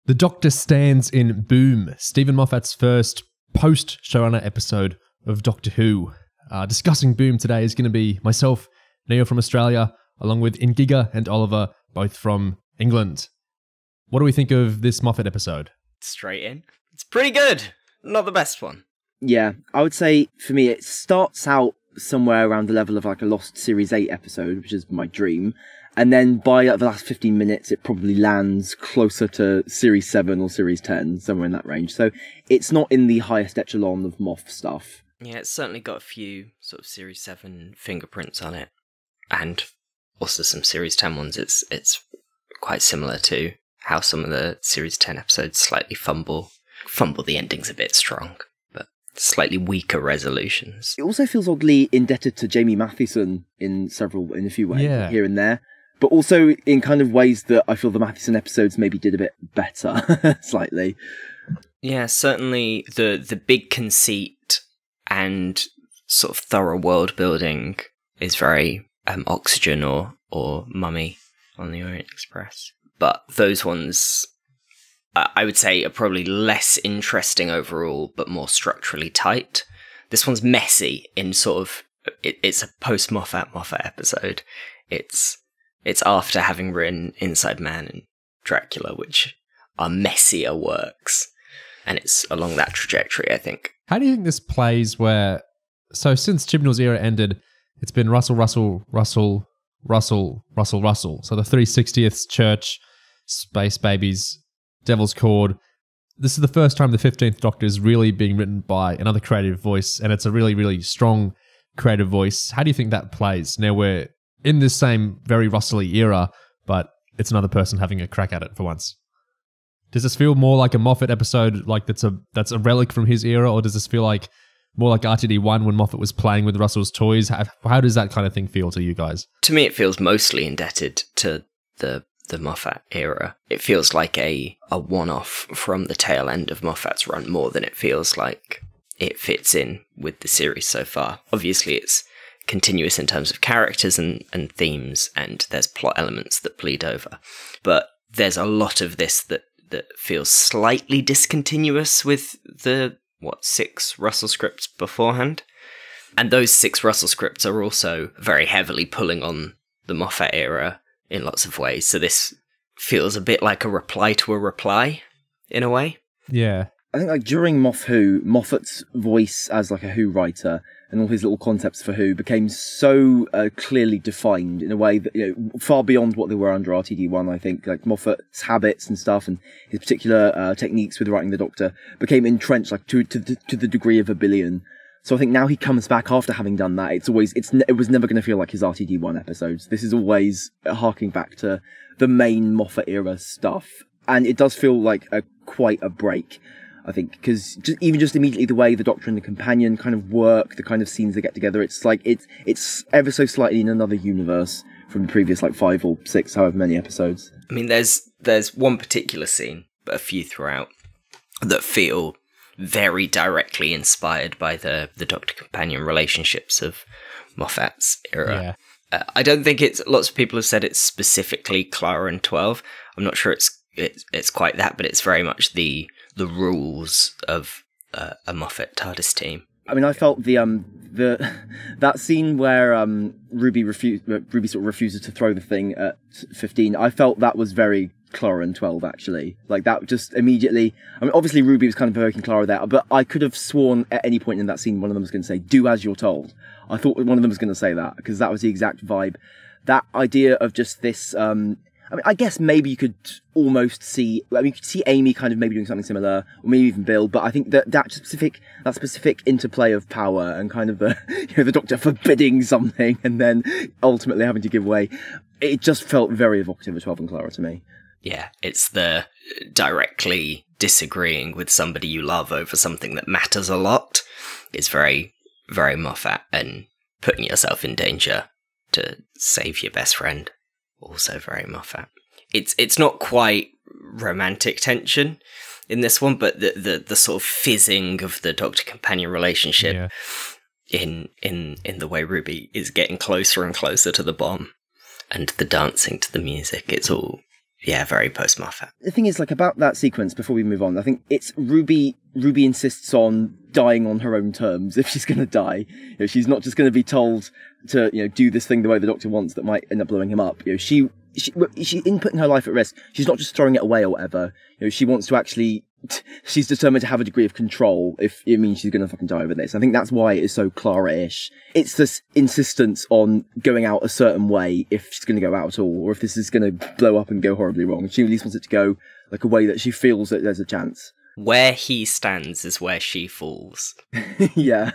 The Doctor stands in Boom, Stephen Moffat's first post-showrunner episode of Doctor Who. Discussing Boom today is going to be myself, Neo from Australia, along with Ingiga and Oliver, both from England. What do we think of this Moffat episode? Straight in. It's pretty good. Not the best one. Yeah, I would say for me it starts out somewhere around the level of like a Lost Series 8 episode, which is my dream. And then by the last 15 minutes, it probably lands closer to Series 7 or Series 10, somewhere in that range. So it's not in the highest echelon of Moff stuff. Yeah, it's certainly got a few sort of Series 7 fingerprints on it. And also some Series 10 ones. It's quite similar to how some of the Series 10 episodes slightly fumble the endings a bit strong, but slightly weaker resolutions. It also feels oddly indebted to Jamie Mathieson in a few ways, here and there. But also in kind of ways that I feel the Mathieson episodes maybe did a bit better, slightly. Yeah, certainly the big conceit and sort of thorough world building is very Oxygen or Mummy on the Orient Express. But those ones, I would say, are probably less interesting overall, but more structurally tight. This one's messy in sort of... It's a post-Moffat episode. It's after having written Inside Man and Dracula, which are messier works. And it's along that trajectory, I think. How do you think this plays where... So since Chibnall's era ended, it's been Russell. So the 360th Church, Space Babies, Devil's Chord. This is the first time the 15th Doctor is really being written by another creative voice, and it's a really, really strong creative voice. How do you think that plays? Now we're in this same very Russell-y era, but it's another person having a crack at it for once. Does this feel more like a Moffat episode, like that's a relic from his era, or does this feel like more like RTD1 when Moffat was playing with Russell's toys? How does that kind of thing feel to you guys? To me, it feels mostly indebted to the Moffat era. It feels like a one-off from the tail end of Moffat's run more than it feels like it fits in with the series so far. Obviously, it's continuous in terms of characters and themes, and there's plot elements that bleed over. But there's a lot of this that feels slightly discontinuous with the 6 Russell scripts beforehand. And those 6 Russell scripts are also very heavily pulling on the Moffat era in lots of ways. So this feels a bit like a reply to a reply, in a way. Yeah. I think like during Moffat's voice as like a Who writer and all his little concepts for Who became so clearly defined in a way that, far beyond what they were under RTD1, I think. Like Moffat's habits and stuff and his particular techniques with writing the Doctor became entrenched like to the degree of a billion. So I think now he comes back after having done that. It was never going to feel like his RTD1 episodes. This is always harking back to the main Moffat era stuff. And it does feel like quite a break, I think, because just immediately the way the Doctor and the Companion kind of work, the kind of scenes they get together, it's like it's ever so slightly in another universe from the previous 5 or 6, however many episodes. I mean, there's one particular scene, but a few throughout, that feel very directly inspired by the Doctor-Companion relationships of Moffat's era. Yeah. I don't think lots of people have said it's specifically Clara and 12. I'm not sure it's quite that, but it's very much the rules of a Moffat TARDIS team. I mean, I felt that scene where Ruby sort of refuses to throw the thing at 15. I felt that was very Clara and 12, actually. Like that just immediately. I mean, obviously Ruby was kind of evoking Clara there, but I could have sworn at any point in that scene one of them was going to say, "Do as you're told." I thought one of them was going to say that because that was the exact vibe. That idea of just this. I mean, I guess maybe you could almost see. I mean, you could see Amy kind of maybe doing something similar, or maybe even Bill. But I think that specific interplay of power and kind of the Doctor forbidding something and then ultimately having to give way, it just felt very evocative of 12 and Clara to me. Yeah, it's the directly disagreeing with somebody you love over something that matters a lot. It's very, very Moffat, and putting yourself in danger to save your best friend. Also very Moffat. It's not quite romantic tension in this one, but the sort of fizzing of the Doctor-Companion relationship in the way Ruby is getting closer and closer to the bomb, and the dancing to the music. It's all Yeah, very post-Moffat. The thing is, like, about that sequence, before we move on, I think it's Ruby insists on dying on her own terms if she's going to die. You know, she's not just going to be told to, you know, do this thing the way the Doctor wants that might end up blowing him up. You know, she in putting her life at risk, she's not just throwing it away or whatever. You know, she wants to actually, she's determined to have a degree of control if it means she's going to fucking die over this. I think that's why it is so Clara-ish. It's this insistence on going out a certain way if she's going to go out at all, or if this is going to blow up and go horribly wrong. She at least wants it to go like a way that she feels that there's a chance. Where he stands is where she falls. Yeah.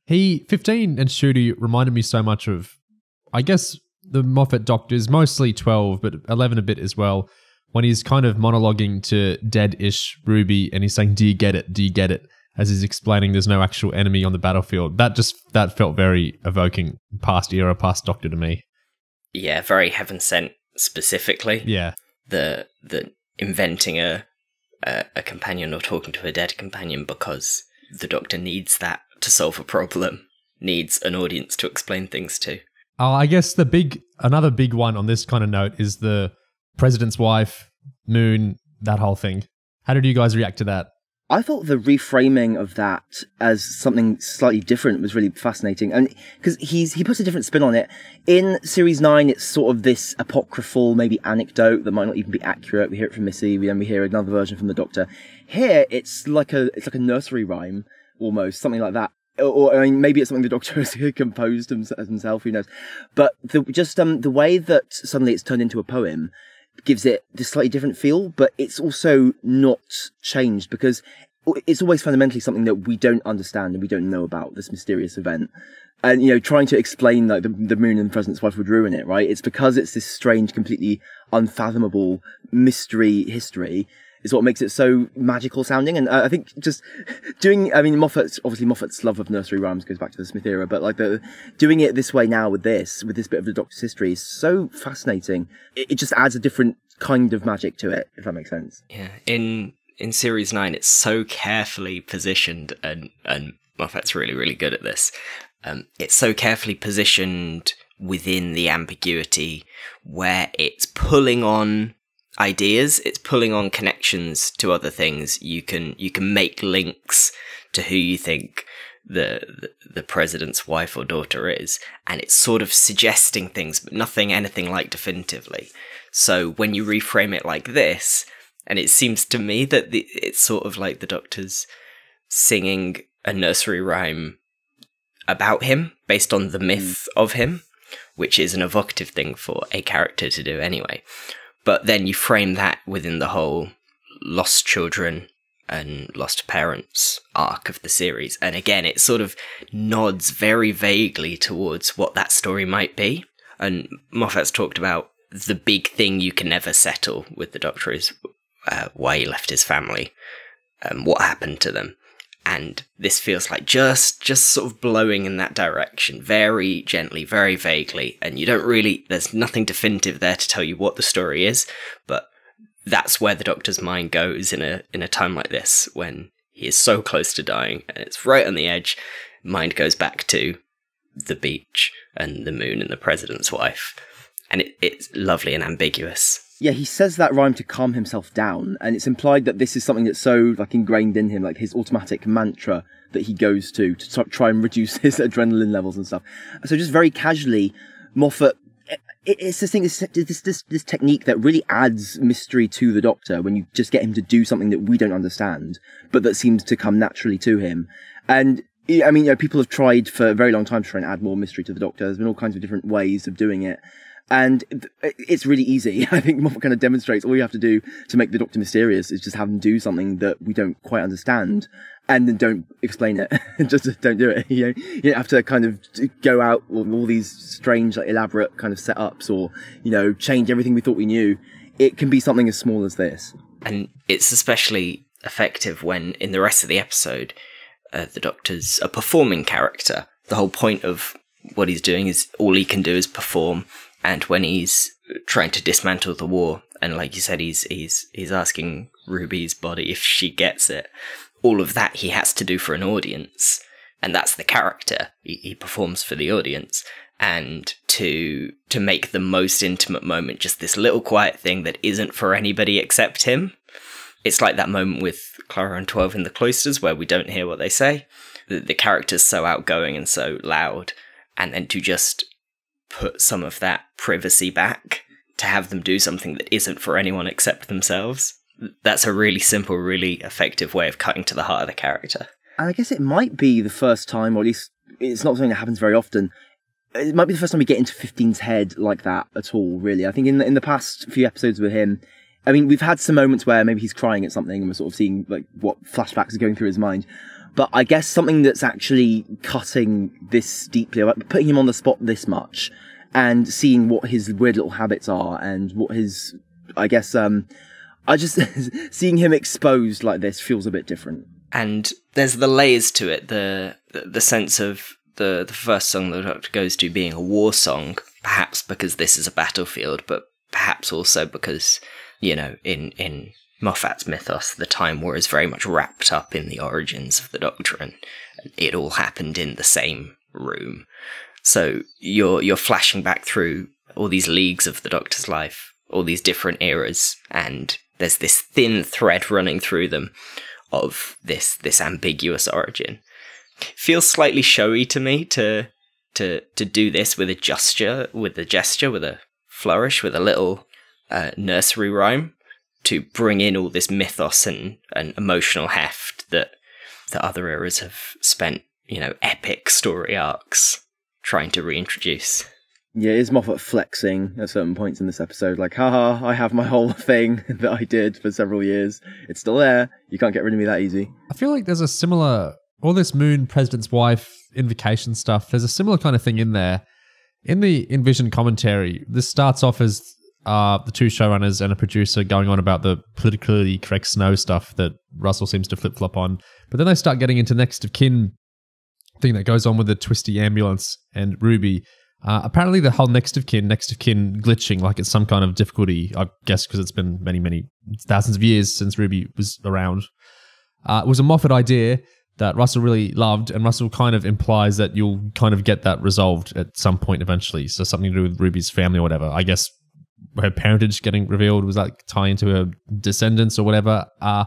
15 and Shooty reminded me so much of, I guess, the Moffat Doctors, mostly 12, but 11 a bit as well, when he's kind of monologuing to dead-ish Ruby and he's saying, do you get it? Do you get it? As he's explaining there's no actual enemy on the battlefield. That felt very evoking past Doctor to me. Yeah, very Heaven Sent specifically. Yeah. The inventing a companion or talking to a dead companion because the Doctor needs that to solve a problem, needs an audience to explain things to. I guess another big one on this kind of note is the President's wife, Moon, that whole thing. How did you guys react to that? I thought the reframing of that as something slightly different was really fascinating. And because he puts a different spin on it. In Series 9, it's sort of this apocryphal, maybe anecdote that might not even be accurate. We hear it from Missy, then we hear another version from the Doctor. Here, it's like a nursery rhyme, almost, something like that. Or I mean, maybe it's something the Doctor has composed himself, who knows. But the way that suddenly it's turned into a poem gives it this slightly different feel, but it's also not changed because it's always fundamentally something that we don't understand and we don't know about, this mysterious event. And, you know, trying to explain like the Moon and the President's wife would ruin it, right? It's because it's this strange, completely unfathomable mystery history is what makes it so magical sounding. And I think just Moffat's love of nursery rhymes goes back to the Smith era, but like doing it this way now with this bit of the Doctor's history is so fascinating. It just adds a different kind of magic to it, if that makes sense. Yeah. In Series 9, it's so carefully positioned, and Moffat's really, really good at this. It's so carefully positioned within the ambiguity where it's pulling on ideas, it's pulling on connections to other things. You can make links to who you think the president's wife or daughter is, and it's sort of suggesting things, but nothing anything like definitively. So when you reframe it like this, and it seems to me that it's sort of like the Doctor's singing a nursery rhyme about him based on the myth of him, which is an evocative thing for a character to do anyway. But then you frame that within the whole lost children and lost parents arc of the series. And again, it sort of nods very vaguely towards what that story might be. And Moffat's talked about the big thing you can never settle with the Doctor is why he left his family, what happened to them. And this feels like just sort of blowing in that direction, very gently, very vaguely. And you don't really, there's nothing definitive there to tell you what the story is, but that's where the Doctor's mind goes in a time like this, when he is so close to dying and it's right on the edge. Mind goes back to the beach and the Moon and the President's wife. And it's lovely and ambiguous. Yeah, he says that rhyme to calm himself down, and it's implied that this is something that's so like ingrained in him, like his automatic mantra that he goes to try and reduce his adrenaline levels and stuff. So just very casually, Moffat, it's this thing, this technique that really adds mystery to the Doctor when you just get him to do something that we don't understand, but that seems to come naturally to him. And I mean, you know, people have tried for a very long time to try and add more mystery to the Doctor. There's been all kinds of different ways of doing it. And it's really easy. I think Moffat kind of demonstrates all you have to do to make the Doctor mysterious is just have him do something that we don't quite understand, and then don't explain it. Just don't do it. You don't have to kind of go out with all these strange, like, elaborate kind of setups, or, you know, change everything we thought we knew. It can be something as small as this. And it's especially effective when, in the rest of the episode, the Doctor's a performing character. The whole point of what he's doing is all he can do is perform. And when he's trying to dismantle the war, and like you said, he's asking Ruby's body if she gets it, all of that he has to do for an audience. and that's the character he performs for the audience. And to make the most intimate moment just this little quiet thing that isn't for anybody except him. It's like that moment with Clara and 12 in the cloisters where we don't hear what they say. The character's so outgoing and so loud, and then to just put some of that privacy back to have them do something that isn't for anyone except themselves. That's a really simple, really effective way of cutting to the heart of the character. And I guess it might be the first time, or at least it's not something that happens very often. It might be the first time we get into 15's head like that at all, really. I think in the past few episodes with him, I mean, we've had some moments where maybe he's crying at something and we're sort of seeing like what flashbacks are going through his mind. But I guess something that's actually cutting this deeply, like putting him on the spot this much and seeing what his weird little habits are and what his, I guess, I just, seeing him exposed like this feels a bit different. And there's the layers to it, the sense of the first song the Doctor goes to being a war song, perhaps because this is a battlefield, but perhaps also because, you know, in Moffat's mythos, the Time War is very much wrapped up in the origins of the Doctor, and it all happened in the same room. So you're flashing back through all these leagues of the Doctor's life, all these different eras, and there's this thin thread running through them of this ambiguous origin. Feels slightly showy to me to do this with a gesture, with a flourish, with a little nursery rhyme, to bring in all this mythos and emotional heft that the other eras have spent, you know, epic story arcs trying to reintroduce. Yeah, is Moffat flexing at certain points in this episode? Like, haha, I have my whole thing that I did for several years. It's still there. You can't get rid of me that easy. I feel like there's a similar, all this Moon, President's Wife, invocation stuff, there's a similar kind of thing in there. In the Envision commentary, this starts off as the two showrunners and a producer going on about the politically correct Snow stuff that Russell seems to flip-flop on. But then they start getting into next of kin thing that goes on with the twisty ambulance and Ruby. Apparently the whole next of kin glitching like it's some kind of difficulty, I guess because it's been many thousands of years since Ruby was around. It was a Moffat idea that Russell really loved, and Russell kind of implies that you'll kind of get that resolved at some point eventually. So something to do with Ruby's family or whatever. I guess her parentage getting revealed was like tie into her descendants or whatever. I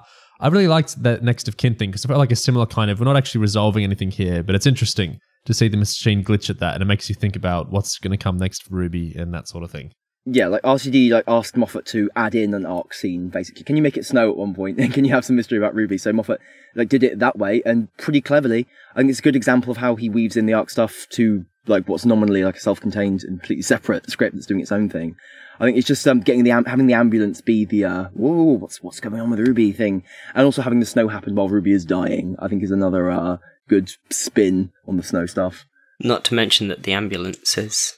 really liked that next of kin thing because I felt like a similar kind of, we're not actually resolving anything here, but it's interesting to see the machine glitch at that, and it makes you think about what's going to come next for Ruby and that sort of thing. Yeah, like RCD asked Moffat to add in an arc scene, basically. Can you make it snow at one point? And can you have some mystery about Ruby? So Moffat did it that way, and pretty cleverly. I think it's a good example of how he weaves in the arc stuff to what's nominally a self-contained and completely separate script that's doing its own thing. I think it's just having the ambulance be the whoa, what's going on with Ruby thing, and also having the snow happen while Ruby is dying, I think is another good spin on the snow stuff. Not to mention that the ambulance is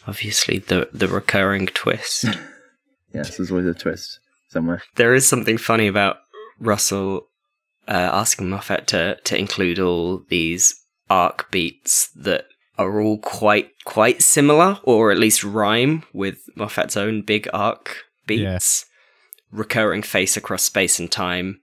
obviously the recurring twist. Yes, there's always a twist somewhere. There is something funny about Russell asking Moffat to include all these arc beats that are all quite similar, or at least rhyme with Moffat's own big arc beats. Yeah. Recurring face across space and time,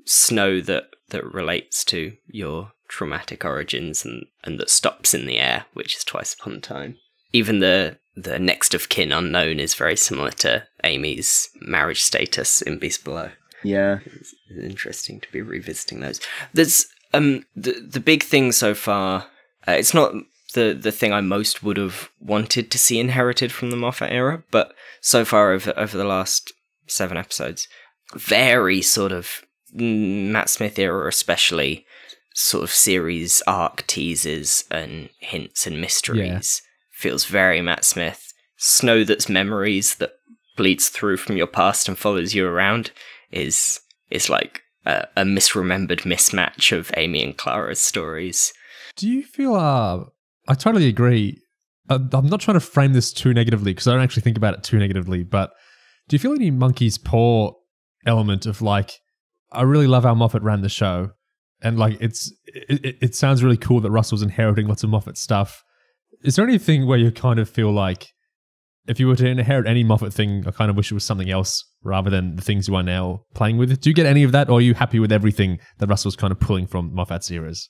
snow that relates to your traumatic origins and that stops in the air, which is twice upon a time. Even the next of kin unknown is very similar to Amy's marriage status in Beast Below. Yeah. It's interesting to be revisiting those. There's the big thing so far, it's not the thing I most would have wanted to see inherited from the Moffat era, but so far over the last 7 episodes, very sort of Matt Smith era especially, sort of series arc teases and hints and mysteries. Yeah. Feels very Matt Smith. Snow that's memories that bleeds through from your past and follows you around is like a misremembered mismatch of Amy and Clara's stories. Do you feel, I totally agree. I'm not trying to frame this too negatively because I don't actually think about it too negatively, but do you feel any monkey's paw element of I really love how Moffat ran the show, and it sounds really cool that Russell's inheriting lots of Moffat stuff. Is there anything where you kind of feel like if you were to inherit any Moffat thing, I kind of wish it was something else rather than the things you are now playing with? Do you get any of that, or are you happy with everything that Russell's kind of pulling from Moffat's eras?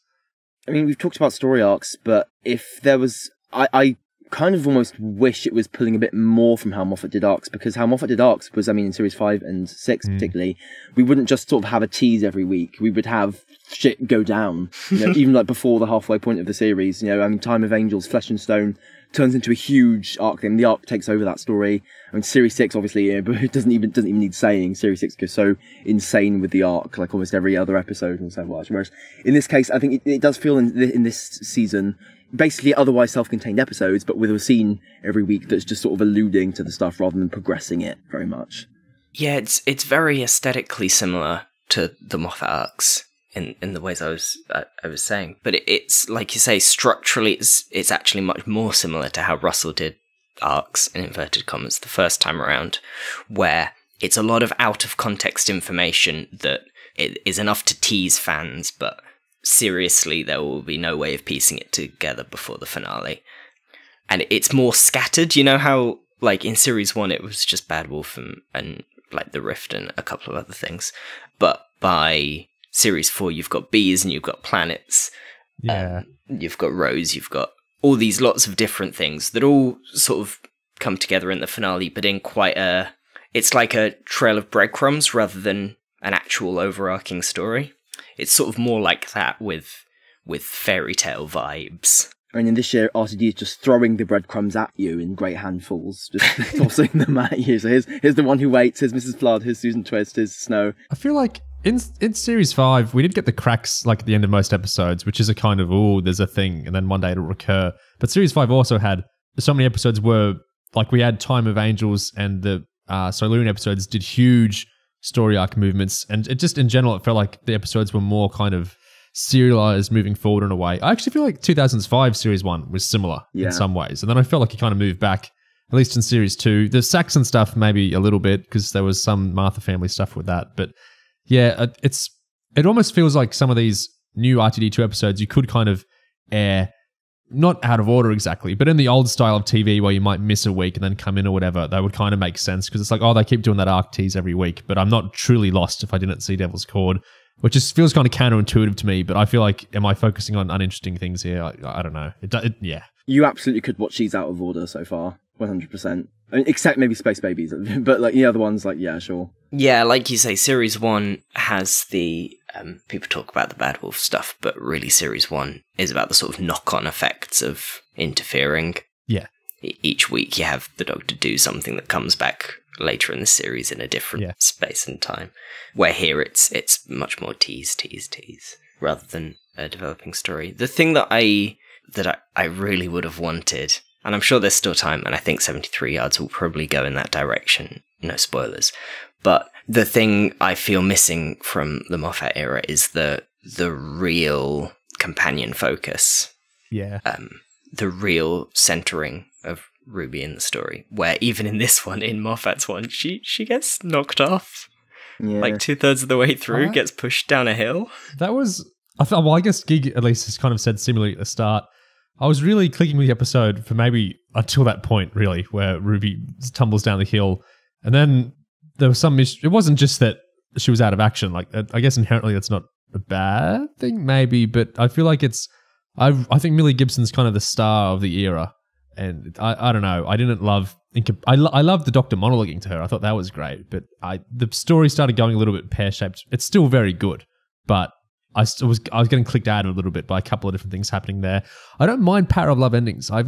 I mean, we've talked about story arcs, but if there was... I kind of almost wish it was pulling a bit more from how Moffat did arcs, because how Moffat did arcs was, I mean, in series 5 and 6 particularly, we wouldn't just sort of have a tease every week. We would have shit go down, even like before the halfway point of the series. I mean, Time of Angels, Flesh and Stone turns into a huge arc thing. The arc takes over that story. I mean, series 6 obviously, but it doesn't even need saying. Series 6 goes so insane with the arc, like almost every other episode and so much. Whereas in this case, I think it does feel in this season basically otherwise self-contained episodes, but with a scene every week that's just sort of alluding to the stuff rather than progressing it very much. Yeah, it's very aesthetically similar to the Moffat arcs in the ways I was saying, but it's like you say, structurally it's actually much more similar to how Russell did arcs in inverted commas the first time around, where it's a lot of out of context information that it is enough to tease fans, but seriously, there will be no way of piecing it together before the finale. And it's more scattered. You know how, like, in Series 1, it was just Bad Wolf and like, The Rift and a couple of other things. But by Series 4, you've got bees and you've got planets. Yeah. You've got Rose, you've got all these lots of different things that all sort of come together in the finale, but in quite a... It's like a trail of breadcrumbs rather than an actual overarching story. It's sort of more like that with fairy tale vibes. I mean, in this year, RTD is just throwing the breadcrumbs at you in great handfuls, just tossing them at you. So here's the one who waits, here's Mrs. Flood, here's Susan Twist, here's Snow. I feel like in Series 5, we did get the cracks like at the end of most episodes, which is a kind of, oh, there's a thing, and then one day it'll recur. But Series 5 also had so many episodes where, like, we had Time of Angels and the Solarian episodes did huge story arc movements, and it just in general it felt like the episodes were more kind of serialized moving forward in a way. I actually feel like 2005 Series 1 was similar in some ways, and then I felt like it kind of moved back, at least in Series 2. The Saxon stuff maybe a little bit, because there was some Martha family stuff with that, but yeah, it almost feels like some of these new RTD2 episodes you could kind of air not out of order exactly, but in the old style of TV where you might miss a week and then come in or whatever, that would kind of make sense, because it's like, oh, they keep doing that arc tease every week, but I'm not truly lost if I didn't see Devil's Cord, which just feels kind of counterintuitive to me, but I feel like, am I focusing on uninteresting things here? I don't know. Yeah. You absolutely could watch these out of order so far, 100%. I mean, except maybe Space Babies, but like the other ones, like, yeah, sure. Yeah, like you say, Series 1 has the... people talk about the Bad Wolf stuff, but really Series 1 is about the sort of knock-on effects of interfering. Yeah. Each week you have the Doctor do something that comes back later in the series in a different space and time. Where here it's much more tease, rather than a developing story. The thing that I really would have wanted, and I'm sure there's still time, and I think 73 Yards will probably go in that direction, no spoilers, but the thing I feel missing from the Moffat era is the real companion focus. Yeah. The real centering of Ruby in the story, where even in this one, in Moffat's one, she gets knocked off. Yeah. Like 2/3 of the way through, gets pushed down a hill. That was... I guess Gig at least has kind of said similarly at the start. I was really clicking with the episode for maybe until that point, really, where Ruby tumbles down the hill. And then there was some issue. It wasn't just that she was out of action. Like, I guess inherently that's not a bad thing, maybe, but I feel like it's... I think Millie Gibson's kind of the star of the era. And I don't know. I didn't love... I loved the Doctor monologuing to her. I thought that was great. But the story started going a little bit pear-shaped. It's still very good, but I was getting clicked out a little bit by a couple of different things happening there. I don't mind Power of Love endings. I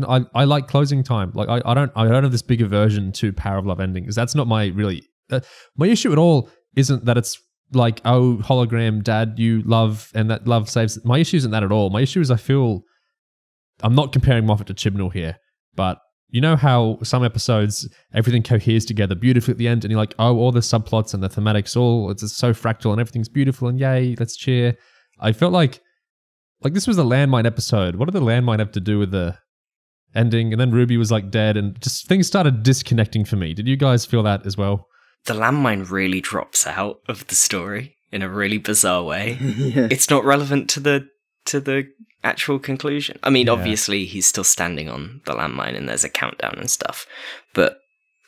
like closing time. Like I don't have this big aversion to Power of Love endings. That's not my really... my issue at all isn't that it's like, oh, hologram, dad, you love, and that love saves... My issue isn't that at all. My issue is I feel... I'm not comparing Moffat to Chibnall here, but you know how some episodes, everything coheres together beautifully at the end, and you're like, oh, all the subplots and the thematics, it's so fractal and everything's beautiful, and yay, let's cheer. I felt like this was the landmine episode. What did the landmine have to do with the ending? And then Ruby was like dead, and just things started disconnecting for me. Did you guys feel that as well? The landmine really drops out of the story in a really bizarre way. Yeah. It's not relevant to the actual conclusion. I mean, obviously he's still standing on the landmine and there's a countdown and stuff. But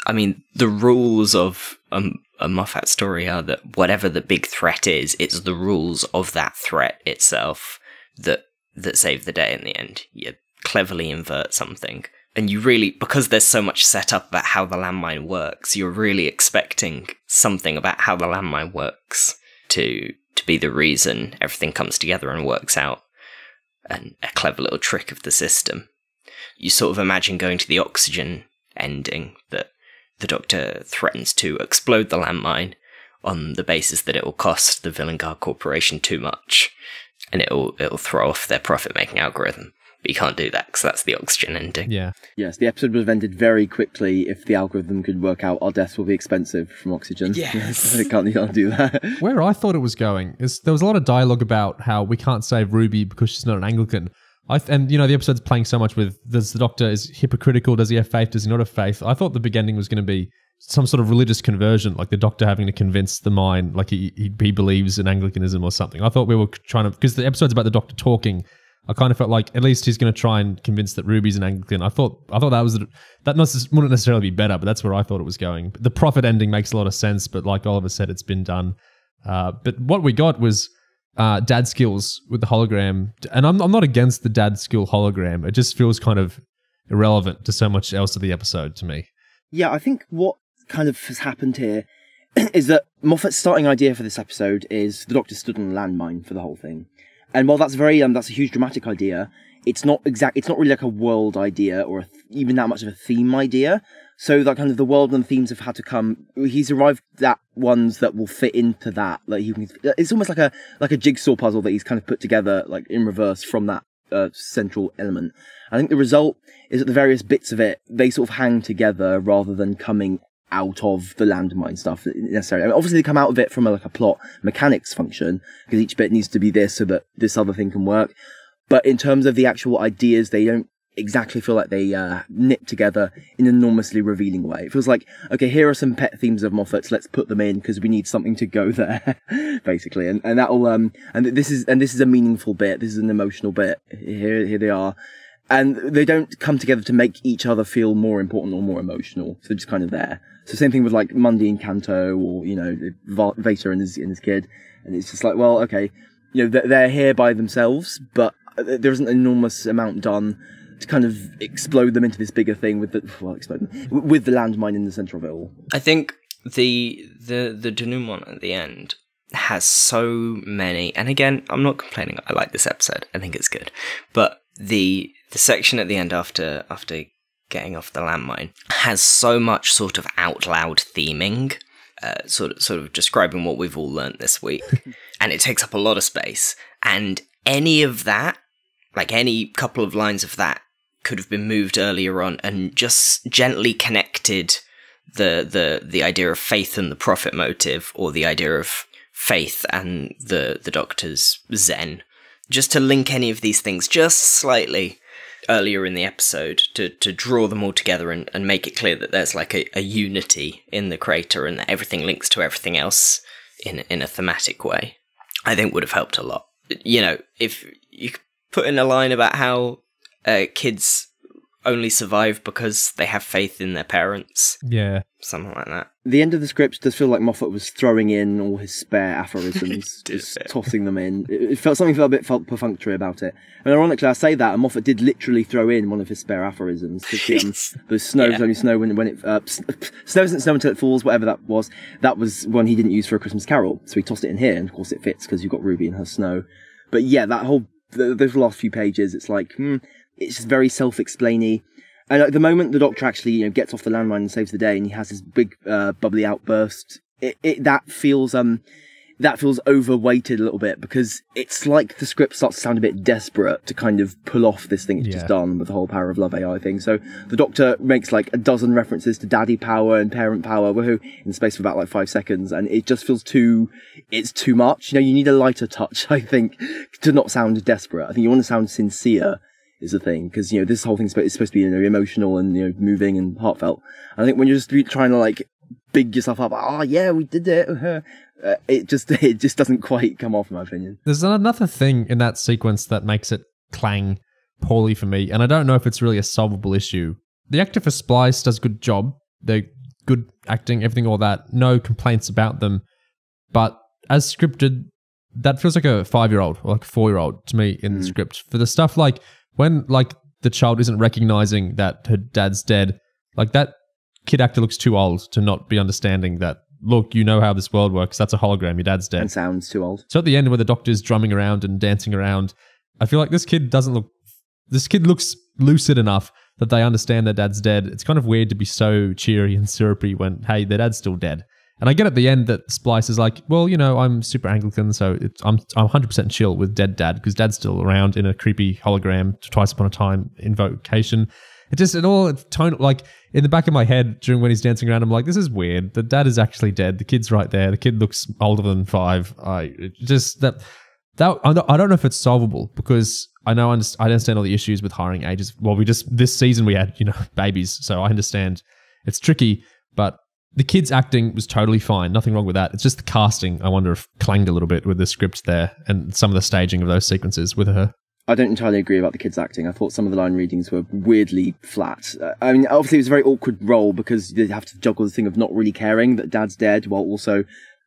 I mean, the rules of a Moffat story are that whatever the big threat is, it's the rules of that threat itself that that save the day in the end. You cleverly invert something. And you really, because there's so much set up about how the landmine works, you're really expecting something about how the landmine works to be the reason everything comes together and works out. And a clever little trick of the system. You sort of imagine going to the oxygen ending, that the Doctor threatens to explode the landmine on the basis that it will cost the Villengard Corporation too much, and it'll throw off their profit-making algorithm. But you can't do that, because that's the oxygen ending. Yeah. Yes, the episode would have ended very quickly if the algorithm could work out our deaths will be expensive from oxygen. Yes. You can't do that. Where I thought it was going is there was a lot of dialogue about how we can't save Ruby because she's not an Anglican. And the episode's playing so much with, does the Doctor is hypocritical? Does he have faith? Does he not have faith? I thought the beginning was going to be some sort of religious conversion, like the Doctor having to convince the mind, like he believes in Anglicanism or something. I thought we were trying to, because the episode's about the Doctor talking. I kind of felt like at least he's going to try and convince that Ruby's an Anglican. I thought that wouldn't necessarily be better, but that's where I thought it was going. The profit ending makes a lot of sense, but like Oliver said, it's been done. But what we got was dad skills with the hologram, and I'm not against the dad skill hologram. It just feels kind of irrelevant to so much else of the episode to me. Yeah, I think what kind of has happened here is that Moffat's starting idea for this episode is the Doctor stood on a landmine for the whole thing. And while that's that's a huge dramatic idea, it's not really like a world idea or even that much of a theme idea. So that kind of the world and themes have had to come. He's arrived at ones that will fit into that. Like it's almost like a jigsaw puzzle that he's kind of put together, like in reverse from that central element. I think the result is that the various bits of it, they sort of hang together rather than coming out of the landmine stuff necessarily. I mean, obviously they come out of it from a plot mechanics function, because each bit needs to be this so that this other thing can work. But in terms of the actual ideas, they don't exactly feel like they knit together in an enormously revealing way. It feels like, okay, here are some pet themes of Moffat's, let's put them in because we need something to go there, basically. And that'll and this is a meaningful bit. This is an emotional bit. Here they are. And they don't come together to make each other feel more important or more emotional. So they're just kind of there. So same thing with like Mundy and Canto, or, Vader and his kid. And it's just like, well, okay, they're here by themselves, but there isn't an enormous amount done to kind of explode them into this bigger thing with the landmine in the center of it all. I think the denouement at the end has so many, and again, I'm not complaining. I like this episode. I think it's good, but the section at the end after getting off the landmine has so much sort of out loud theming, sort of describing what we've all learnt this week, and it takes up a lot of space. And any of that, like any couple of lines of that, could have been moved earlier on and just gently connected the idea of faith and the profit motive, or the idea of faith and the Doctor's zen, just to link any of these things just slightly earlier in the episode to draw them all together and make it clear that there's like a unity in the creator and that everything links to everything else in a thematic way, I think would have helped a lot. If you put in a line about how kids only survive because they have faith in their parents. Yeah. Something like that. The end of the script does feel like Moffat was throwing in all his spare aphorisms, just tossing them in. It felt a bit perfunctory about it. And ironically, I say that, and Moffat did literally throw in one of his spare aphorisms. The snow's only snow when it snow isn't snow until it falls, whatever that was. That was one he didn't use for A Christmas Carol, so he tossed it in here, and of course it fits because you've got Ruby and her snow. But yeah, that whole those last few pages, it's like it's just very self-explainy. And at the moment the Doctor actually gets off the landmine and saves the day, and he has this big bubbly outburst, that feels overweighted a little bit, because it's like the script starts to sound a bit desperate to kind of pull off this thing it's just done with the whole Power of Love AI thing. So the Doctor makes like a dozen references to daddy power and parent power, woohoo, in the space of about like 5 seconds, and it just feels too much. You need a lighter touch, I think, to not sound desperate. I think you want to sound sincere is the thing, because this whole thing is supposed to be emotional and moving and heartfelt. And I think when you're just trying to like big yourself up, we did it, it just doesn't quite come off, in my opinion. There's another thing in that sequence that makes it clang poorly for me, and I don't know if it's really a solvable issue. The actor for Splice does a good job. They're good acting, everything, all that. No complaints about them. But as scripted, that feels like a 5-year-old or like a 4-year-old to me in the script. For the stuff like when like the child isn't recognizing that her dad's dead, like that kid actor looks too old to not be understanding that, look, you know how this world works. That's a hologram. Your dad's dead. And sounds too old. So at the end where the doctor's drumming around and dancing around, I feel like this kid looks lucid enough that they understand their dad's dead. It's kind of weird to be so cheery and syrupy when, hey, their dad's still dead. And I get at the end that Splice is like, well, you know, I'm super Anglican, so I'm 100% chill with dead dad because dad's still around in a creepy hologram twice upon a time invocation. Like in the back of my head during when he's dancing around, I'm like, this is weird. The dad is actually dead. The kid's right there. The kid looks older than 5. I don't know if it's solvable because I understand all the issues with hiring ages. Well, this season we had, you know, babies, so I understand it's tricky, but the kid's acting was totally fine. Nothing wrong with that. It's just the casting, I wonder if clanged a little bit with the script there and some of the staging of those sequences with her. I don't entirely agree about the kids' acting. I thought some of the line readings were weirdly flat. I mean, obviously it was a very awkward role because they have to juggle the thing of not really caring that dad's dead while also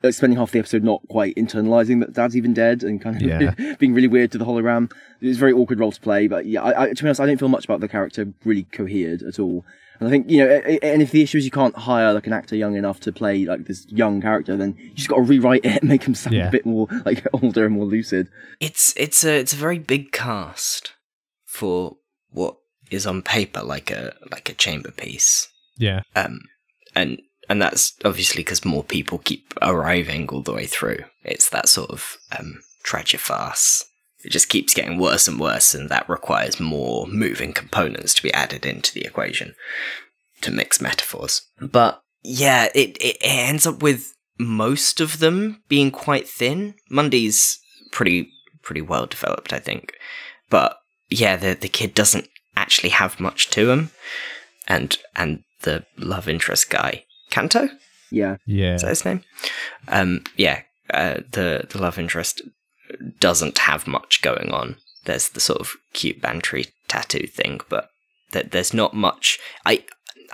spending half the episode not quite internalizing that dad's even dead and kind of being really weird to the hologram. It was a very awkward role to play, but yeah, to be honest, I don't feel much about the character really cohered at all. And I think, you know, and if the issue is you can't hire like an actor young enough to play like this young character, then you just got to rewrite it and make him sound a bit more like older and more lucid. It's a very big cast for what is on paper like a chamber piece. Yeah. And that's obviously because more people keep arriving all the way through. It's that sort of tragic farce. It just keeps getting worse and worse, and that requires more moving components to be added into the equation to mix metaphors. But yeah, it ends up with most of them being quite thin. Mundy's pretty well developed, I think. But yeah, the kid doesn't actually have much to him, and the love interest guy. Kanto? Yeah. Is that his name? The love interest doesn't have much going on. There's the sort of cute bantery tattoo thing, but there's not much. I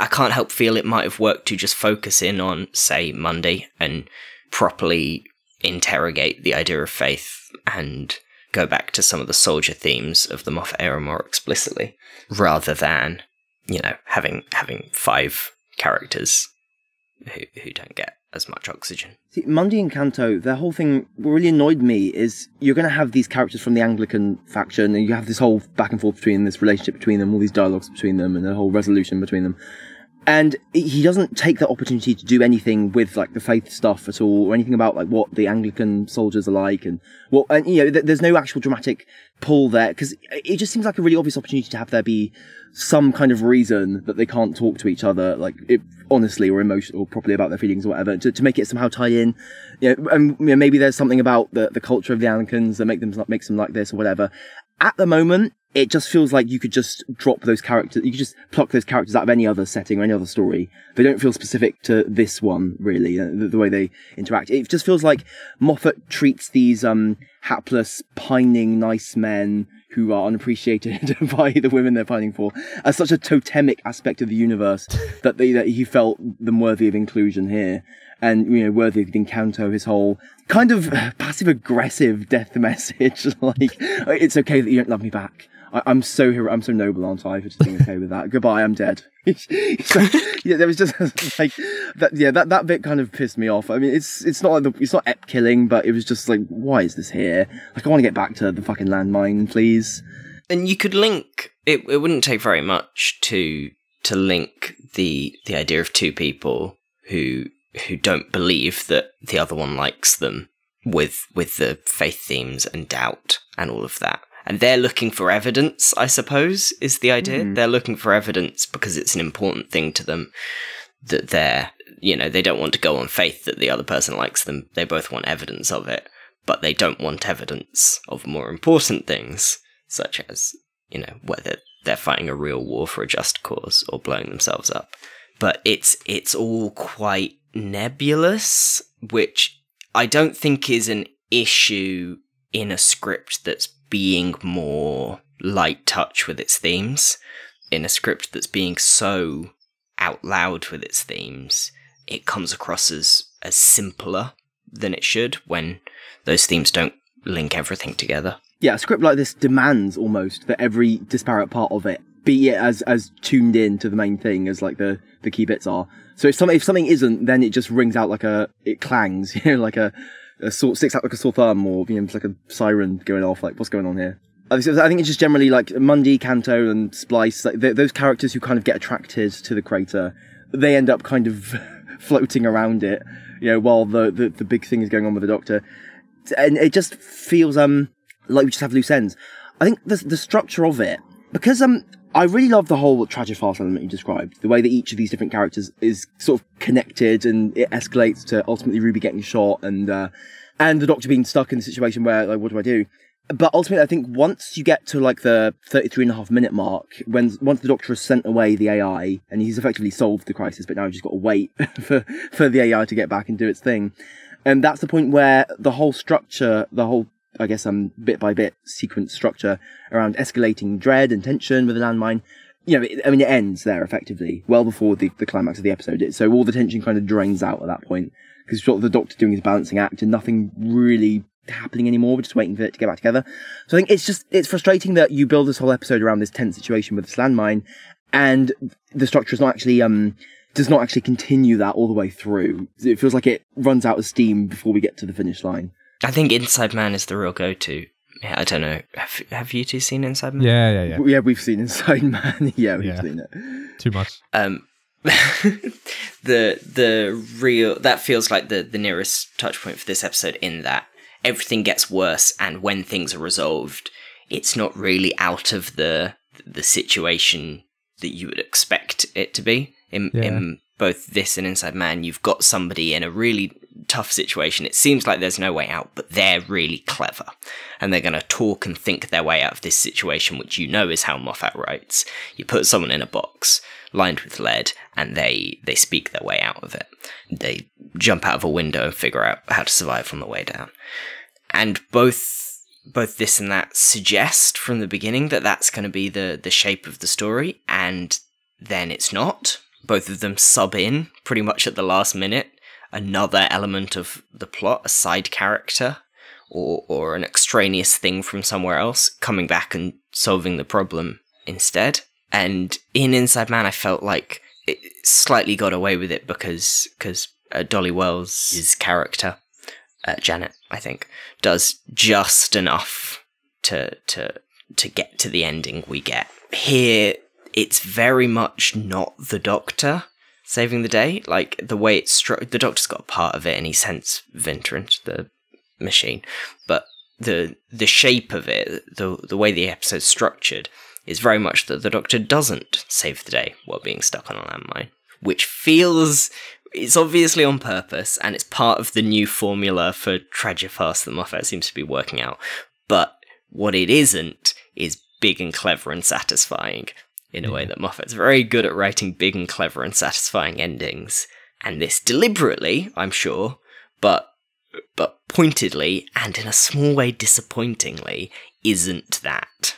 can't help feel it might have worked to just focus in on, say, Mundy and properly interrogate the idea of faith and go back to some of the soldier themes of the Moffat era more explicitly, rather than, you know, having 5 characters who don't get as much oxygen. See, Mundy and Kanto, their whole thing, what really annoyed me is you're going to have these characters from the Anglican faction, and you have this whole back and forth between this relationship between them, all these dialogues between them, and the whole resolution between them. And he doesn't take the opportunity to do anything with like the faith stuff at all, or anything about like what the Anglican soldiers are like, and you know, there's no actual dramatic pull there because it just seems like a really obvious opportunity to have there be some kind of reason that they can't talk to each other, like honestly or emotionally or properly about their feelings or whatever, to make it somehow tie in. You know, and you know, maybe there's something about the culture of the Anglicans that makes them like this or whatever. At the moment, it just feels like you could just drop those characters. You could just pluck those characters out of any other setting or any other story. They don't feel specific to this one, really, the way they interact. It just feels like Moffat treats these hapless, pining, nice men who are unappreciated by the women they're pining for as such a totemic aspect of the universe that he felt them worthy of inclusion here. And, you know, worthy of Kanto, his whole kind of passive-aggressive death message, like, it's okay that you don't love me back. I'm so noble, aren't I, for just being okay with that. Goodbye, I'm dead. Yeah, there was just like that. Yeah, that bit kind of pissed me off. I mean, it's not ep killing, but it was just like, why is this here? Like, I want to get back to the fucking landmine, please. And you could link it. It wouldn't take very much to link the idea of 2 people who don't believe that the other one likes them with the faith themes and doubt and all of that. And they're looking for evidence, I suppose, is the idea. They're looking for evidence because it's an important thing to them that they don't want to go on faith that the other person likes them. They both want evidence of it, but they don't want evidence of more important things, such as, you know, whether they're fighting a real war for a just cause or blowing themselves up. But it's all quite nebulous, which I don't think is an issue in a script that's being more light touch with its themes. In a script that's being so out loud with its themes, it comes across as simpler than it should when those themes don't link everything together. Yeah, a script like this demands almost that every disparate part of it be as tuned in to the main thing as like the key bits are. So if something isn't, then it just rings out it clangs, like a sticks out like a sore thumb, or it's like a siren going off. Like, what's going on here? I think it's just generally like Mundy, Kanto, and Splice. Like those characters who kind of get attracted to the crater, they end up kind of floating around it, while the big thing is going on with the Doctor, and it just feels like we just have loose ends. I think the structure of it, because I really love the whole tragic farce element you described, the way that each of these different characters is sort of connected, and it escalates to ultimately Ruby getting shot and the Doctor being stuck in the situation where, like, what do I do? But ultimately, I think once you get to like the 33.5-minute mark, once the Doctor has sent away the AI and he's effectively solved the crisis, but now he's just got to wait for the AI to get back and do its thing. And that's the point where the whole structure, I guess, bit by bit sequence structure around escalating dread and tension with the landmine, it ends there effectively, well before the climax of the episode. So all the tension kind of drains out at that point, because sort of the Doctor doing his balancing act and nothing really happening anymore. We're just waiting for it to get back together. So I think it's frustrating that you build this whole episode around this tense situation with this landmine, and the structure is not actually does not actually continue that all the way through. It feels like it runs out of steam before we get to the finish line. I think Inside Man is the real go-to. Yeah, I don't know. Have you two seen Inside Man? Yeah. Yeah, we've seen Inside Man. Yeah, we've seen it. Too much. The real, that feels like the nearest touch point for this episode, in that everything gets worse, and when things are resolved, it's not really out of the situation that you would expect it to be. In both this and Inside Man, you've got somebody in a really tough situation. It seems like there's no way out, but they're really clever, and they're going to talk and think their way out of this situation, which is how Moffat writes. You put someone in a box lined with lead, and they speak their way out of it. They jump out of a window and figure out how to survive on the way down. And both this and that suggest from the beginning that that's going to be the shape of the story, and then it's not. Both of them sub in pretty much at the last minute another element of the plot, a side character or an extraneous thing from somewhere else, coming back and solving the problem instead. And in Inside Man, I felt like it slightly got away with it because Dolly Wells' character, Janet, I think, does just enough to get to the ending we get. Here, it's very much not the Doctor saving the day. Like, the way it's the Doctor's got a part of it, and he sends Vinter into the machine. But the shape of it, the way the episode's structured, is very much that the Doctor doesn't save the day while being stuck on a landmine, which feels... It's obviously on purpose, and it's part of the new formula for tragic farce that Moffat seems to be working out. But what it isn't is big and clever and satisfying, in a way that Moffat's very good at writing big and clever and satisfying endings. And this deliberately, I'm sure, but pointedly, and in a small way disappointingly, isn't that.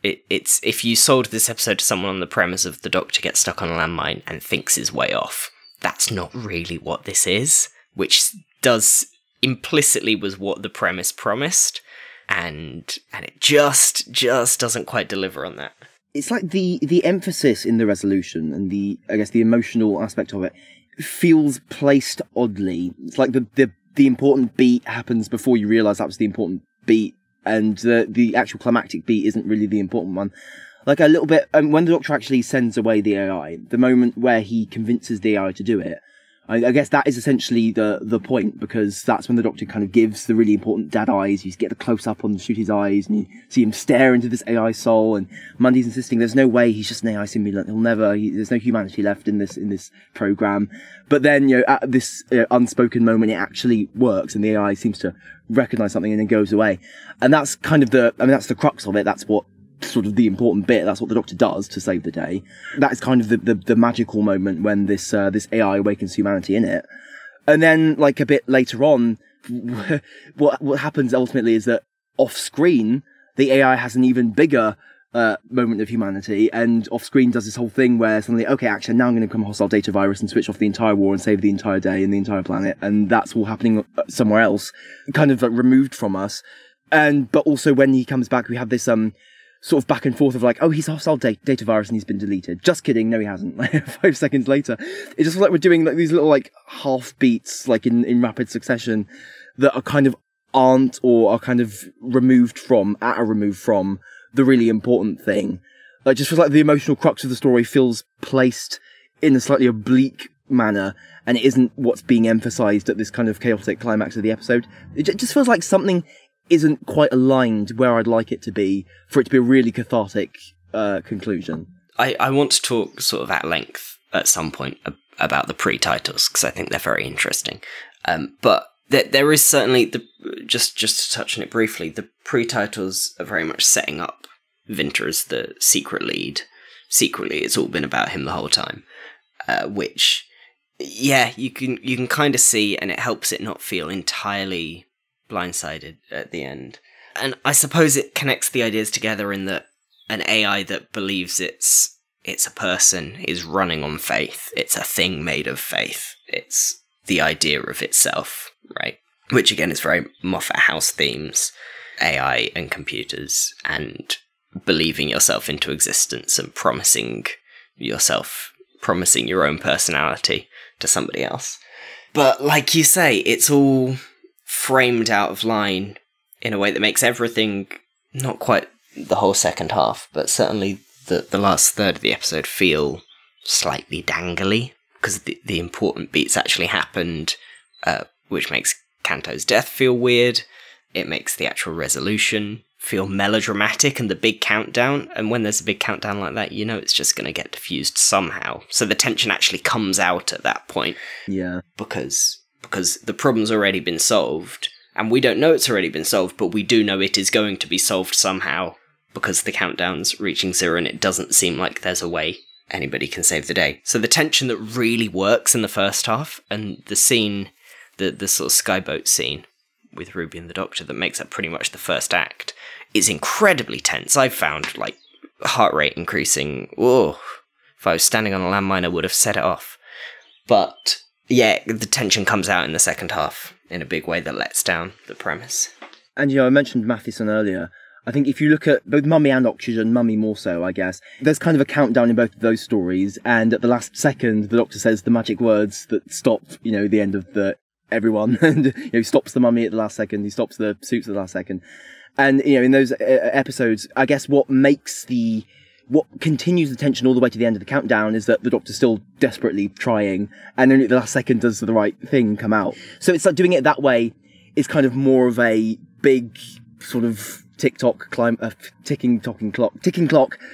It's if you sold this episode to someone on the premise of the Doctor gets stuck on a landmine and thinks his way off, that's not really what this is, which does implicitly was what the premise promised, and it just doesn't quite deliver on that. It's like the emphasis in the resolution and the emotional aspect of it feels placed oddly. It's like the important beat happens before you realise that was the important beat, and the actual climactic beat isn't really the important one. Like, a little bit, when the Doctor actually sends away the AI, the moment where he convinces the AI to do it, I guess that is essentially the point, because that's when the Doctor kind of gives the really important dad eyes. You get the close-up on Ncuti's eyes, and you see him stare into this AI soul, and Mundy's insisting there's no way, he's just an AI simulant, there's no humanity left in this program. But then, at this unspoken moment, it actually works, and the AI seems to recognize something and then goes away. And that's kind of that's the crux of it. That's what sort of the important bit. That's what the Doctor does to save the day. That is kind of the magical moment when this AI awakens humanity in it. And then, like, a bit later on, what happens ultimately is that off screen, the AI has an even bigger moment of humanity, and off screen does this whole thing where suddenly, okay, actually now I'm going to become a hostile data virus and switch off the entire war and save the entire day and the entire planet, and that's all happening somewhere else, kind of like removed from us. But also when he comes back, we have this sort of back and forth of like, oh, he's a hostile data virus and he's been deleted. Just kidding, no he hasn't. 5 seconds later, it just feels like we're doing like these little like half beats like in rapid succession that are kind of aren't or are kind of removed from the really important thing. Like, just feels like the emotional crux of the story feels placed in a slightly oblique manner, and it isn't what's being emphasized at this kind of chaotic climax of the episode. It just feels like something isn't quite aligned where I'd like it to be for it to be a really cathartic conclusion. I want to talk sort of at length at some point about the pre-titles, because I think they're very interesting. But there is certainly, just to touch on it briefly, the pre-titles are very much setting up Vinter as the secret lead. Secretly, it's all been about him the whole time, which, yeah, you can kind of see, and it helps it not feel entirely blindsided at the end. And I suppose it connects the ideas together in that an AI that believes it's a person is running on faith. It's a thing made of faith. It's the idea of itself, right? Which again is very Moffat House themes, AI and computers, and believing yourself into existence and promising your own personality to somebody else. But like you say, it's all framed out of line in a way that makes everything, not quite the whole second half, but certainly the last third of the episode feel slightly dangly, because the important beats actually happened, which makes Kanto's death feel weird. It makes the actual resolution feel melodramatic, and the big countdown, and when there's a big countdown like that, you know it's just going to get diffused somehow. So the tension actually comes out at that point. Yeah. Because the problem's already been solved, and we don't know it's already been solved, but we do know it is going to be solved somehow, because the countdown's reaching 0 and it doesn't seem like there's a way anybody can save the day. So the tension that really works in the first half, and the scene, the sort of Skye Boat scene with Ruby and the Doctor that makes up pretty much the first act, is incredibly tense. I've found, like, heart rate increasing. Whoa. If I was standing on a landmine, I would have set it off. But yeah, the tension comes out in the second half in a big way that lets down the premise. And, I mentioned Matheson earlier. I think if you look at both Mummy and Oxygen, Mummy more so, I guess, there's kind of a countdown in both of those stories, and at the last second, the Doctor says the magic words that stop, the end of everyone, and, he stops the Mummy at the last second, he stops the suits at the last second. And, in those episodes, I guess what continues the tension all the way to the end of the countdown is that the Doctor's still desperately trying, and only at the last second does the right thing come out. So it's like doing it that way is kind of more of a big sort of ticking clock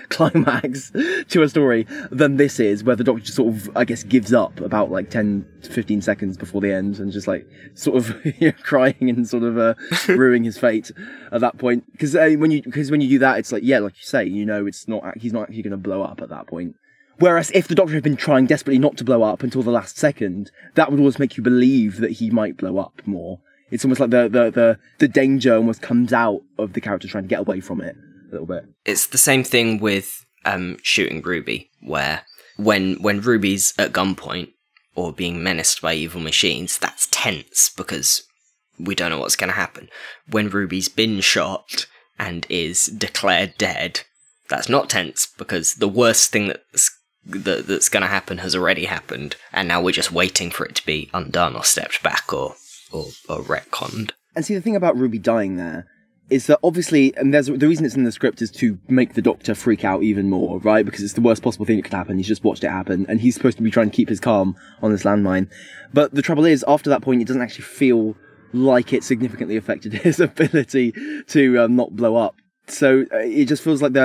climax to a story than this is, where the Doctor just sort of, I guess, gives up about like 10 to 15 seconds before the end, and just like sort of crying and sort of ruining his fate at that point. Because when you do that, it's like, yeah, like you say, he's not actually going to blow up at that point. Whereas if the Doctor had been trying desperately not to blow up until the last second, that would always make you believe that he might blow up more. It's almost like the danger almost comes out of the character trying to get away from it a little bit. It's the same thing with shooting Ruby, where when Ruby's at gunpoint or being menaced by evil machines, that's tense because we don't know what's going to happen. When Ruby's been shot and is declared dead, that's not tense because the worst thing that's going to happen has already happened, and now we're just waiting for it to be undone or stepped back or retconned. And see, the thing about Ruby dying there is that obviously, and the reason it's in the script is to make the Doctor freak out even more, right? Because it's the worst possible thing that could happen. He's just watched it happen, and he's supposed to be trying to keep his calm on this landmine. But the trouble is, after that point, it doesn't actually feel like it significantly affected his ability to not blow up. So it just feels like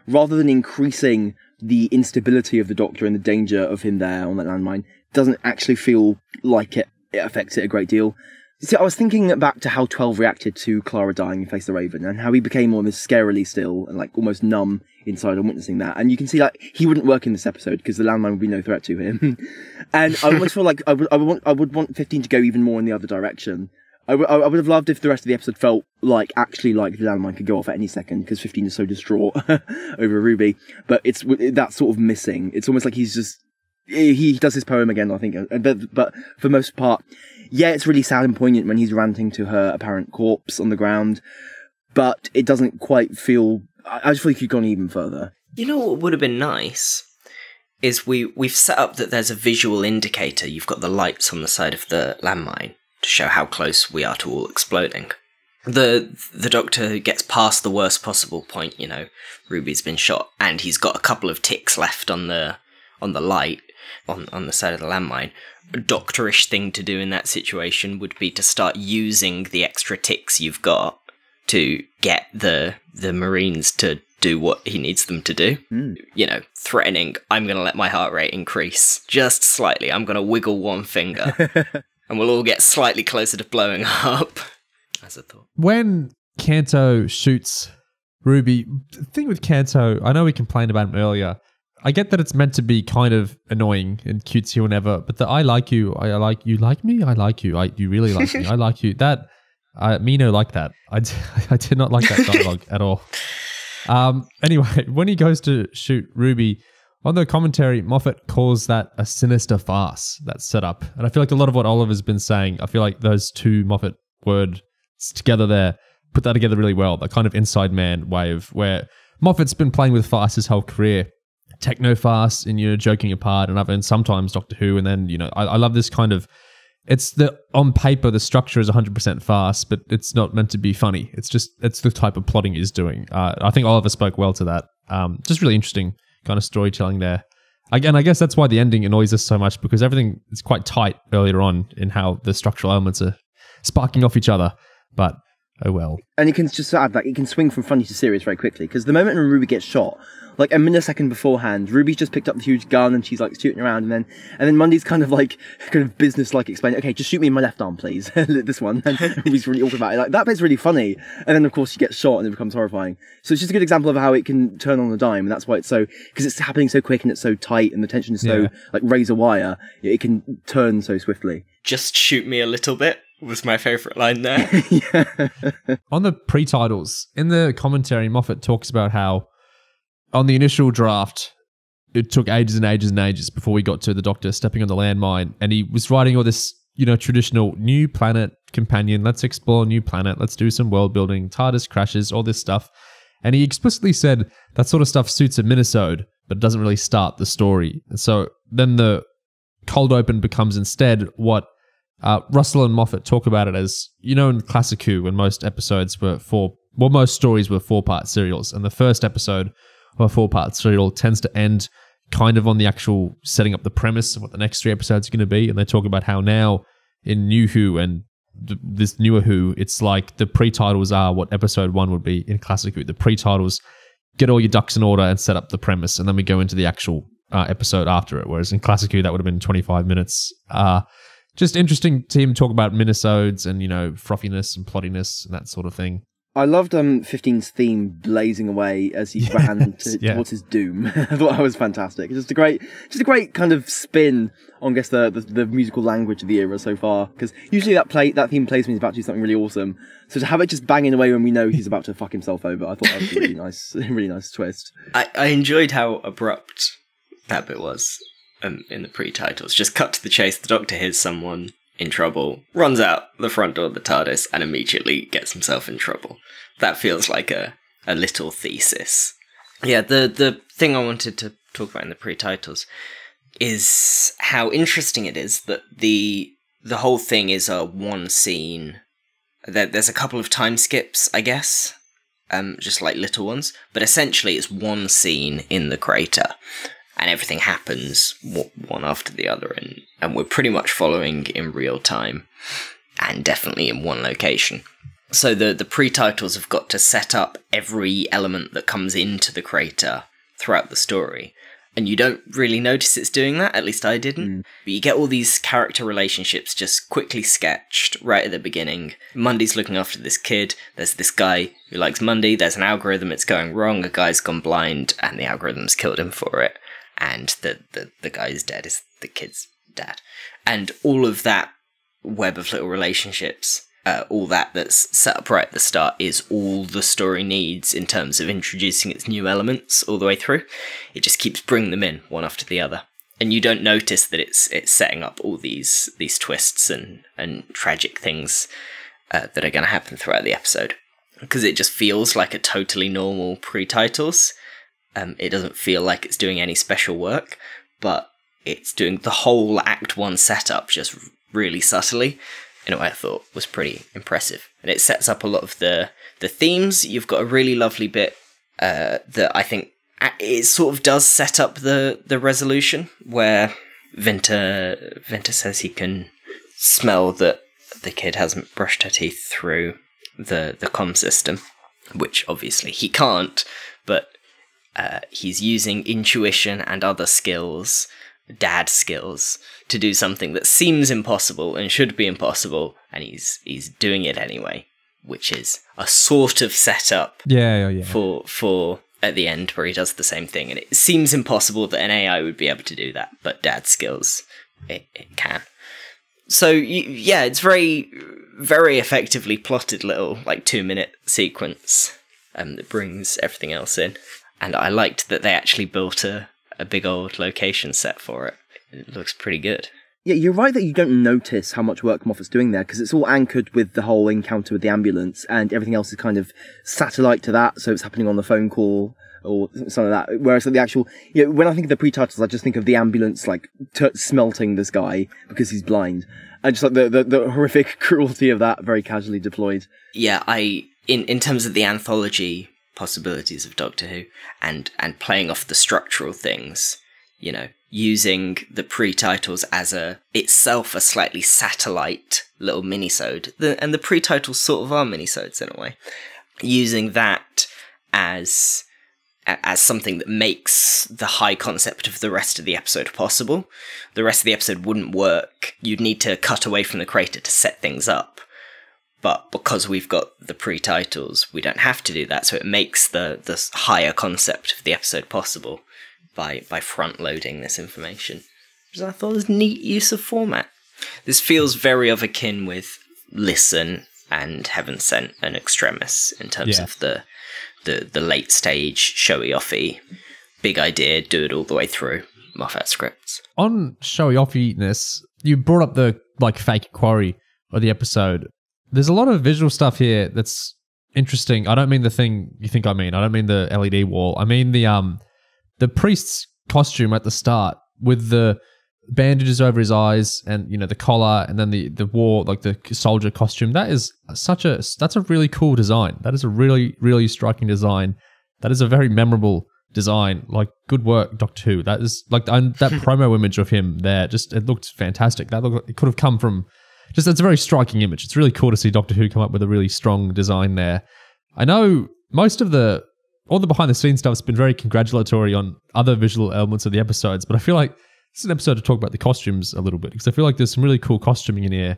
rather than increasing the instability of the Doctor and the danger of him there on that landmine, doesn't actually feel like it affects it a great deal. See, I was thinking back to how 12 reacted to Clara dying in Face the Raven, and how he became almost scarily still and like almost numb inside on witnessing that. And you can see like he wouldn't work in this episode because the landmine would be no threat to him. And I almost feel like I would want 15 to go even more in the other direction I would have loved if the rest of the episode felt like actually like the landmine could go off at any second, because 15 is so distraught over Ruby. But that's sort of missing. It's almost like he does his poem again, I think. But for the most part, yeah, it's really sad and poignant when he's ranting to her apparent corpse on the ground. But it doesn't quite feel... I just feel like you've gone even further. You know what would have been nice? Is we've set up that there's a visual indicator. You've got the lights on the side of the landmine to show how close we are to all exploding. The Doctor gets past the worst possible point, Ruby's been shot, and he's got a couple of ticks left on the light on the side of the landmine. A doctorish thing to do in that situation would be to start using the extra ticks you've got to get the Marines to do what he needs them to do. Threatening, I'm going to let my heart rate increase just slightly. I'm going to wiggle one finger and we'll all get slightly closer to blowing up. As a thought. When Canto shoots Ruby, the thing with Canto, I know we complained about him earlier. I get that it's meant to be kind of annoying and cutesy or whatever, but the I like you, I like you, like me, I like you, you really like me, I like you. That, me no like that. I did not like that dialogue at all. Anyway, when he goes to shoot Ruby, on the commentary, Moffat calls that a sinister farce, that setup. And I feel like a lot of what Oliver's been saying, I feel like those two Moffat words together there, put that together really well. That kind of inside man way of where Moffat's been playing with farce his whole career. Techno farce and, joking apart and sometimes Doctor Who. And then, I love this kind of, on paper, the structure is 100% farce, but it's not meant to be funny. It's the type of plotting he's doing. I think Oliver spoke well to that. Just really interesting kind of storytelling there. Again, I guess that's why the ending annoys us so much, because everything is quite tight earlier on in how the structural elements are sparking off each other. But, oh well. And you can just add that, it can swing from funny to serious very quickly, because the moment when Ruby gets shot, like a millisecond beforehand, Ruby's just picked up the huge gun and she's like shooting around, and then Mundy's kind of business-like explaining, okay, just shoot me in my left arm, please. This one. And Ruby's really awkward about it. Like, that bit's really funny. And then, of course, she gets shot and it becomes horrifying. So it's just a good example of how it can turn on a dime, and that's why it's so, because it's happening so quick and it's so tight and the tension is so, like, razor wire, it can turn so swiftly. Just shoot me a little bit was my favourite line there. On the pre-titles, in the commentary, Moffat talks about how on the initial draft, it took ages and ages and ages before we got to the Doctor stepping on the landmine, and he was writing all this, traditional new planet companion, let's explore a new planet, let's do some world building, TARDIS crashes, all this stuff. And he explicitly said that sort of stuff suits a minisode, but it doesn't really start the story. And so then the cold open becomes instead what Russell and Moffat talk about it as, in Classic Who, when most episodes were most stories were 4-part serials, and the first episode of a 4-part serial tends to end kind of on the actual setting up the premise of what the next 3 episodes are going to be. And they talk about how now in New Who and this newer Who, it's like the pre-titles are what episode 1 would be in Classic Who. The pre-titles get all your ducks in order and set up the premise, and then we go into the actual episode after it. Whereas in Classic Who, that would have been 25 minutes. Just interesting to him talk about minisodes and, frothiness and plottiness and that sort of thing. I loved 15's theme blazing away as he ran towards his doom. I thought that was fantastic. Just a great kind of spin on, I guess, the musical language of the era so far. Because usually that theme plays when he's about to do something really awesome. So to have it just banging away when we know he's about to fuck himself over, I thought that was a really nice twist. I enjoyed how abrupt that bit was in the pre-titles. Just cut to the chase. The Doctor hears someone in trouble, runs out the front door of the TARDIS, and immediately gets himself in trouble. That feels like a little thesis. Yeah, the thing I wanted to talk about in the pre-titles is how interesting it is that the whole thing is a one scene. There's a couple of time skips, I guess, just like little ones, but essentially it's one scene in the crater. And everything happens one after the other, and we're pretty much following in real time, and definitely in one location. So the pre-titles have got to set up every element that comes into the crater throughout the story, and you don't really notice it's doing that, at least I didn't. But you get all these character relationships just quickly sketched right at the beginning. Mundy's looking after this kid, there's this guy who likes Mundy, there's an algorithm, it's going wrong, a guy's gone blind, and the algorithm's killed him for it. And the guy who's dead is the kid's dad. And all of that web of little relationships all that's set up right at the start is all the story needs in terms of introducing its new elements all the way through. It just keeps bringing them in one after the other, and you don't notice that it's setting up all these twists and tragic things that are going to happen throughout the episode, because it just feels like a totally normal pre-titles. It doesn't feel like it's doing any special work, but it's doing the whole Act 1 setup just really subtly in a way I thought was pretty impressive. And it sets up a lot of the themes. You've got a really lovely bit that I think it sort of does set up the resolution, where Vinter says he can smell that the kid hasn't brushed her teeth through the comm system, which obviously he can't, but he's using intuition and other skills, dad skills, to do something that seems impossible and should be impossible, and he's doing it anyway, which is a sort of setup for at the end where he does the same thing. And it seems impossible that an AI would be able to do that, but dad skills, it can. So yeah, it's very, very effectively plotted little 2-minute sequence that brings everything else in. And I liked that they actually built a big old location set for it. It looks pretty good. Yeah, you're right that you don't notice how much work Moffat's doing there, because it's all anchored with the whole encounter with the ambulance, and everything else is kind of satellite to that, so it's happening on the phone call or something like that. Whereas the actual, when I think of the pre-titles, I just think of the ambulance smelting this guy because he's blind, and just the horrific cruelty of that, very casually deployed. Yeah, in terms of the anthology possibilities of Doctor Who and playing off the structural things, using the pre-titles as itself a slightly satellite little minisode, and the pre-titles sort of are minisodes in a way, using that as something that makes the high concept of the rest of the episode possible. The rest of the episode wouldn't work. You'd need to cut away from the creator to set things up. But because we've got the pre-titles, we don't have to do that, so it makes the higher concept of the episode possible by front-loading this information, which I thought was neat use of format. This feels very of akin with Listen and Heaven Sent and Extremis in terms of the late-stage, showy-offy, big idea, do it all the way through Moffat scripts. On showy-offiness, you brought up the fake quarry of the episode. There's a lot of visual stuff here that's interesting. I don't mean the thing you think I mean. I don't mean the LED wall. I mean the priest's costume at the start with the bandages over his eyes and the collar, and then the war, the soldier costume. That's a really cool design. That is a really, really striking design. That is a very memorable design. Good work, Doctor Who. That is that promo image of him there. It looked fantastic. It could have come from. It's a very striking image. It's really cool to see Doctor Who come up with a really strong design there. I know most of all the behind-the-scenes stuff has been very congratulatory on other visual elements of the episodes, but I feel like this is an episode to talk about the costumes a little bit, because I feel like there's some really cool costuming in here.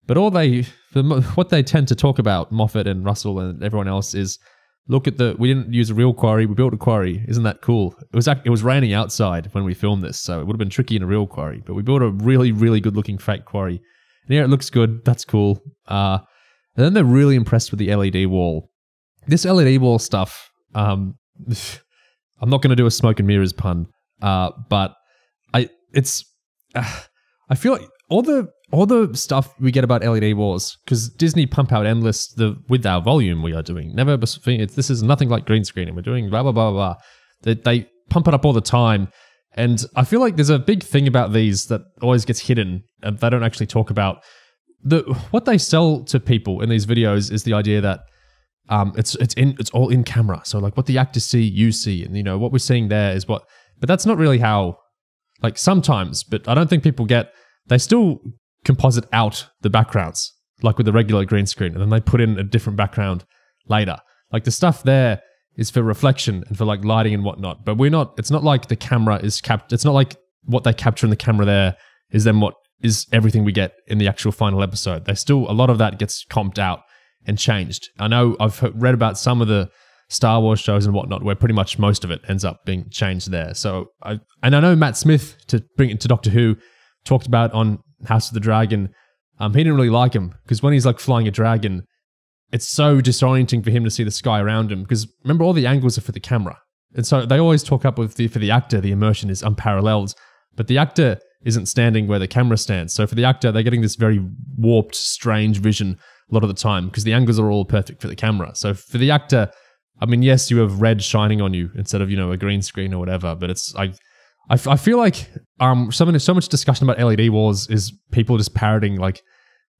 But what they tend to talk about, Moffat and Russell and everyone else, is look at we didn't use a real quarry, we built a quarry. Isn't that cool? It was raining outside when we filmed this, so it would have been tricky in a real quarry, but we built a really, really good-looking fake quarry. And yeah, it looks good. That's cool. And then they're really impressed with the LED wall. This LED wall stuff, I'm not going to do a smoke and mirrors pun, but I feel like all the stuff we get about LED walls, because Disney pump out endless with our volume we are doing. This is nothing like green screen, and we're doing blah blah blah blah. They pump it up all the time. And I feel like there's a big thing about these that always gets hidden, and they don't actually talk about. What they sell to people in these videos is the idea that it's all in camera. So what the actors see, you see, and what we're seeing there is what. But that's not really how. Sometimes, but I don't think people get. They still composite out the backgrounds, with the regular green screen, and then they put in a different background later. The stuff there is for reflection and for lighting and whatnot. But it's not like the camera is it's not like what they capture in the camera there is then what is everything we get in the actual final episode. A lot of that gets comped out and changed. I know I've read about some of the Star Wars shows and whatnot where pretty much most of it ends up being changed there. So I know Matt Smith, to bring it to Doctor Who, talked about on House of the Dragon, he didn't really like him because when he's like flying a dragon, it's so disorienting for him to see the sky around him because remember all the angles are for the camera. And so they always talk up with for the actor, the immersion is unparalleled, but the actor isn't standing where the camera stands. So for the actor, they're getting this very warped, strange vision a lot of the time because the angles are all perfect for the camera. So for the actor, I mean, yes, you have red shining on you instead of, a green screen or whatever, but it's I feel like so much discussion about LED wars is people just parroting like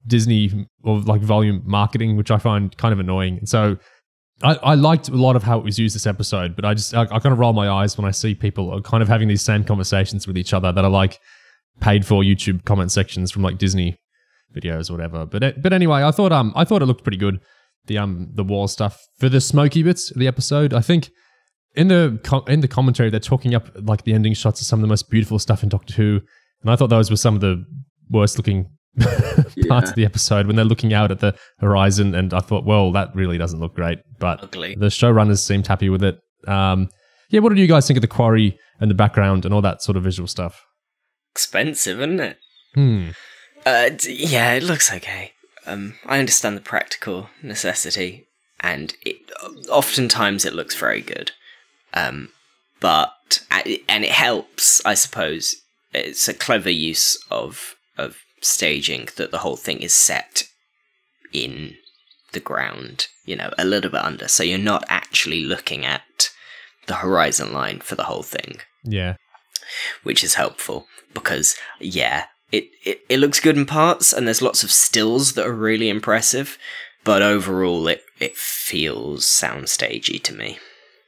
Disney or like volume marketing, which I find kind of annoying. And so I liked a lot of how it was used this episode, but I kind of roll my eyes when I see people are kind of having these same conversations with each other that are like paid for YouTube comment sections from like Disney videos or whatever. But anyway, I thought it looked pretty good. The war stuff for the smoky bits of the episode. I think in the commentary they're talking up like the ending shots of some of the most beautiful stuff in Doctor Who, and I thought those were some of the worst looking parts of the episode when they're looking out at the horizon, and I thought, well, that really doesn't look great. But ugly. The showrunners seemed happy with it. What did you guys think of the quarry and the background and all that sort of visual stuff? Expensive, isn't it? Yeah, it looks okay. I understand the practical necessity, and oftentimes it looks very good. And it helps, I suppose. It's a clever use of staging that the whole thing is set in the ground, a little bit under, so you're not actually looking at the horizon line for the whole thing. Yeah. Which is helpful because, it looks good in parts and there's lots of stills that are really impressive, but overall it feels soundstagey to me.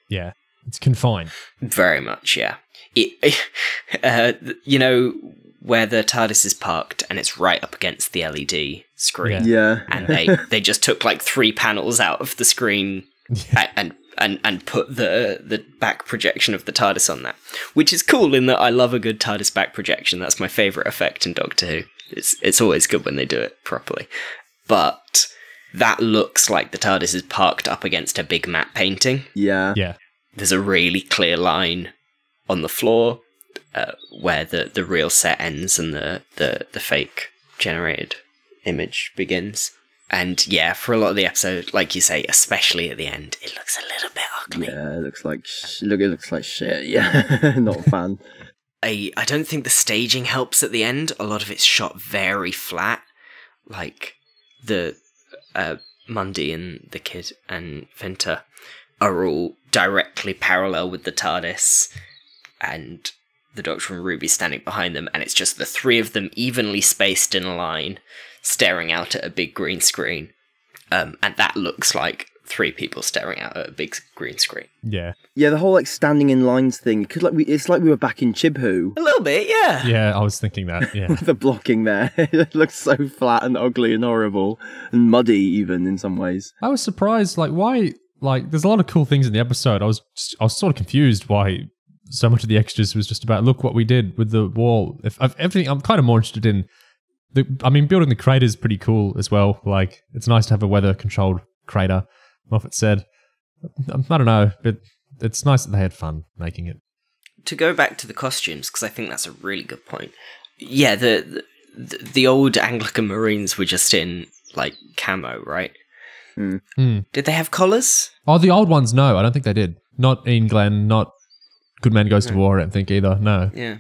Yeah. It's confined. Very much, yeah. Where the TARDIS is parked and it's right up against the LED screen. Yeah. And they just took like 3 panels out of the screen and put the back projection of the TARDIS on that. Which is cool in that I love a good TARDIS back projection. That's my favourite effect in Doctor Who. It's always good when they do it properly. But that looks like the TARDIS is parked up against a big matte painting. Yeah. Yeah. There's a really clear line on the floor where the real set ends and the fake generated image begins. And yeah, for a lot of the episode, like you say, especially at the end, it looks a little bit ugly. Yeah, it looks like shit. Yeah, not a fan. I don't think the staging helps at the end. A lot of it's shot very flat, like the Mundy and the kid and Finta are all directly parallel with the TARDIS, and the Doctor and Ruby standing behind them, and it's just the 3 of them evenly spaced in a line, staring out at a big green screen, and that looks like 3 people staring out at a big green screen. Yeah. Yeah, the whole like standing in lines thing. It's like we were back in Chibhu. A little bit, yeah. Yeah, I was thinking that. Yeah. The blocking there, it looks so flat and ugly and horrible and muddy even in some ways. I was surprised, like why. Like, there's a lot of cool things in the episode. I was sort of confused why so much of the extras was just about, look what we did with the wall. Everything, I'm kind of more interested in building the crater is pretty cool as well. Like, it's nice to have a weather-controlled crater, Moffat said. I don't know, but it's nice that they had fun making it. To go back to the costumes, because I think that's a really good point. Yeah, the old Anglican Marines were just in, like, camo, right? Did they have collars? Oh, the old ones, no. I don't think they did. Not Ian Glenn, not Good Man Goes to War, I don't think either. No. Yeah.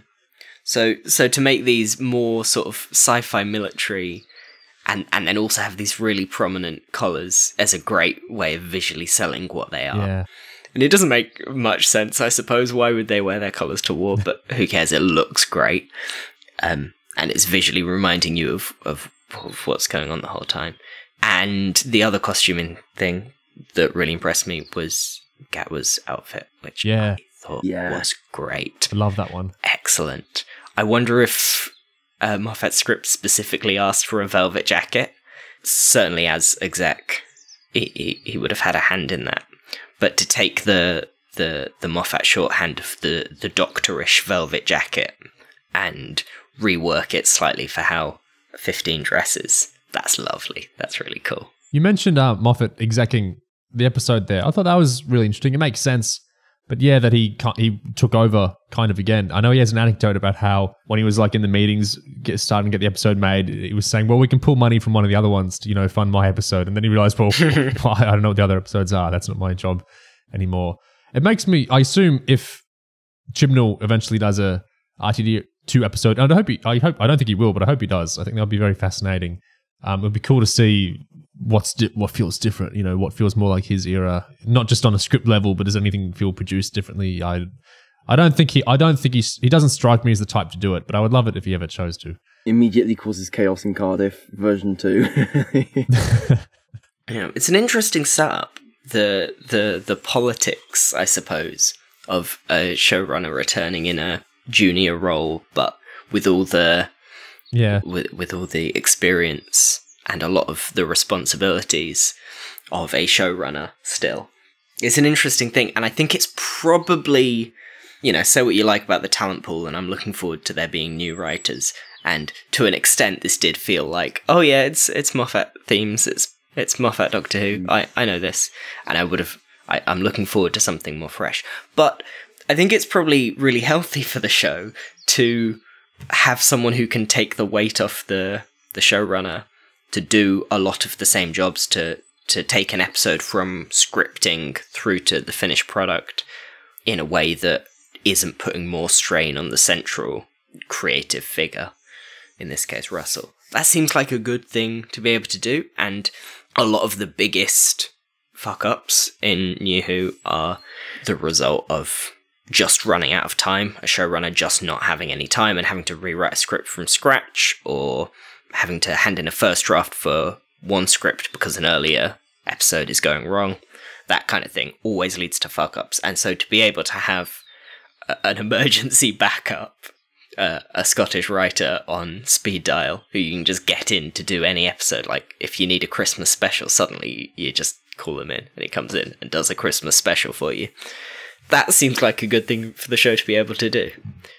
So to make these more sort of sci-fi military and then also have these really prominent collars as a great way of visually selling what they are. Yeah. And it doesn't make much sense, I suppose. Why would they wear their collars to war? But who cares? It looks great. And it's visually reminding you of what's going on the whole time. And the other costuming thing that really impressed me was Gatwa's outfit, which I thought was great. I love that one. Excellent. I wonder if Moffat's script specifically asked for a velvet jacket. Certainly as exec, he would have had a hand in that. But to take the Moffat shorthand of the doctorish velvet jacket and rework it slightly for how 15 dresses, that's lovely. That's really cool. You mentioned Moffat execing the episode there. I thought that was really interesting. It makes sense But yeah, that he took over kind of again. I know he has an anecdote about how when he was like in the meetings starting to get the episode made, he was saying, well, we can pull money from one of the other ones to, you know, fund my episode. And then he realized, well, I don't know what the other episodes are. That's not my job anymore. It makes me, I assume if Chibnall eventually does a RTD2 episode, and I don't think he will, but I hope he does. I think that'll be very fascinating. It would be cool to see what feels different, you know, what feels more like his era, not just on a script level, but does anything feel produced differently? I don't think he doesn't strike me as the type to do it, but I would love it if he ever chose to. Immediately causes chaos in Cardiff version 2. Yeah, it's an interesting setup. The politics, I suppose, of a showrunner returning in a junior role, but with all the with all the experience and a lot of the responsibilities of a showrunner still. It's an interesting thing, and I think it's probably, you know, say what you like about the talent pool, and I'm looking forward to there being new writers, and to an extent this did feel like, oh yeah, it's Moffat themes, it's Moffat Doctor Who, I know this, and I'm looking forward to something more fresh. But I think it's probably really healthy for the show to have someone who can take the weight off the showrunner to do a lot of the same jobs, to take an episode from scripting through to the finished product in a way that isn't putting more strain on the central creative figure, in this case Russell. That seems like a good thing to be able to do, and a lot of the biggest fuck-ups in New Who are the result of just running out of time, a showrunner just not having any time and having to rewrite a script from scratch, or having to hand in a first draft for one script because an earlier episode is going wrong. That kind of thing always leads to fuck-ups. And so to be able to have an emergency backup, a Scottish writer on speed dial who you can just get in to do any episode, like if you need a Christmas special, suddenly you just call him in and he comes in and does a Christmas special for you. That seems like a good thing for the show to be able to do,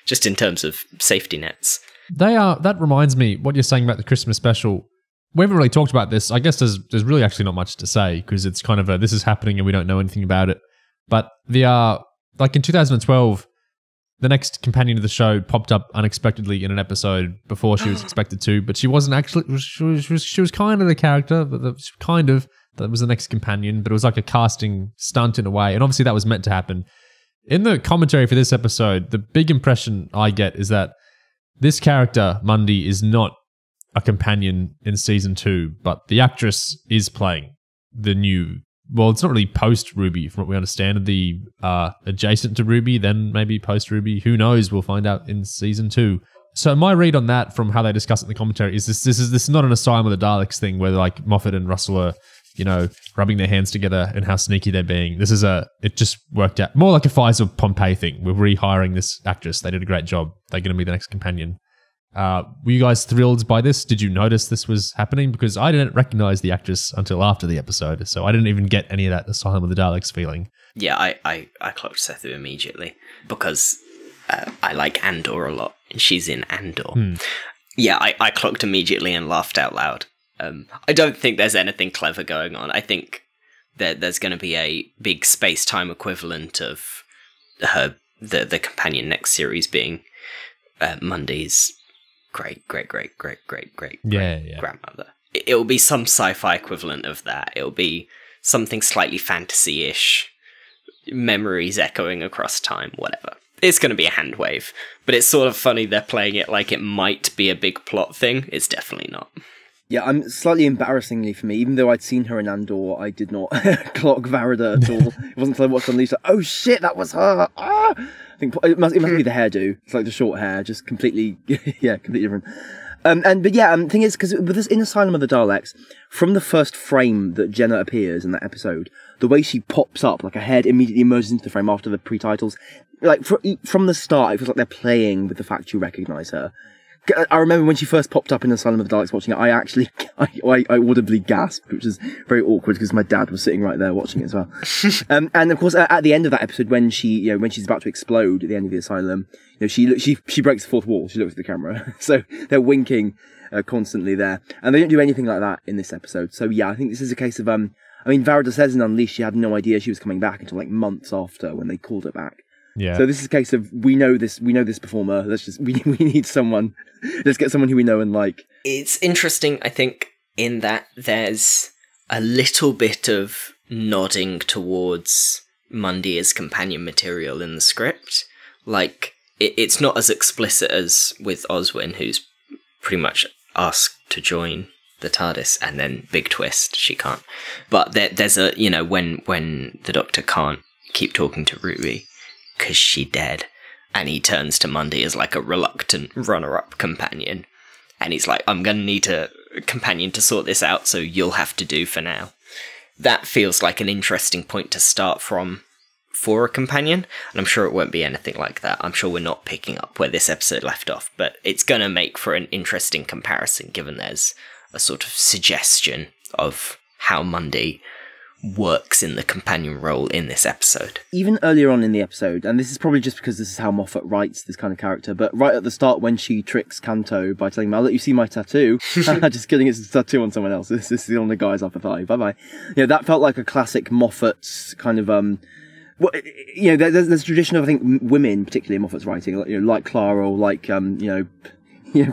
just in terms of safety nets. That reminds me, what you're saying about the Christmas special, we haven't really talked about this. I guess there's really actually not much to say, because it's kind of this is happening and we don't know anything about it. But like in 2012, the next companion of the show popped up unexpectedly in an episode before she was expected to, but she wasn't actually, she was kind of the character, but that was the next companion, but it was like a casting stunt in a way. And obviously that was meant to happen. In the commentary for this episode, the big impression I get is that this character, Mundy, is not a companion in season 2, but the actress is playing the new, well, it's not really post-Ruby from what we understand, the adjacent to Ruby, then maybe post-Ruby. Who knows? We'll find out in season 2. So my read on that from how they discuss it in the commentary is this is not an Asylum of the Daleks thing where like Moffat and Russell are, you know, rubbing their hands together and how sneaky they're being. This is it just worked out. More like a Faisal Pompeii thing. We're rehiring this actress. They did a great job. They're going to be the next companion. Were you guys thrilled by this? Did you notice this was happening? Because I didn't recognize the actress until after the episode, so I didn't even get any of that Asylum of the Daleks feeling. Yeah, I clocked Sethu immediately because I like Andor a lot, and she's in Andor. Yeah, I clocked immediately and laughed out loud. I don't think there's anything clever going on. I think that there's going to be a big space-time equivalent of the companion next series being Mundy's great grandmother. It'll be some sci-fi equivalent of that. It'll be something slightly fantasy-ish, memories echoing across time, whatever. It's going to be a hand wave, but it's sort of funny they're playing it like it might be a big plot thing. It's definitely not. Yeah, slightly embarrassingly for me, even though I'd seen her in Andor, I did not clock Varada at all. It wasn't until I watched Unleashed, like, oh shit, that was her! Ah! I think it must be the hairdo. It's like the short hair, just completely, completely different. The thing is, because with this in Asylum of the Daleks, from the first frame that Jenna appears in that episode, the way she pops up, like her head immediately emerges into the frame after the pre-titles, like from the start, it feels like they're playing with the fact you recognise her. I remember when she first popped up in Asylum of the Daleks watching it, I audibly gasped, which is very awkward because my dad was sitting right there watching it as well. And of course, at the end of that episode, when she's about to explode at the end of the asylum, she breaks the fourth wall. She looks at the camera, so they're winking constantly there, and they don't do anything like that in this episode. So yeah, I think this is a case of I mean, Varada says in Unleashed she had no idea she was coming back until like months after when they called her back. Yeah. So this is a case of we know this performer. We need someone. Let's get someone who we know and like. It's interesting, I think, in that there's a little bit of nodding towards Mundy as companion material in the script. Like, it's not as explicit as with Oswin, who's pretty much asked to join the TARDIS, and then big twist, she can't. But there's a, you know, when the Doctor can't keep talking to Ruby because she dead, and he turns to Mundy as like a reluctant runner-up companion, and he's like, I'm gonna need a companion to sort this out, so you'll have to do for now. That feels like an interesting point to start from for a companion, and I'm sure it won't be anything like that. I'm sure we're not picking up where this episode left off, but it's going to make for an interesting comparison, given there's a sort of suggestion of how Mundy works in the companion role in this episode. Even earlier on in the episode, and this is probably just because this is how Moffat writes this kind of character, but right at the start when she tricks Kanto by telling him, I'll let you see my tattoo. Just kidding, it's a tattoo on someone else. This is on the guy's upper thigh. Bye-bye. That felt like a classic Moffat's kind of, well, there's a tradition of, I think, women, particularly in Moffat's writing, like Clara or like,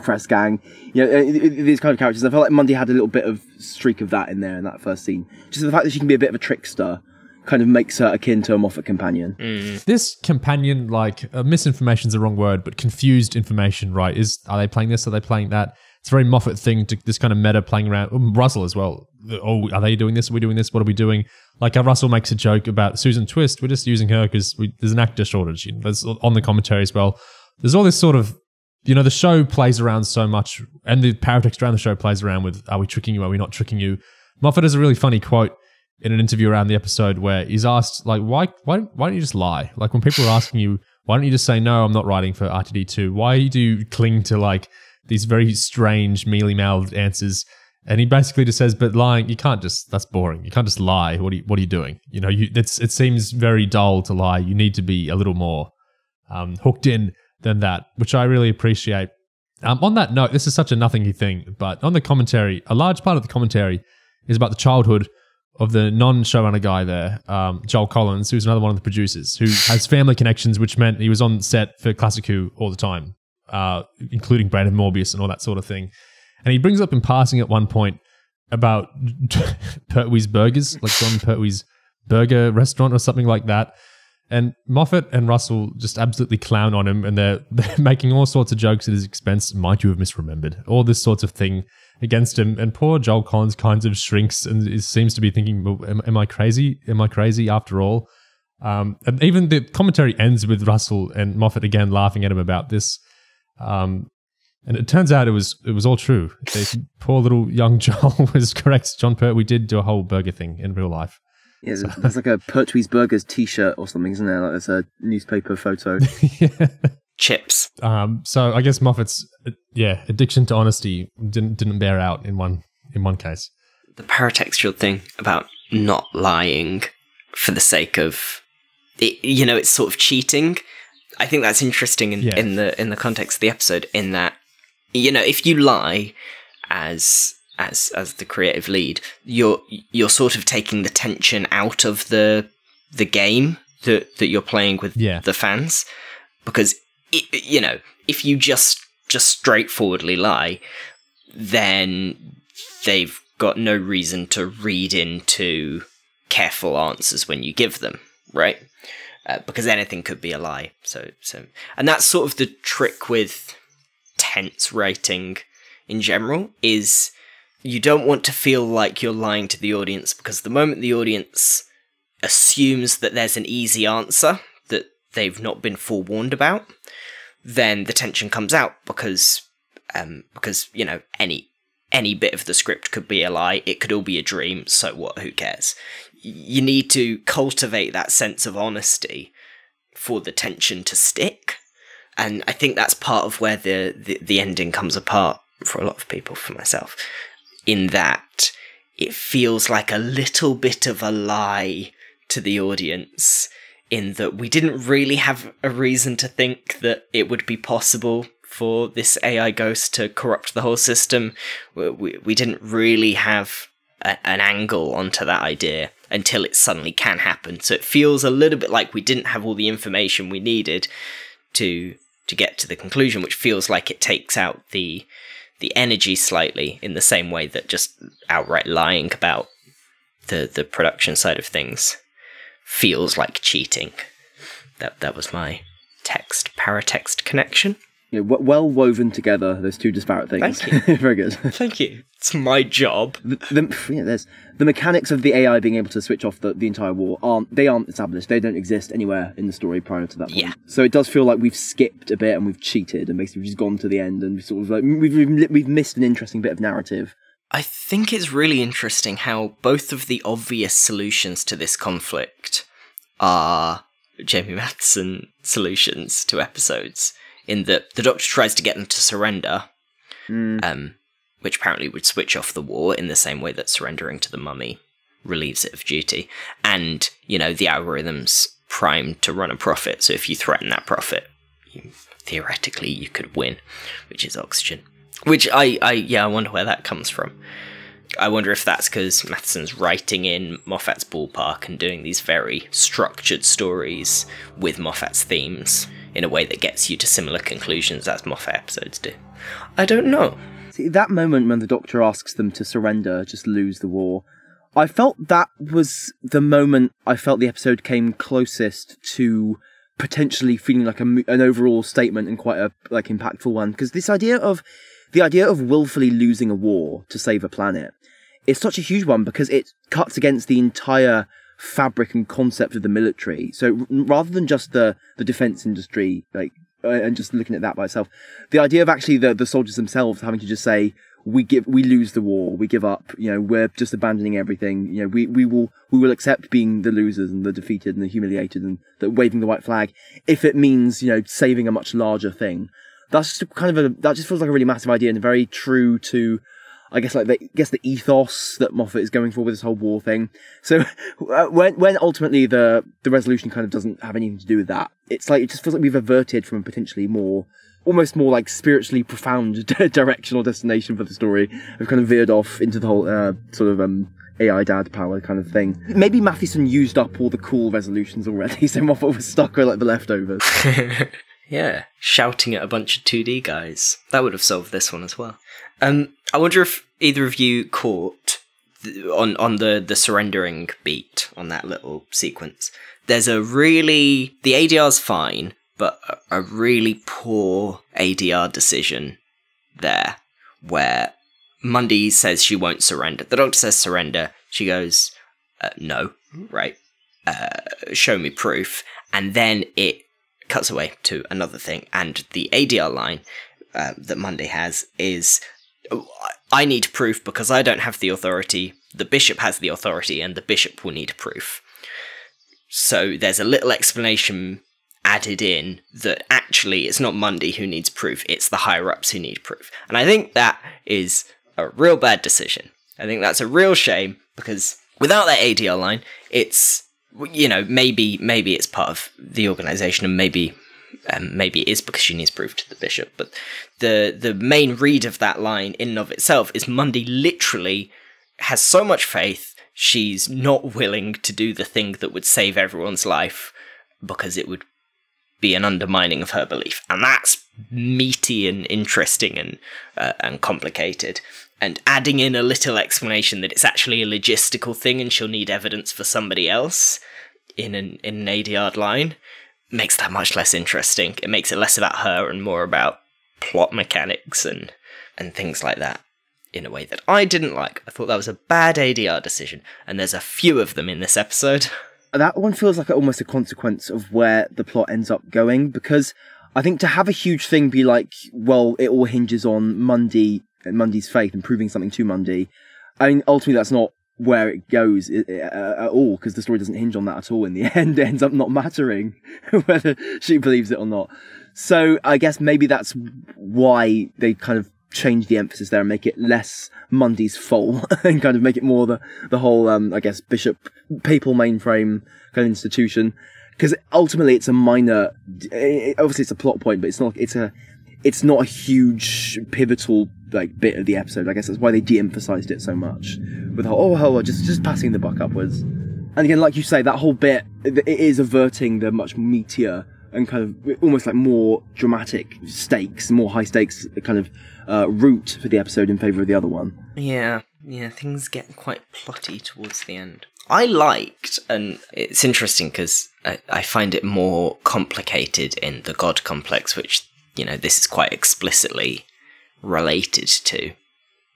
Press Gang, these kind of characters. I felt like Mundy had a little bit of streak of that in there in that first scene. Just the fact that she can be a bit of a trickster kind of makes her akin to a Moffat companion. This companion, like, misinformation is the wrong word, but confused information, right? Are they playing this? Are they playing that? It's a very Moffat thing, to this kind of meta playing around. Russell as well. Oh, are they doing this? Are we doing this? What are we doing? Like, Russell makes a joke about Susan Twist. We're just using her because there's an actor shortage. There's on the commentary as well. There's all this sort of, the show plays around so much, and the paratext around the show plays around with, are we tricking you? Are we not tricking you? Moffat has a really funny quote in an interview around the episode where he's asked, like, why don't you just lie? Like, when people are asking you, why don't you just say, no, I'm not writing for RTD2? Why do you cling to, like, these very strange, mealy-mouthed answers? And he basically just says, but lying, you can't just, that's boring. You can't just lie. What are you doing? It seems very dull to lie. You need to be a little more hooked in than that, which I really appreciate. On that note, this is such a nothingy thing, but on the commentary, a large part of the commentary is about the childhood of the non-showrunner guy there, Joel Collins, who's another one of the producers, who has family connections, which meant he was on set for Classic Who all the time, including Brandon Morbius and all that sort of thing. And he brings up in passing at one point about Pertwee's Burgers, like John Pertwee's burger restaurant or something like that. And Moffat and Russell just absolutely clown on him, and they're making all sorts of jokes at his expense. Might you have misremembered? All this sorts of thing against him. And poor Joel Collins kind of shrinks and seems to be thinking, well, am I crazy? Am I crazy after all? And even the commentary ends with Russell and Moffat again laughing at him about this. And it turns out it was all true. Poor little young Joel was correct. John Pertwee did do a whole burger thing in real life. Yeah, there's like a Pertwee's Burgers t-shirt or something, isn't there? Like there's a newspaper photo. Yeah. Chips. So I guess Moffat's addiction to honesty didn't bear out in one case. The paratextual thing about not lying for the sake of it, it's sort of cheating. I think that's interesting in the context of the episode, in that if you lie as the creative lead, you're sort of taking the tension out of the game that you're playing with the fans, because if you just straightforwardly lie, then they've got no reason to read into careful answers when you give them, right? Because anything could be a lie. So and that's sort of the trick with tense writing in general, is you don't want to feel like you're lying to the audience, because the moment the audience assumes that there's an easy answer that they've not been forewarned about, then the tension comes out, because any bit of the script could be a lie, it could all be a dream, so what, who cares? You need to cultivate that sense of honesty for the tension to stick, and I think that's part of where the ending comes apart for a lot of people, for myself, in that it feels like a little bit of a lie to the audience, in that we didn't really have a reason to think that it would be possible for this AI ghost to corrupt the whole system. We didn't really have an angle onto that idea until it suddenly can happen. So it feels a little bit like we didn't have all the information we needed to get to the conclusion, which feels like it takes out the energy slightly, in the same way that just outright lying about the production side of things feels like cheating. That was my paratext connection. Yeah, well woven together, those two disparate things. Thank you. Very good. Thank you. It's my job. There's the mechanics of the AI being able to switch off the entire war aren't established. They don't exist anywhere in the story prior to that point. Yeah. So it does feel like we've skipped a bit and we've cheated and basically just gone to the end and we've missed an interesting bit of narrative. I think it's really interesting how both of the obvious solutions to this conflict are Jamie Matheson solutions to episodes, in that the Doctor tries to get them to surrender, which apparently would switch off the war in the same way that surrendering to the mummy relieves it of duty. And, the algorithm's primed to run a profit, so if you threaten that profit, theoretically you could win, which is oxygen. Which I wonder where that comes from. I wonder if that's because Matheson's writing in Moffat's ballpark and doing these very structured stories with Moffat's themes in a way that gets you to similar conclusions as Moffat episodes do. I don't know. See, that moment when the Doctor asks them to surrender, just lose the war, I felt that was the moment I felt the episode came closest to potentially feeling like an overall statement and quite a impactful one. Because the idea of willfully losing a war to save a planet is such a huge one, because it cuts against the entire fabric and concept of the military. So rather than just the defense industry, and just looking at that by itself, the idea of actually the soldiers themselves having to just say, we lose the war, we give up, we're just abandoning everything, we will accept being the losers and the defeated and the humiliated and waving the white flag if it means, saving a much larger thing. That's just that just feels like a really massive idea and very true to, I guess, the ethos that Moffat is going for with this whole war thing. So when ultimately the resolution kind of doesn't have anything to do with that, it just feels like we've averted from a potentially almost more spiritually profound direction or destination for the story. We've kind of veered off into the whole AI dad power kind of thing. Maybe Matheson used up all the cool resolutions already, so Moffat was stuck with the leftovers. Yeah, shouting at a bunch of 2D guys. That would have solved this one as well. I wonder if either of you caught on the surrendering beat on that little sequence. There's the ADR's fine, but a really poor ADR decision there, where Mundy says she won't surrender. The Doctor says surrender. She goes, no, right? Show me proof. And then it cuts away to another thing, and the ADR line that Mundy has is, I need proof because I don't have the authority, the bishop has the authority, and the bishop will need proof. So there's a little explanation added in that actually it's not Mundy who needs proof, it's the higher-ups who need proof. And I think that is a real bad decision. I think that's a real shame, because without that ADR line, it's, maybe it's part of the organisation, and maybe it is because she needs proof to the bishop. But the main read of that line in and of itself is Mundy literally has so much faith, she's not willing to do the thing that would save everyone's life because it would be an undermining of her belief. And that's meaty and interesting and complicated. And adding in a little explanation that it's actually a logistical thing and she'll need evidence for somebody else in an ADR line makes that much less interesting. It makes it less about her and more about plot mechanics and things like that, in a way that I didn't like. I thought that was a bad ADR decision, and there's a few of them in this episode. That one feels like almost a consequence of where the plot ends up going, because I think to have a huge thing be like, well, it all hinges on Mundy's faith and proving something to Mundy. I mean, ultimately that's not where it goes at all, because the story doesn't hinge on that at all. In the end, it ends up not mattering whether she believes it or not. So I guess maybe that's why they kind of change the emphasis there and make it less Mundy's fault and kind of make it more the whole, I guess, bishop, papal mainframe kind of institution. Because ultimately it's a minor, obviously it's a plot point, but it's not, it's it's not a huge pivotal like bit of the episode. I guess that's why they de-emphasized it so much with the whole, just passing the buck upwards. And again, like you say, that whole bit, it is averting the much meatier and kind of almost like more dramatic stakes, more high stakes kind of route for the episode in favour of the other one. Yeah, things get quite plotty towards the end. I liked, and it's interesting because I find it more complicated in the God complex, which, you know, this is quite explicitly related to,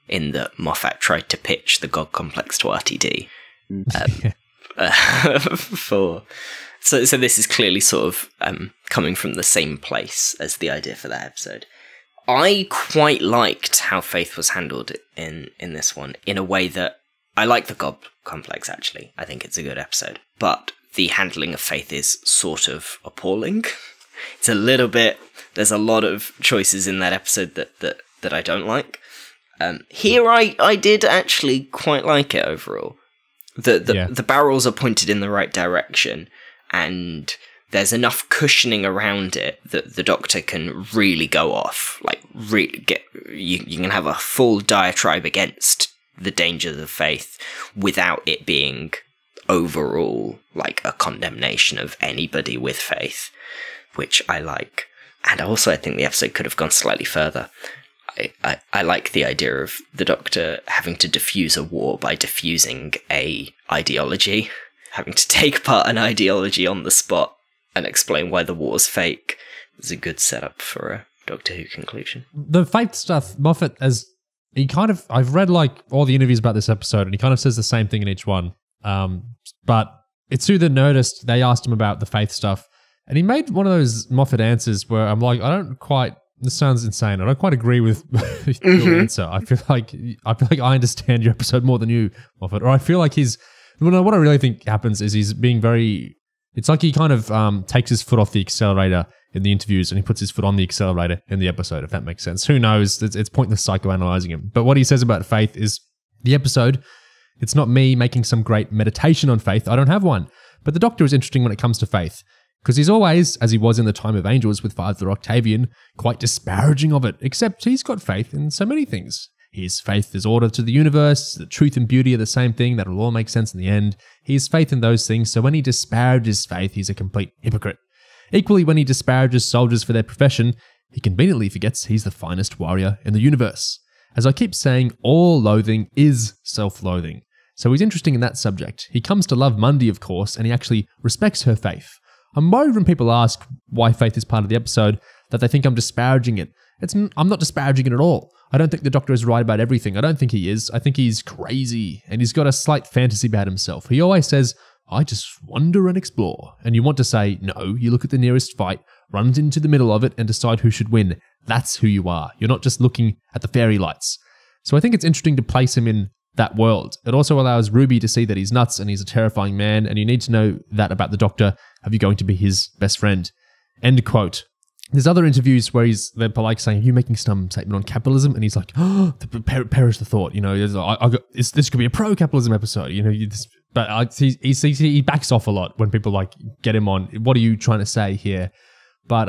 in that Moffat tried to pitch the God complex to RTD. So this is clearly sort of coming from the same place as the idea for that episode. I quite liked how Faith was handled in this one, in a way that I like the God complex, actually. I think it's a good episode. But the handling of Faith is sort of appalling. It's a little bit... There's a lot of choices in that episode that I don't like. Here I did actually quite like it overall. The barrels are pointed in the right direction, and there's enough cushioning around it that the Doctor can really go off. Like, you can have a full diatribe against the dangers of Faith without it being overall like a condemnation of anybody with Faith, which I like. And also I think the episode could have gone slightly further. I like the idea of the Doctor having to diffuse a war by diffusing a ideology, having to take apart an ideology on the spot and explain why the war's fake. It's a good setup for a Doctor Who conclusion. The Faith stuff, Moffat, I've read like all the interviews about this episode, and he kind of says the same thing in each one. But it's through the Nerdist, they asked him about the Faith stuff, and he made one of those Moffat answers where I'm like, this sounds insane. I don't quite agree with your answer. I feel like I understand your episode more than you, Moffat. Or I feel like what I really think happens is he's being very... It's like he kind of takes his foot off the accelerator in the interviews and he puts his foot on the accelerator in the episode, if that makes sense. Who knows? It's pointless psychoanalyzing him. But what he says about Faith is the episode, it's not me making some great meditation on Faith. I don't have one. But the Doctor is interesting when it comes to Faith. Because he's always, as he was in the Time of Angels with Father Octavian, quite disparaging of it, except he's got faith in so many things. His faith is order to the universe, the truth and beauty are the same thing, that'll all make sense in the end. He has faith in those things, so when he disparages faith, he's a complete hypocrite. Equally, when he disparages soldiers for their profession, he conveniently forgets he's the finest warrior in the universe. As I keep saying, all loathing is self-loathing. So he's interesting in that subject. He comes to love Mundy, of course, and he actually respects her faith. I'm worried when people ask why Faith is part of the episode that they think I'm disparaging it. I'm not disparaging it at all. I don't think the Doctor is right about everything. I don't think he is. I think he's crazy and he's got a slight fantasy about himself. He always says, I just wander and explore. And you want to say, no, you look at the nearest fight, run into the middle of it and decide who should win. That's who you are. You're not just looking at the fairy lights. So I think it's interesting to place him in that world. It also allows Ruby to see that he's nuts and he's a terrifying man, and you need to know that about the Doctor if you're going to be his best friend. End quote. There's other interviews where they're like saying, are you making some statement on capitalism? And he's like, oh, perish the thought. You know, this could be a pro-capitalism episode. You know, but he backs off a lot when people like get him on. What are you trying to say here? But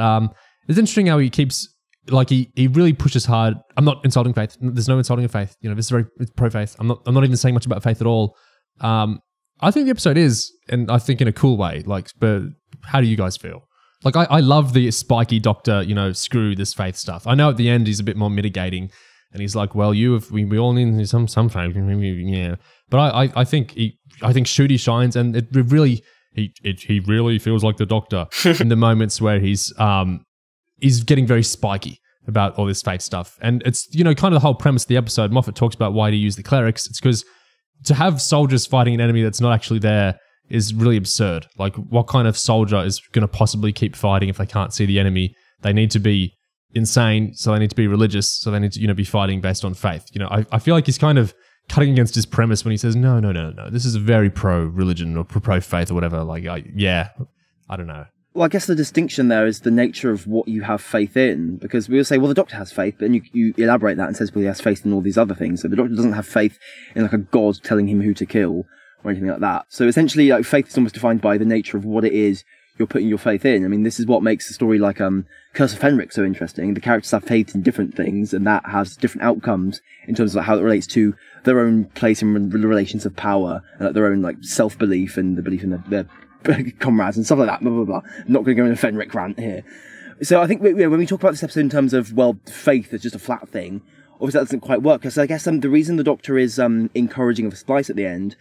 it's interesting how he keeps... Like he really pushes hard. I'm not insulting Faith. There's no insulting of Faith. You know, this is it's pro-Faith. I'm not even saying much about Faith at all. I think the episode is, and I think in a cool way. Like, but how do you guys feel? Like, I love the spiky Doctor, you know, screw this Faith stuff. I know at the end he's a bit more mitigating, and he's like, well, we all need some Faith, yeah. But I think Shooty shines, and it really he really feels like the Doctor in the moments where he's getting very spiky about all this Faith stuff. And it's, you know, kind of the whole premise of the episode. Moffat talks about why to use the clerics. It's because to have soldiers fighting an enemy that's not actually there is really absurd. Like, what kind of soldier is going to possibly keep fighting if they can't see the enemy? They need to be insane, so they need to be religious, so they need to, you know, be fighting based on faith. You know, I feel like he's kind of cutting against his premise when he says, no, this is very pro-religion or pro-faith or whatever. Like, I don't know. Well, I guess the distinction there is the nature of what you have faith in, because we will say, well, the Doctor has faith, but then you elaborate that and says, well, he has faith in all these other things. So the Doctor doesn't have faith in like a god telling him who to kill or anything like that. So essentially, like, faith is almost defined by the nature of what it is you're putting your faith in. I mean, this is what makes a story like Curse of Fenric so interesting. The characters have faith in different things, and that has different outcomes in terms of like, how it relates to their own place in relations of power, and like, their own like self-belief and the belief in their comrades and stuff like that. Blah blah blah. I'm not going to go in a Fenric rant here. So I think when we talk about this episode in terms of, well, faith is just a flat thing, obviously that doesn't quite work. Because I guess the reason the Doctor is encouraging of Splice at the end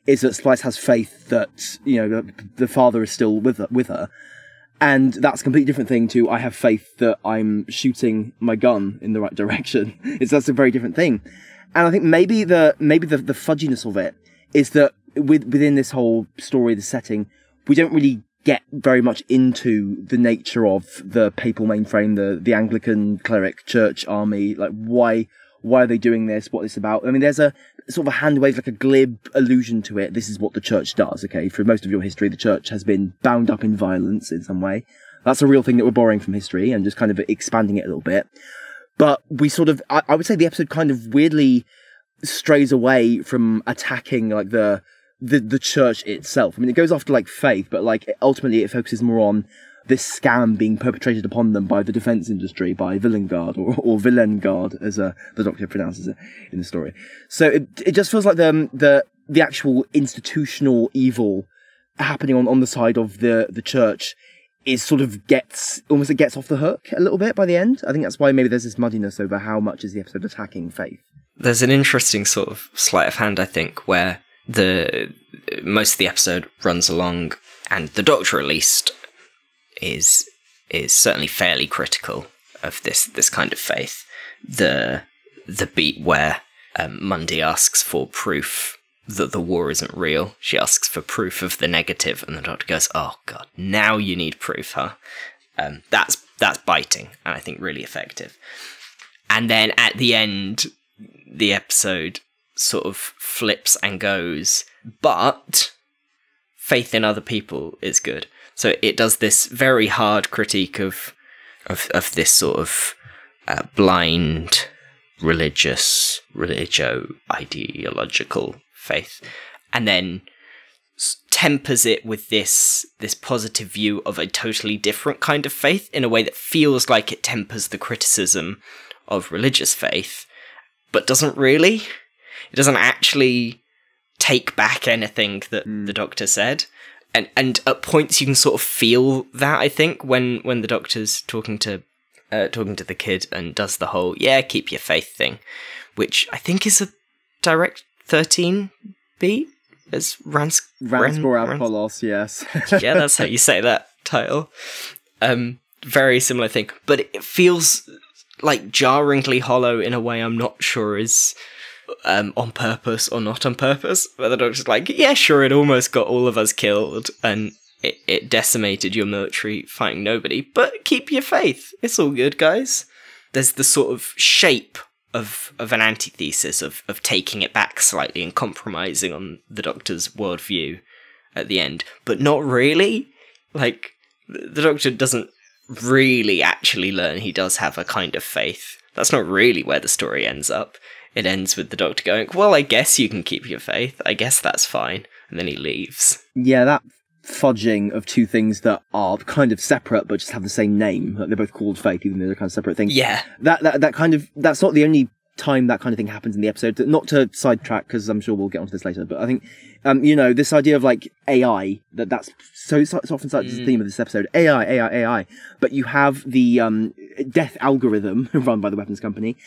is that Splice has faith that, you know, the father is still with her. And that's a completely different thing to, I have faith that I'm shooting my gun in the right direction. That's a very different thing. And I think maybe the fudginess of it is that within this whole story, the setting, we don't really get very much into the nature of the papal mainframe, the Anglican cleric church army, like why are they doing this, what it's about. I mean, there's a sort of a hand wave, like a glib allusion to it. This is what the church does, okay? For most of your history, the church has been bound up in violence in some way. That's a real thing that we're borrowing from history and just kind of expanding it a little bit. But we sort of, I would say the episode kind of weirdly strays away from attacking like the church itself. I mean, it goes after like faith, but like ultimately it focuses more on this scam being perpetrated upon them by the defense industry, by Villengard or Villengard, as the Doctor pronounces it in the story. So it just feels like the actual institutional evil happening on the side of the church is sort of gets off the hook a little bit by the end. I think that's why maybe there's this muddiness over how much is the episode attacking faith. There's an interesting sort of sleight of hand, I think, where most of the episode runs along, and the Doctor at least is certainly fairly critical of this kind of faith. The beat where Mundy asks for proof that the war isn't real. She asks for proof of the negative, and the Doctor goes, "Oh God, now you need proof, huh?" That's biting, and I think really effective. And then at the end, the episode sort of flips and goes, but faith in other people is good. So it does this very hard critique of this sort of blind religio-ideological faith, and then tempers it with this positive view of a totally different kind of faith in a way that feels like it tempers the criticism of religious faith, but doesn't really. It doesn't actually take back anything that the Doctor said. And at points you can sort of feel that, I think, when the Doctor's talking to the kid and does the whole, keep your faith thing, which I think is a direct 13 beat, as Ranspor, yes. Yeah, that's how you say that title. Very similar thing, but it feels like jarringly hollow in a way I'm not sure is on purpose or not on purpose. But the Doctor's like, yeah, sure, it almost got all of us killed and it decimated your military fighting nobody, but keep your faith. It's all good, guys. There's the sort of shape of an antithesis of taking it back slightly and compromising on the Doctor's worldview at the end, but not really. Like, the Doctor doesn't really actually learn he does have a kind of faith. That's not really where the story ends up. It ends with the Doctor going, well, I guess you can keep your faith. I guess that's fine. And then he leaves. Yeah, that fudging of two things that are kind of separate but just have the same name. Like, they're both called faith, even though they're kind of separate things. Yeah. That kind of, that's not the only time that kind of thing happens in the episode. Not to sidetrack, because I'm sure we'll get onto this later, but I think, this idea of like AI, that's so it's often such a theme of this episode. AI. But you have the death algorithm run by the weapons company,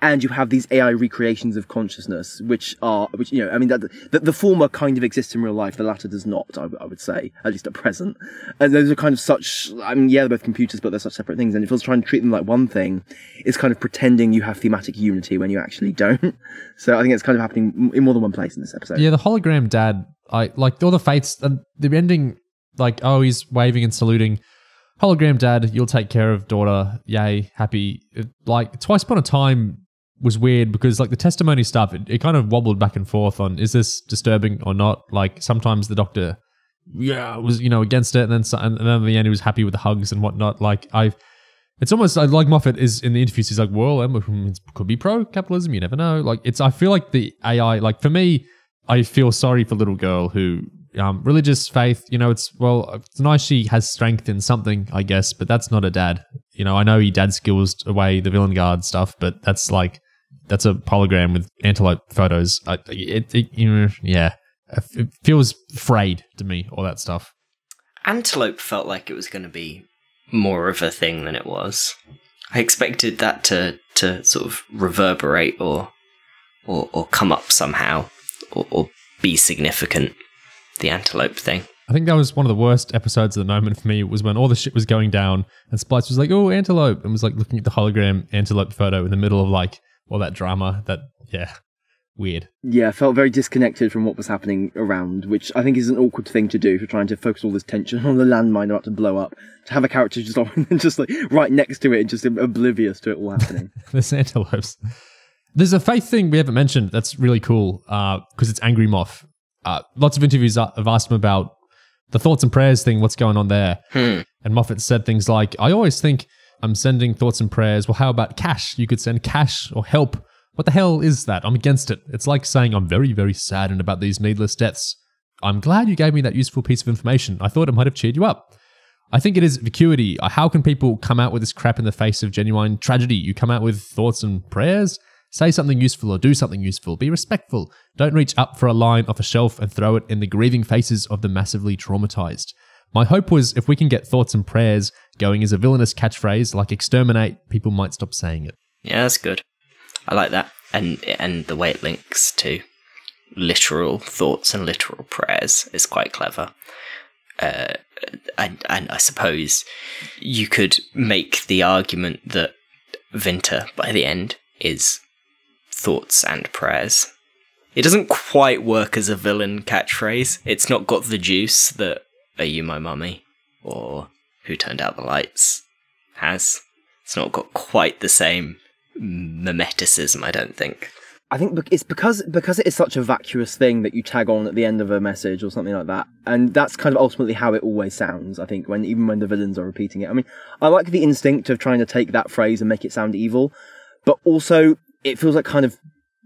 and you have these AI recreations of consciousness, which the former kind of exists in real life, the latter does not, I would say, at least at present. And those are kind of such, they're both computers, but they're such separate things, and it feels trying to treat them like one thing is kind of pretending you have thematic unity when you actually don't. So I think it's kind of happening in more than one place in this episode. Yeah, the hologram dad, I like all the faiths, the ending, like, oh, he's waving and saluting. Hologram dad, you'll take care of daughter, yay, happy. Like, Twice Upon a Time was weird because, like, the testimony stuff, it kind of wobbled back and forth on, is this disturbing or not? Like, sometimes the Doctor, was, against it, and then at the end he was happy with the hugs and whatnot. Like, it's almost like Moffat is in the interviews, he's like, well, it could be pro-capitalism, you never know. Like, I feel like the AI, like, for me, I feel sorry for little girl who Religious faith, it's nice she has strength in something, I guess, but that's not a dad. I know he dad skills away the villain guard stuff, but that's a hologram with antelope photos. It feels frayed to me, all that stuff. Antelope felt like it was going to be more of a thing than it was. I expected that to sort of reverberate or come up somehow or be significant. The antelope thing. I think that was one of the worst episodes at the moment for me, was when all the shit was going down and Splice was like, oh, antelope, and was like looking at the hologram antelope photo in the middle of like all that drama. Weird. Yeah, felt very disconnected from what was happening around, which I think is an awkward thing to do for trying to focus all this tension on the landmine about to blow up. To have a character just like right next to it and just oblivious to it all happening. There's antelopes. There's a faith thing we haven't mentioned that's really cool because it's Angry Moff. Lots of interviews have asked him about the thoughts and prayers thing, what's going on there. And Moffat said things like, I always think I'm sending thoughts and prayers. Well, how about cash? You could send cash or help. What the hell is that? I'm against it. It's like saying I'm very, very saddened about these needless deaths. I'm glad you gave me that useful piece of information. I thought it might have cheered you up. I think it is vacuity. How can people come out with this crap in the face of genuine tragedy? You come out with thoughts and prayers? Say something useful or do something useful. Be respectful. Don't reach up for a line off a shelf and throw it in the grieving faces of the massively traumatized. My hope was if we can get thoughts and prayers going as a villainous catchphrase like exterminate, people might stop saying it. Yeah, that's good. I like that. And the way it links to literal thoughts and literal prayers is quite clever. And I suppose you could make the argument that Vinter, by the end, is thoughts and prayers. It doesn't quite work as a villain catchphrase. It's not got the juice that "Are you my mummy?" or "Who turned out the lights?" has. It's not got quite the same memeticism, I don't think. I think it's because it is such a vacuous thing that you tag on at the end of a message or something like that, and that's kind of ultimately how it always sounds. I think even when the villains are repeating it. I mean, I like the instinct of trying to take that phrase and make it sound evil, but also it feels like kind of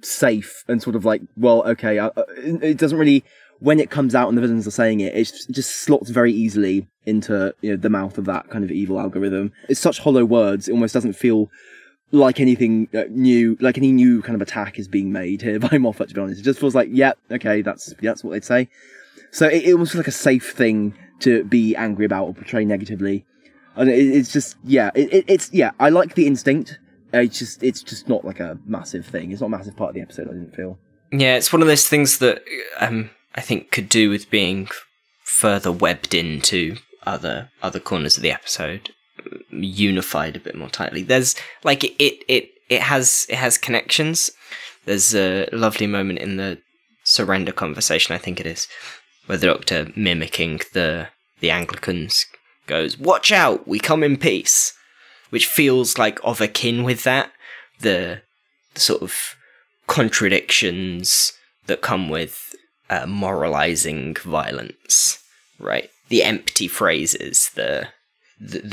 safe and sort of like, well, okay, it doesn't really, when it comes out and the villains are saying it, it just slots very easily into the mouth of that kind of evil algorithm. It's such hollow words, it almost doesn't feel like anything new, like any new kind of attack is being made here by Moffat, to be honest. It just feels like, yeah, okay, that's what they'd say. So it almost feels like a safe thing to be angry about or portray negatively. And it's just, I like the instinct. It's just not like a massive thing. It's not a massive part of the episode, I didn't feel. Yeah, it's one of those things that I think could do with being further webbed into other corners of the episode, unified a bit more tightly. There's like it has connections. There's a lovely moment in the surrender conversation, I think it is, where the Doctor, mimicking the Anglicans, goes, "Watch out, we come in peace," which feels like of akin with that, the sort of contradictions that come with moralizing violence, right? The empty phrases, the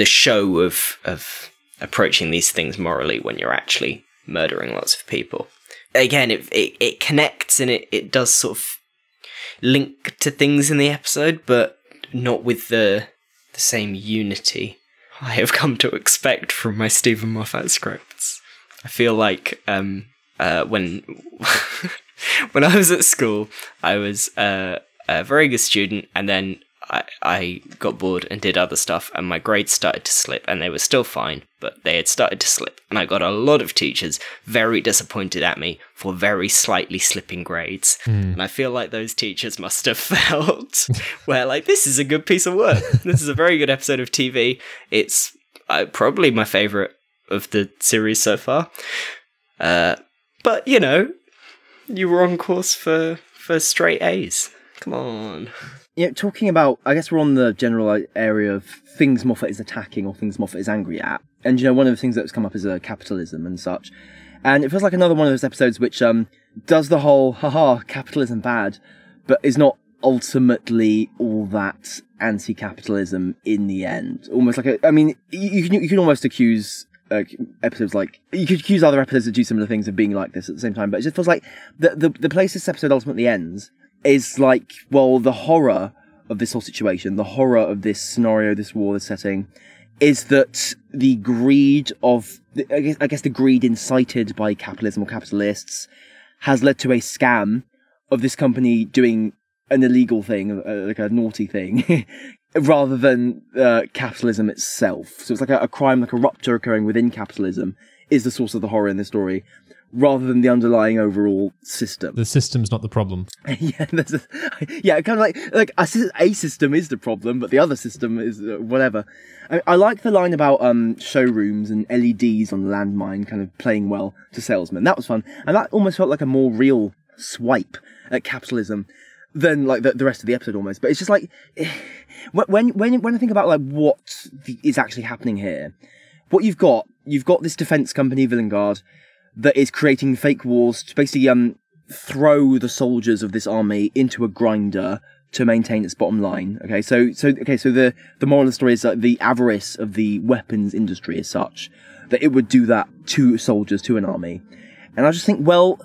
show of approaching these things morally when you're actually murdering lots of people. Again, it connects and it does sort of link to things in the episode, but not with the same unity I have come to expect from my Stephen Moffat scripts. I feel like when when I was at school, I was a very good student, and then I got bored and did other stuff, and my grades started to slip, and they were still fine, but they had started to slip, and I got a lot of teachers very disappointed at me for very slightly slipping grades. And I feel like those teachers must have felt, well, like, this is a good piece of work. This is a very good episode of TV. It's probably my favourite of the series so far. But, you were on course for straight A's. Come on. Talking about, I guess we're on the general area of things Moffat is attacking or things Moffat is angry at. And, one of the things that's come up is capitalism and such. And it feels like another one of those episodes which does the whole, capitalism bad, but is not ultimately all that anti-capitalism in the end. Almost like you can almost accuse episodes like, you could accuse other episodes that do similar things of being like this at the same time, but it just feels like the place this episode ultimately ends is like, well, the horror of this whole situation, the horror of this scenario, this war, this setting, is that the greed of, I guess the greed incited by capitalism or capitalists has led to a scam of this company doing an illegal thing, like a naughty thing, rather than capitalism itself. So it's like a crime, like a rupture occurring within capitalism is the source of the horror in the story, rather than the underlying overall system. The system's not the problem. Yeah, kind of like a system is the problem, but the other system is whatever. I like the line about showrooms and LEDs on the landmine kind of playing well to salesmen. That was fun, and that almost felt like a more real swipe at capitalism than like the rest of the episode almost. But it's just like when I think about like what is actually happening here, what you've got this defense company, Villain Guard, that is creating fake wars to basically throw the soldiers of this army into a grinder to maintain its bottom line. So the moral of the story is that the avarice of the weapons industry is such that it would do that to soldiers, to an army. And I just think, well,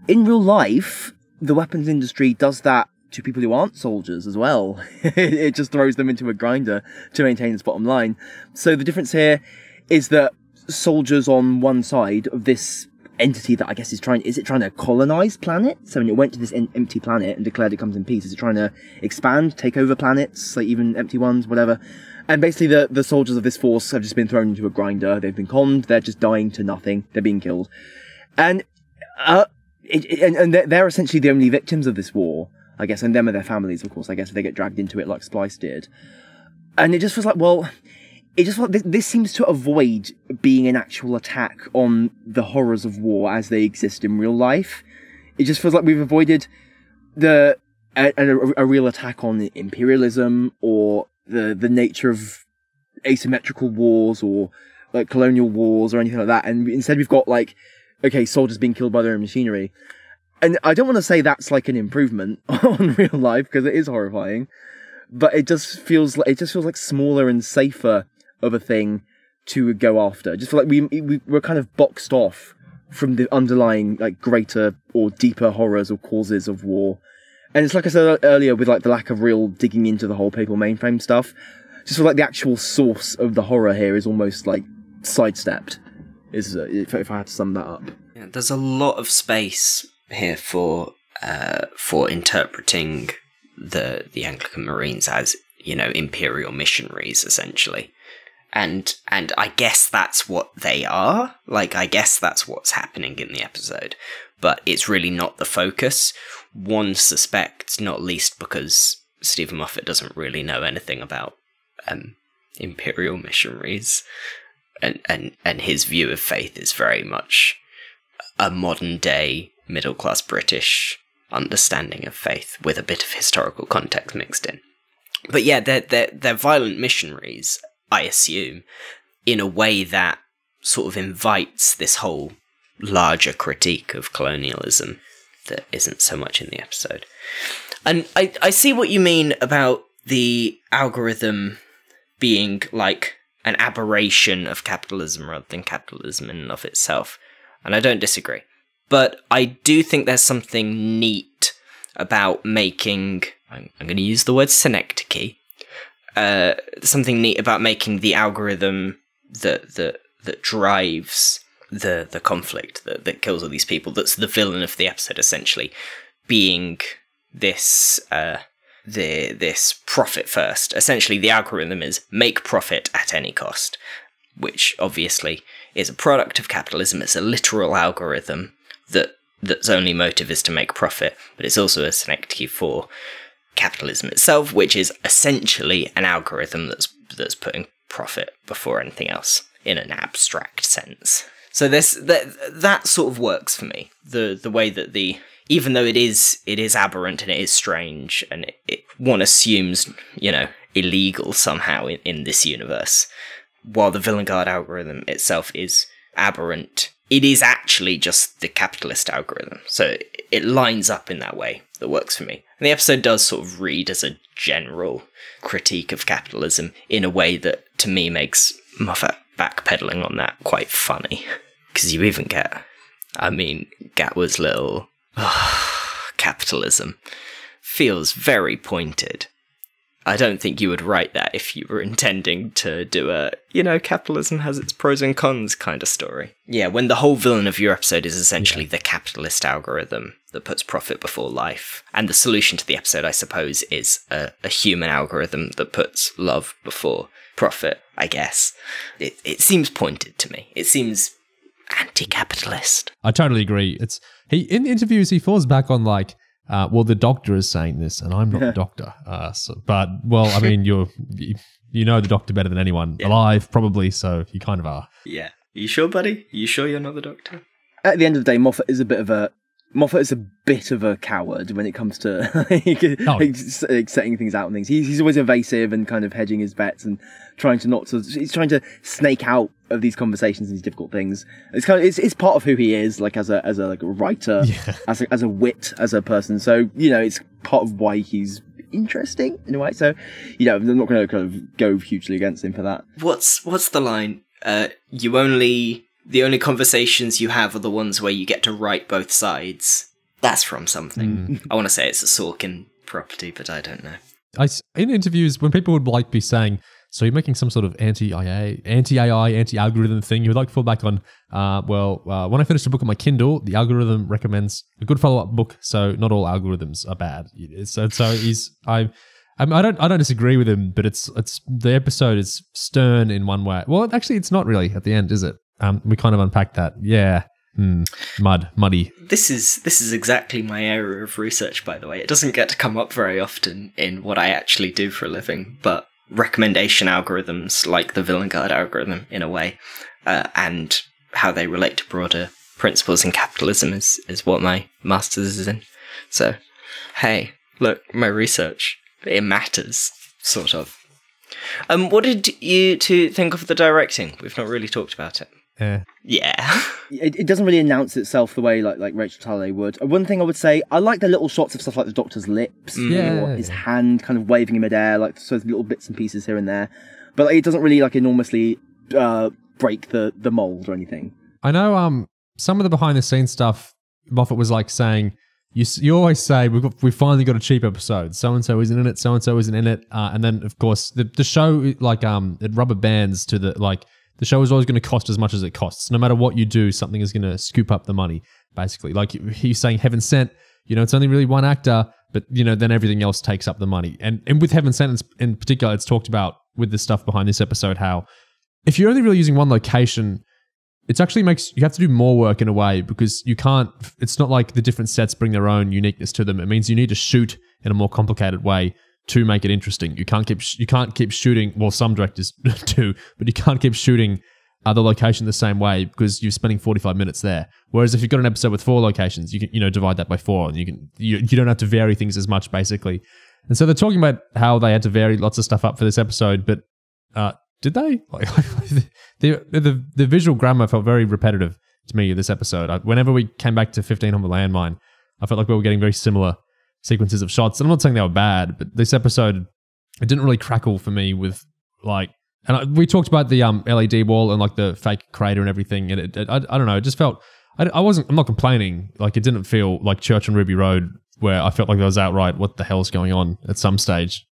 in real life, the weapons industry does that to people who aren't soldiers as well. It just throws them into a grinder to maintain its bottom line. So the difference here is that soldiers on one side of this entity that I guess is trying to colonize planets? So when it went to this empty planet and declared it comes in peace, is it trying to expand, take over planets, like even empty ones, whatever? And basically the soldiers of this force have just been thrown into a grinder. They've been conned. They're just dying to nothing. They're being killed. And they're essentially the only victims of this war, I guess, and them and their families, of course, I guess, if they get dragged into it like Splice did. And it just feels like, well, it just feels like this seems to avoid being an actual attack on the horrors of war as they exist in real life. It just feels like we've avoided a real attack on imperialism or the nature of asymmetrical wars or like colonial wars or anything like that. And instead we've got like, okay, soldiers being killed by their own machinery. And I don't want to say that's like an improvement on real life because it is horrifying, but it just feels like smaller and safer of a thing to go after. Just feel like we're kind of boxed off from the underlying like greater or deeper horrors or causes of war. And it's like I said earlier with like the lack of real digging into the whole papal mainframe stuff. Just feel like the actual source of the horror here is almost like sidestepped. If I had to sum that up. Yeah, there's a lot of space here for interpreting the Anglican Marines as, you know, imperial missionaries essentially. And I guess that's what they are. Like, I guess that's what's happening in the episode. But it's really not the focus. One suspects, not least because Stephen Moffat doesn't really know anything about imperial missionaries. And his view of faith is very much a modern-day middle-class British understanding of faith with a bit of historical context mixed in. But yeah, they're violent missionaries, I assume, in a way that sort of invites this whole larger critique of colonialism that isn't so much in the episode. And I see what you mean about the algorithm being like an aberration of capitalism rather than capitalism in and of itself. And I don't disagree. But I do think there's something neat about making, I'm going to use the word synecdoche, something neat about making the algorithm that drives the conflict that kills all these people, that's the villain of the episode essentially, being this this profit first. Essentially the algorithm is make profit at any cost, which obviously is a product of capitalism. It's a literal algorithm that's only motive is to make profit, but it's also a synecdoche for capitalism itself, which is essentially an algorithm that's putting profit before anything else in an abstract sense. So that sort of works for me. The way that even though it is aberrant and it is strange and one assumes, you know, illegal somehow in this universe, while the Villain Guard algorithm itself is aberrant, it is actually just the capitalist algorithm. So it lines up in that way that works for me. And the episode does sort of read as a general critique of capitalism in a way that, to me, makes Moffat backpedaling on that quite funny. Because you even get, Gatwa's little capitalism feels very pointed. I don't think you would write that if you were intending to do a, capitalism has its pros and cons kind of story. Yeah, when the whole villain of your episode is essentially the capitalist algorithm that puts profit before life. And the solution to the episode, I suppose, is a human algorithm that puts love before profit, I guess. It seems pointed to me. It seems anti-capitalist. I totally agree. In the interviews, he falls back on the doctor is saying this, and I'm not the doctor. You know the doctor better than anyone alive, probably. So you kind of are. Yeah. You sure, buddy? You sure you're not the doctor? At the end of the day, Moffat is a bit of a coward when it comes to setting things out and things. He's always evasive and kind of hedging his bets and trying to snake out of these conversations and these difficult things. It's part of who he is, as a writer, as a wit, as a person. So it's part of why he's interesting in a way. So I'm not going to kind of go hugely against him for that. What's the line? The only conversations you have are the ones where you get to write both sides. That's from something. I want to say it's a Sorkin property, but I don't know. In interviews, when people would be saying, so you're making some sort of anti-AI, anti-algorithm thing, you would fall back on, when I finish a book on my Kindle, the algorithm recommends a good follow-up book, so not all algorithms are bad. I don't disagree with him, but it's the episode is stern in one way. Well, actually, it's not really at the end, is it? We kind of unpacked that. Yeah. Muddy. This is exactly my area of research, by the way. It doesn't get to come up very often in what I actually do for a living, but recommendation algorithms, like the Villain Guard algorithm, in a way, and how they relate to broader principles in capitalism is what my master's is in. So, hey, look, my research, it matters, sort of. What did you two think of the directing? We've not really talked about it. Yeah. It doesn't really announce itself the way like Rachel Talalay would. One thing I would say, I like the little shots of stuff like the Doctor's lips, or his hand kind of waving in midair, so little bits and pieces here and there. But it doesn't really enormously break the mold or anything. I know some of the behind the scenes stuff, Moffat was saying, you always say we finally got a cheap episode. So and so isn't in it. So and so isn't in it. And then of course the show it rubber bands to the show is always going to cost as much as it costs. No matter what you do, something is going to scoop up the money. Basically, he's saying, Heaven Sent. It's only really one actor, but then everything else takes up the money. And with Heaven Sent in particular, it's talked about with the stuff behind this episode how if you're only really using one location, it actually makes you have to do more work in a way because you can't. It's not like the different sets bring their own uniqueness to them. It means you need to shoot in a more complicated way to make it interesting. You can't keep shooting. Well, some directors do, but you can't keep shooting the location the same way because you're spending 45 minutes there. Whereas if you've got an episode with 4 locations, you can divide that by 4, and you don't have to vary things as much basically. And so they're talking about how they had to vary lots of stuff up for this episode, but did they? The visual grammar felt very repetitive to me this episode. Whenever we came back to 15 on the landmine, I felt like we were getting very similar sequences of shots. And I'm not saying they were bad, but this episode, it didn't really crackle for me with we talked about the LED wall and the fake crater and everything. And I don't know, it just felt, I'm not complaining. It didn't feel like Church on Ruby Road where I felt like I was outright, what the hell's going on at some stage,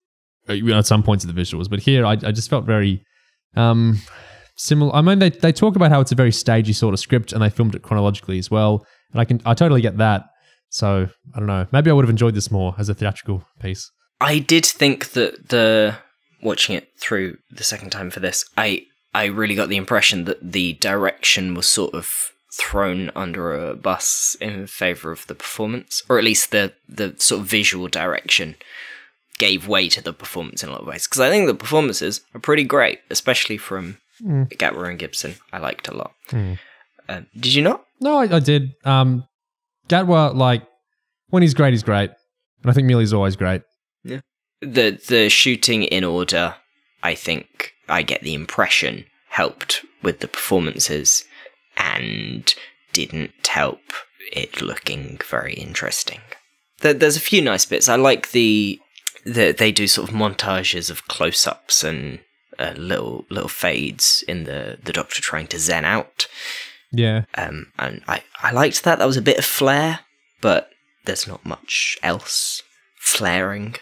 at some points of the visuals. But here I just felt very similar. I mean, they talk about how it's a very stagey sort of script and they filmed it chronologically as well. And I totally get that. So, I don't know. Maybe I would have enjoyed this more as a theatrical piece. I did think that watching it through the second time for this, I really got the impression that the direction was sort of thrown under a bus in favour of the performance. Or at least the sort of visual direction gave way to the performance in a lot of ways. Because I think the performances are pretty great, especially from Gatwa and Gibson. I liked a lot. Did you not? No, I did. Gatwa, when he's great, he's great. And I think Millie's always great. Yeah. The shooting in order, I think, I get the impression, helped with the performances and didn't help it looking very interesting. There's a few nice bits. I like they do sort of montages of close-ups and little fades in the Doctor trying to zen out. Yeah. And I liked that. That was a bit of flair, but there's not much else flaring.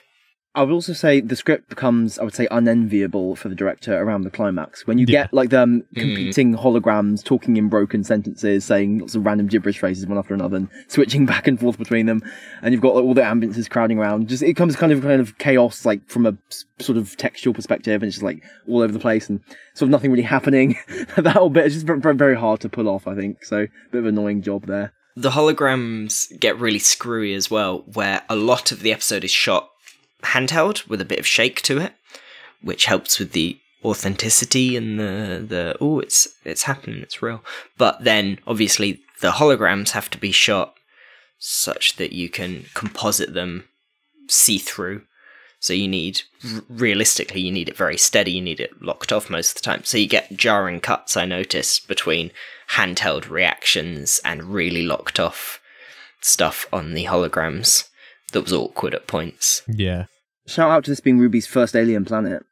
I would also say the script becomes, I would say, unenviable for the director around the climax. When you get like them competing holograms talking in broken sentences, saying lots of random gibberish phrases one after another and switching back and forth between them. And you've got like, all the ambiences crowding around. Just it comes kind of chaos, like from a sort of textual perspective, and it's just like all over the place and sort of nothing really happening. That whole bit is just very, very hard to pull off, I think. So a bit of an annoying job there. The holograms get really screwy as well, where a lot of the episode is shot handheld with a bit of shake to it, which helps with the authenticity and the it's happening, it's real. But then obviously the holograms have to be shot such that you can composite them see-through. So you need, realistically, you need it very steady, you need it locked off most of the time. So you get jarring cuts, I noticed, between handheld reactions and really locked off stuff on the holograms. That was awkward at points. Yeah. Shout out to this being Ruby's first alien planet.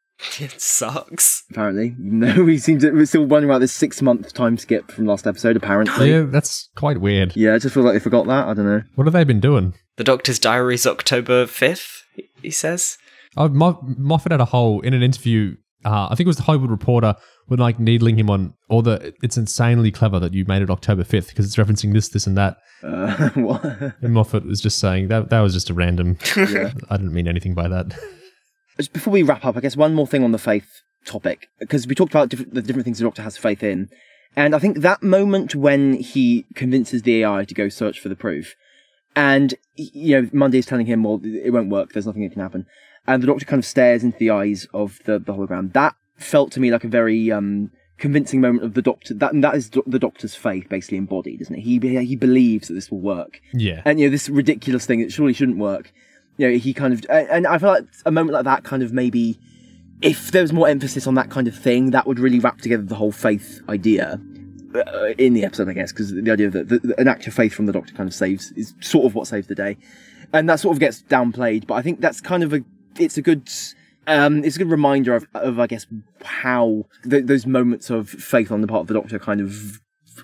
It sucks. Apparently. No, we're still wondering about this 6-month time skip from last episode, apparently. Yeah, that's quite weird. Yeah, I just feel like they forgot that. I don't know. What have they been doing? The Doctor's Diary's October 5th, he says. Oh, Moffat had a whole, in an interview, I think it was the Hollywood Reporter, when like needling him on all the, it's insanely clever that you made it October 5th because it's referencing this and that. What? And Moffat was just saying that was just a random, Yeah. I didn't mean anything by that. Just before we wrap up, I guess one more thing on the faith topic, because we talked about the different things the Doctor has faith in. And I think that moment when he convinces the AI to go search for the proof, and, you know, Monday's telling him, well, it won't work, there's nothing that can happen. And the Doctor kind of stares into the eyes of the hologram. That felt to me like a very convincing moment of the Doctor. That is the Doctor's faith basically embodied, isn't it? He believes that this will work. Yeah. And, you know, this ridiculous thing that surely shouldn't work, you know, he kind of... And I feel like a moment like that kind of maybe... If there was more emphasis on that kind of thing, that would really wrap together the whole faith idea in the episode, I guess, because the idea that an act of faith from the Doctor kind of is sort of what saves the day. And that sort of gets downplayed, but I think that's kind of it's a good reminder of I guess, how those moments of faith on the part of the Doctor kind of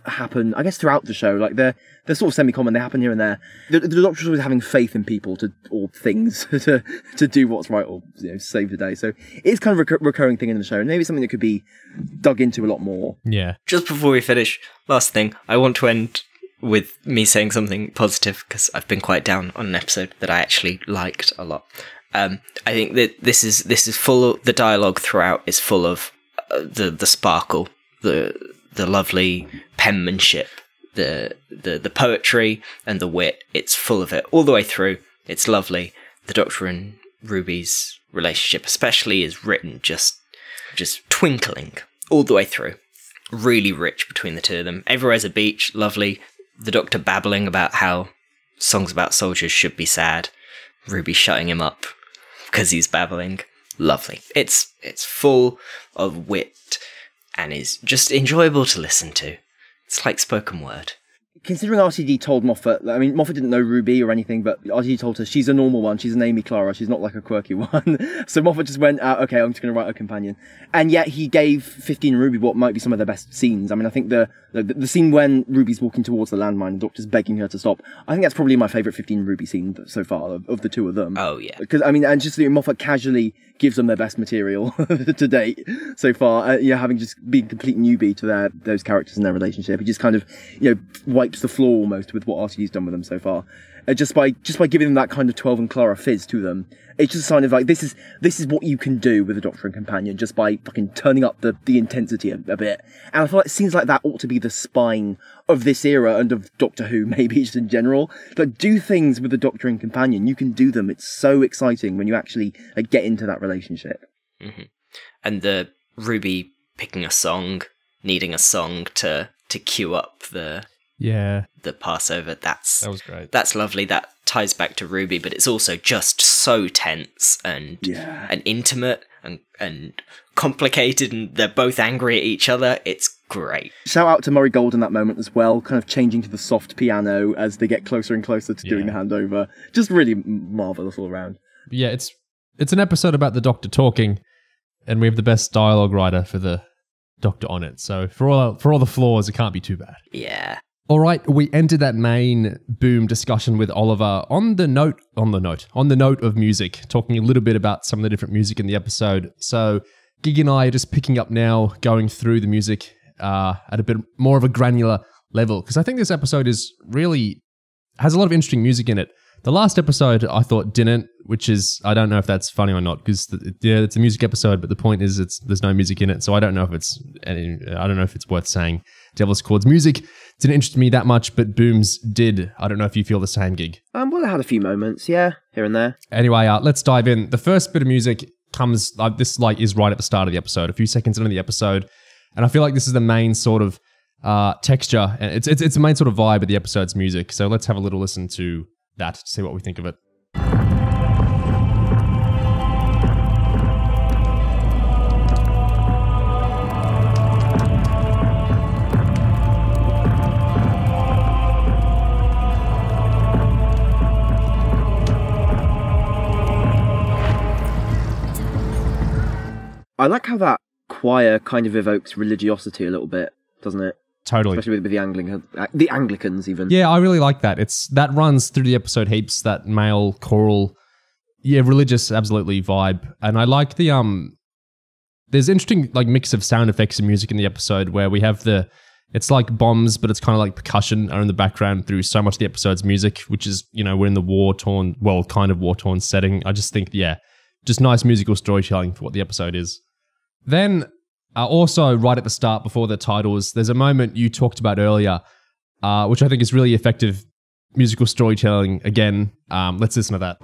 happen, I guess, throughout the show. Like they're sort of semi-common, they happen here and there. The Doctor's always having faith in people or things to do what's right or, you know, save the day. So it's kind of a recurring thing in the show, and maybe something that could be dug into a lot more. Yeah. Just before we finish, last thing, I want to end with me saying something positive, because I've been quite down on an episode that I actually liked a lot. I think that this is full of, the dialogue throughout is full of the sparkle, the lovely penmanship, the poetry and the wit. It's full of it all the way through. It's lovely. The Doctor and Ruby's relationship especially is written just twinkling all the way through. Really rich between the two of them. Everywhere's a beach, lovely. The Doctor babbling about how songs about soldiers should be sad. Ruby shutting him up because he's babbling. Lovely. It's full of wit and is just enjoyable to listen to. It's like spoken word. Considering RTD told Moffat, I mean, Moffat didn't know Ruby or anything, but RTD told her she's a normal one, she's an Amy Clara, she's not like a quirky one. So Moffat just went, okay, I'm just going to write a companion. And yet he gave 15 and Ruby what might be some of their best scenes. I mean, I think the scene when Ruby's walking towards the landmine, the Doctor's begging her to stop, I think that's probably my favourite 15 Ruby scene so far, of the two of them. Oh, yeah. Because, I mean, and just Moffat casually gives them their best material to date so far, having just been complete newbie to those characters and their relationship. He just kind of, wipes the floor almost with what RTD's done with them so far. Just by giving them that kind of 12 and Clara fizz to them. It's just a sign of like, this is what you can do with a Doctor and Companion, just by fucking turning up the intensity a bit. And I feel like scenes like that ought to be the spine of this era and of Doctor Who, maybe just in general. Like, do things with the Doctor and Companion. You can do them. It's so exciting when you actually get into that relationship. Mm-hmm. And the Ruby picking a song, needing a song to cue up the Passover. That was great. That's lovely. That ties back to Ruby, but it's also just so tense and intimate and complicated, and they're both angry at each other. It's great. Shout out to Murray Gold in that moment as well, kind of changing to the soft piano as they get closer and closer to doing the handover. Just really marvellous all around. Yeah, it's an episode about the Doctor talking, and we have the best dialogue writer for the Doctor on it. So for all the flaws, it can't be too bad. Yeah. All right, we entered that main boom discussion with Oliver on the note of music, talking a little bit about some of the different music in the episode. So Gig and I are just picking up now, going through the music at a bit more of a granular level, because I think this episode is really has a lot of interesting music in it. The last episode I thought didn't, which is, I don't know if that's funny or not, because it's a music episode, but the point is there's no music in it, so I don't know if it's worth saying. Devil's Chord's music didn't interest me that much, but Boom's did. I don't know if you feel the same, Gig. Well, I had a few moments, yeah, here and there. Anyway, let's dive in. The first bit of music comes, is right at the start of the episode, a few seconds into the episode, and I feel like this is the main sort of texture, and it's the main sort of vibe of the episode's music. So let's have a little listen to that to see what we think of it. I like how that choir kind of evokes religiosity a little bit, doesn't it? Totally. Especially with the Anglicans even. Yeah, I really like that. That runs through the episode heaps, that male choral, religious absolutely vibe. And I like there's interesting like mix of sound effects and music in the episode where we have it's like bombs, but it's kind of like percussion are in the background through so much of the episode's music, which is, we're in the war-torn setting. I just think, just nice musical storytelling for what the episode is. Then also, right at the start, before the titles, there's a moment you talked about earlier, which I think is really effective musical storytelling. Again, let's listen to that.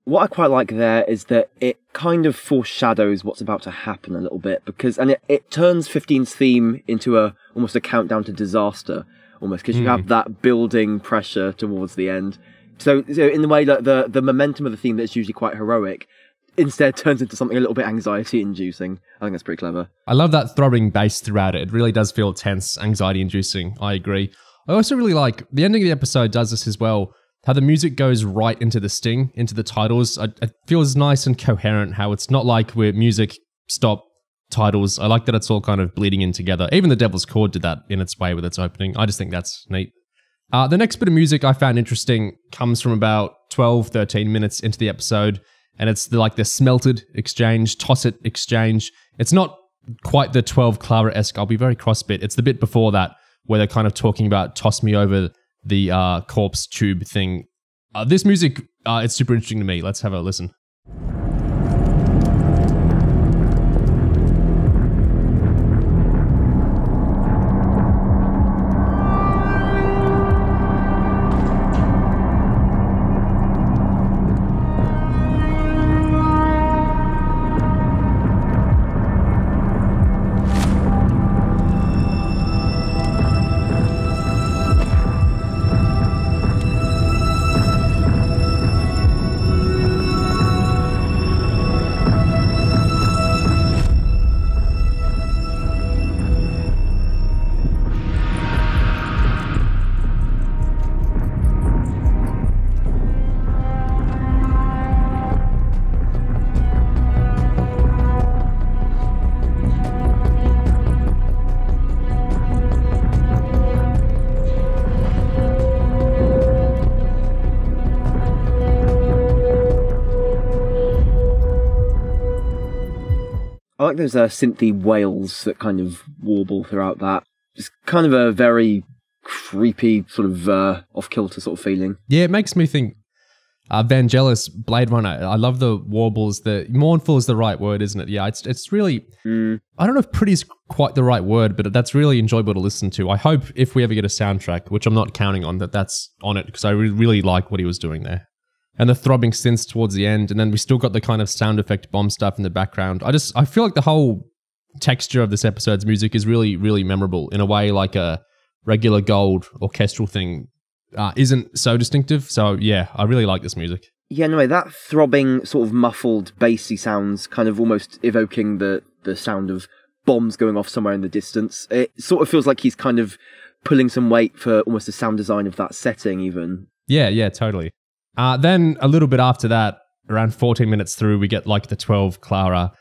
What I quite like there is that it kind of foreshadows what's about to happen a little bit, because it turns 15's theme into almost a countdown to disaster, almost, because you have that building pressure towards the end. So in the way that the momentum of the theme that's usually quite heroic instead turns into something a little bit anxiety-inducing. I think that's pretty clever. I love that throbbing bass throughout it. It really does feel tense, anxiety-inducing. I agree. I also really like the ending of the episode does this as well. How the music goes right into the sting, into the titles. It feels nice and coherent, how it's not like we're music, stop, titles. I like that it's all kind of bleeding in together. Even the Devil's Chord did that in its way with its opening. I just think that's neat. The next bit of music I found interesting comes from about 12, 13 minutes into the episode, and it's the smelted exchange, toss it exchange. It's not quite the 12 Clara-esque, I'll be very cross bit. It's the bit before that, where they're kind of talking about toss me over the corpse tube thing. This music, it's super interesting to me. Let's have a listen. I like those synthy wails that kind of warble throughout that. It's kind of a very creepy, sort of off-kilter sort of feeling. Yeah, it makes me think, Vangelis, Blade Runner. I love the warbles. The mournful is the right word, isn't it? Yeah, it's really. I don't know if pretty is quite the right word, but that's really enjoyable to listen to. I hope if we ever get a soundtrack, which I'm not counting on, that's on it because I really like what he was doing there. And the throbbing synths towards the end, and then we still got the kind of sound effect bomb stuff in the background. I feel like the whole texture of this episode's music is really, really memorable in a way like a regular gold orchestral thing isn't so distinctive. So yeah, I really like this music. Yeah, no way, that throbbing, sort of muffled, bassy sounds, kind of almost evoking the sound of bombs going off somewhere in the distance. It sort of feels like he's kind of pulling some weight for almost the sound design of that setting even. Yeah, totally. Then a little bit after that, around 14 minutes through, we get like the 12 Clara.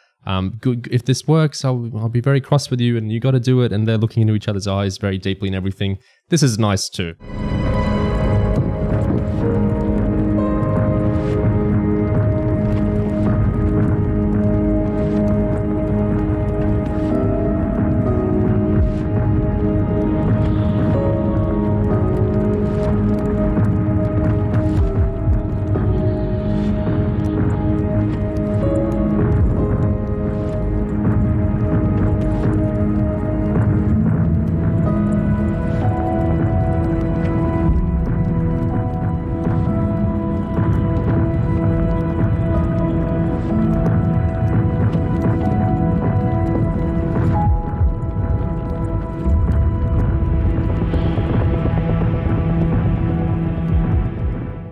Good. If this works, I'll be very cross with you and you got to do it. And they're looking into each other's eyes very deeply and everything. This is nice too.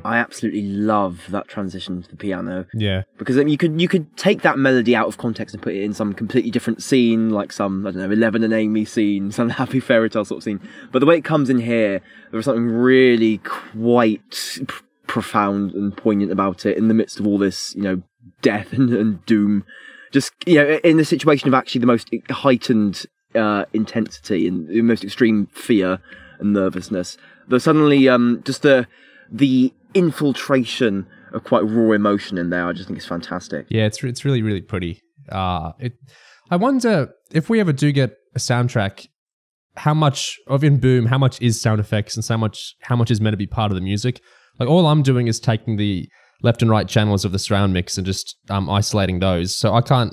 I absolutely love that transition to the piano. Yeah. Because you could take that melody out of context and put it in some completely different scene, like some, I don't know, 11 and Amy scene, some happy fairy tale sort of scene. But the way it comes in here, there was something really quite profound and poignant about it in the midst of all this, death and doom. Just, in the situation of actually the most heightened intensity and the most extreme fear and nervousness. There's suddenly just the infiltration of quite raw emotion in there. I just think it's fantastic. Yeah, it's really, really pretty. I wonder if we ever do get a soundtrack, how much is sound effects and how much is meant to be part of the music. Like all I'm doing is taking the left and right channels of the surround mix and just isolating those. So I can't.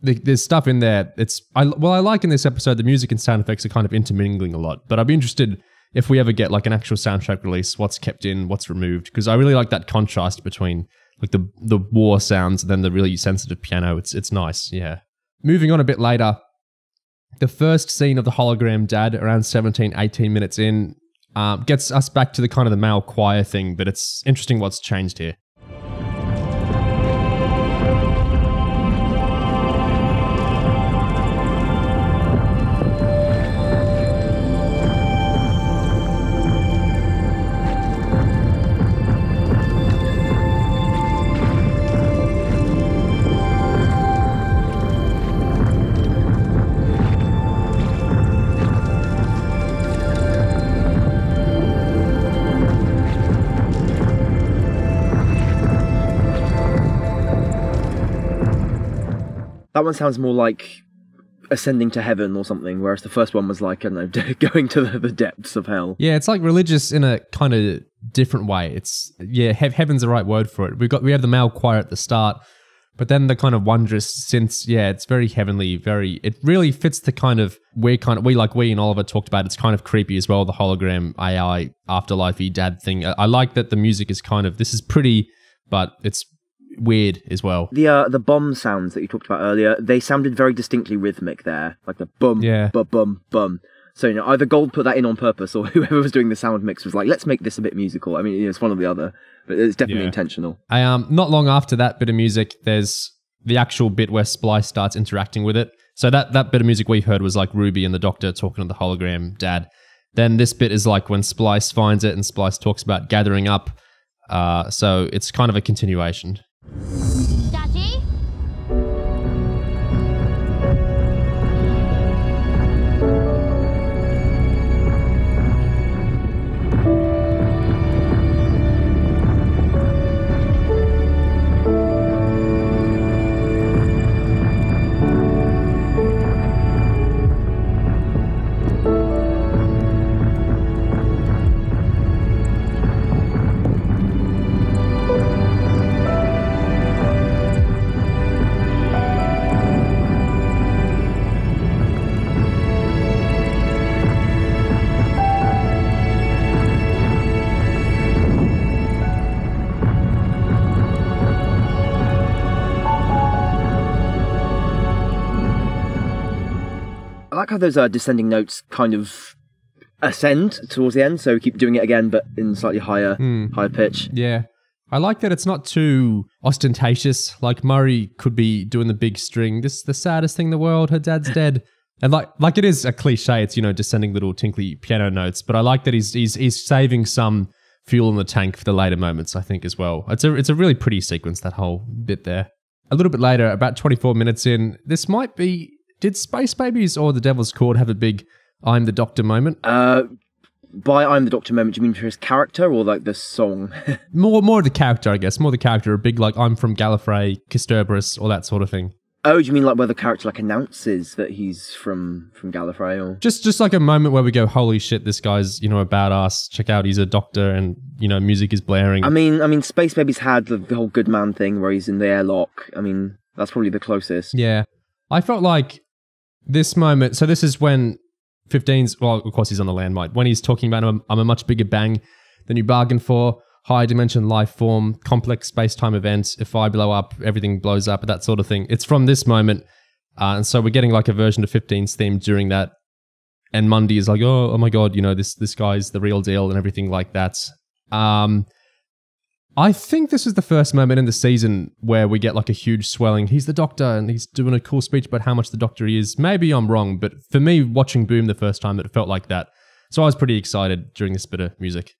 There's stuff in there. I like in this episode the music and sound effects are kind of intermingling a lot. But I'd be interested if we ever get like an actual soundtrack release, what's kept in, what's removed, because I really like that contrast between like the war sounds and then the really sensitive piano. It's nice, yeah. Moving on a bit later, the first scene of the hologram dad, around 17, 18 minutes in, gets us back to the kind of the male choir thing, but it's interesting what's changed here. That one sounds more like ascending to heaven or something, whereas the first one was like, I don't know, going to the depths of hell. Yeah, it's like religious in a kind of different way. Heaven's the right word for it. We have the male choir at the start, but then the kind of wondrous synths, it's very heavenly, it really fits the kind of, we and Oliver talked about, it's kind of creepy as well, the hologram AI afterlife-y dad thing. I like that the music is kind of, this is pretty, but it's weird as well. The bomb sounds that you talked about earlier, they sounded very distinctly rhythmic there, like the bum, bum, bum. So either Gold put that in on purpose, or whoever was doing the sound mix was like, let's make this a bit musical. I mean, it's one or the other, but it's definitely intentional. Not long after that bit of music, there's the actual bit where Splice starts interacting with it. So that bit of music we heard was like Ruby and the Doctor talking to the hologram dad. Then this bit is like when Splice finds it and Splice talks about gathering up. So it's kind of a continuation. Daddy? like how those descending notes kind of ascend towards the end, so keep doing it again, but in slightly higher pitch. Yeah. I like that it's not too ostentatious. Like Murray could be doing the big string. This is the saddest thing in the world. Her dad's dead. And like it is a cliche. It's, descending little tinkly piano notes. But I like that he's saving some fuel in the tank for the later moments, I think, as well. It's a really pretty sequence, that whole bit there. A little bit later, about 24 minutes in, this might be... Did Space Babies or The Devil's Chord have a big I'm the Doctor moment? By I'm the Doctor moment, do you mean for his character or like the song? more the character, I guess. More the character. A big like I'm from Gallifrey, Kisterberus, all that sort of thing. Oh, do you mean like where the character like announces that he's from Gallifrey? Or just like a moment where we go, holy shit, this guy's, a badass. Check out, he's a doctor, and music is blaring. I mean, Space Babies had the whole good man thing where he's in the airlock. I mean, that's probably the closest. Yeah. I felt like this moment, so this is when 15's, well, of course he's on the landmine, when he's talking about I'm a much bigger bang than you bargained for, high dimension life form, complex space-time event, if I blow up, everything blows up, that sort of thing. It's from this moment, and so we're getting like a version of 15's theme during that, and Mundy is like, oh my god, this guy's the real deal and everything like that. I think this is the first moment in the season where we get like a huge swelling. He's the Doctor and he's doing a cool speech about how much the Doctor he is. Maybe I'm wrong, but for me, watching Boom the first time, it felt like that. So I was pretty excited during this bit of music.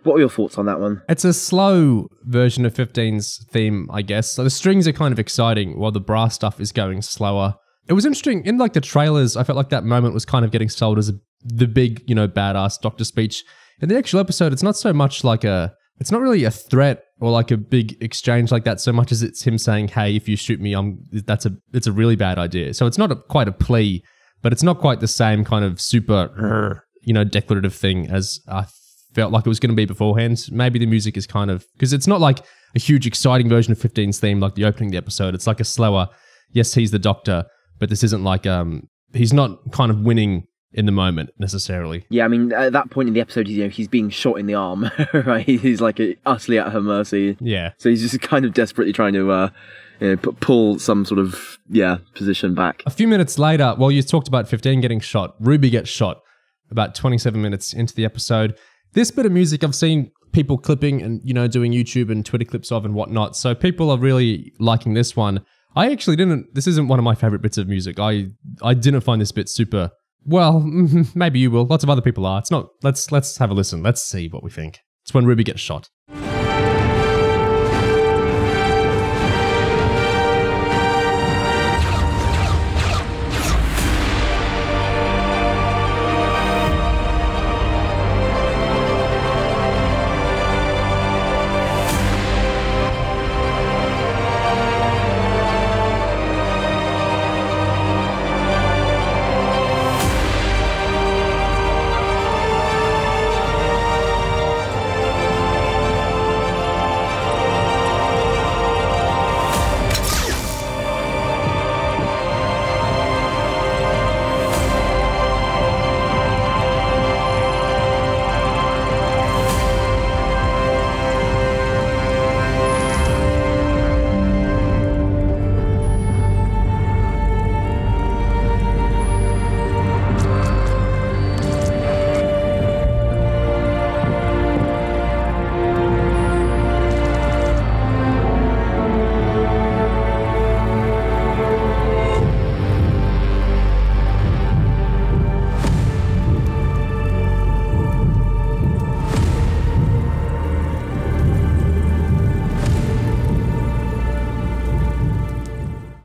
What were your thoughts on that one? It's a slow version of 15's theme, I guess. So the strings are kind of exciting while the brass stuff is going slower. It was interesting. In like the trailers, I felt like that moment was kind of getting sold as the big, badass Doctor speech. In the actual episode, it's not so much like it's not really a threat or like a big exchange like that so much as it's him saying, hey, if you shoot me, it's a really bad idea. So it's not quite a plea, but it's not quite the same kind of super, declarative thing as I felt like it was going to be beforehand. Maybe the music is kind of, because it's not like a huge exciting version of 15's theme like the opening of the episode. It's like a slower, yes, he's the Doctor, but this isn't like, he's not kind of winning in the moment necessarily. Yeah, I mean, at that point in the episode, he's being shot in the arm, right? He's like utterly at her mercy. Yeah. So he's just kind of desperately trying to pull some sort of, position back. A few minutes later, well, you talked about 15 getting shot. Ruby gets shot about 27 minutes into the episode. This bit of music I've seen people clipping and, doing YouTube and Twitter clips of and whatnot. So people are really liking this one. I actually this isn't one of my favorite bits of music. I didn't find this bit super, well, maybe you will. Lots of other people are. It's not, let's have a listen. Let's see what we think. It's when Ruby gets shot.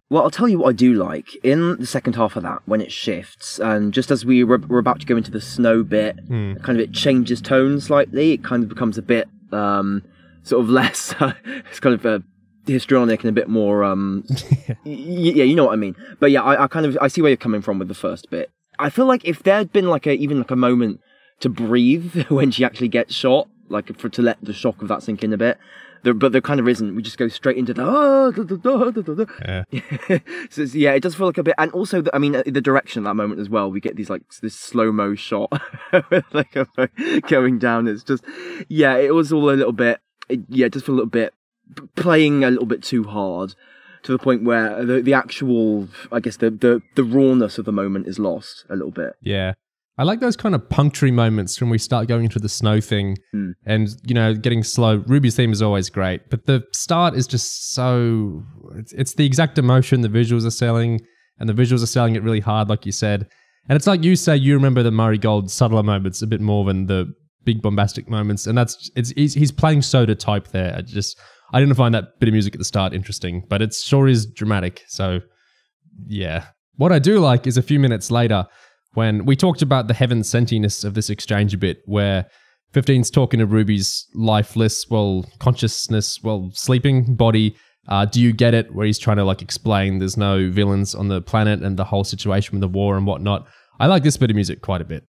Well, I'll tell you what I do like. In the second half of that, when it shifts, and just as we're about to go into the snow bit, kind of it changes tone slightly. It kind of becomes a bit sort of less, it's kind of histrionic and a bit more, yeah, you know what I mean. But yeah, I see where you're coming from with the first bit. I feel like if there had been even a moment to breathe when she actually gets shot, to let the shock of that sink in a bit. But there kind of isn't. We just go straight into the Yeah. So yeah, it does feel like a bit, and also the direction at that moment as well. We get these this slow-mo shot with a boat going down. It's just, yeah, it was all a little bit. It does feel a little bit playing a little bit too hard, to the point where the actual, I guess, the rawness of the moment is lost a little bit. Yeah. I like those kind of puncturing moments when we start going into the snow thing and, getting slow. Ruby's theme is always great, but the start is just so... It's the exact emotion the visuals are selling, and the visuals are selling it really hard, like you said. And it's like you say, you remember the Murray Gold subtler moments a bit more than the big bombastic moments, and he's playing soda type there. I didn't find that bit of music at the start interesting, but it sure is dramatic, so yeah. What I do like is a few minutes later, when we talked about the heaven sentiness of this exchange a bit, where 15's talking to Ruby's lifeless, consciousness, sleeping body. Do you get it? Where he's trying to explain there's no villains on the planet and the whole situation with the war and whatnot. I like this bit of music quite a bit.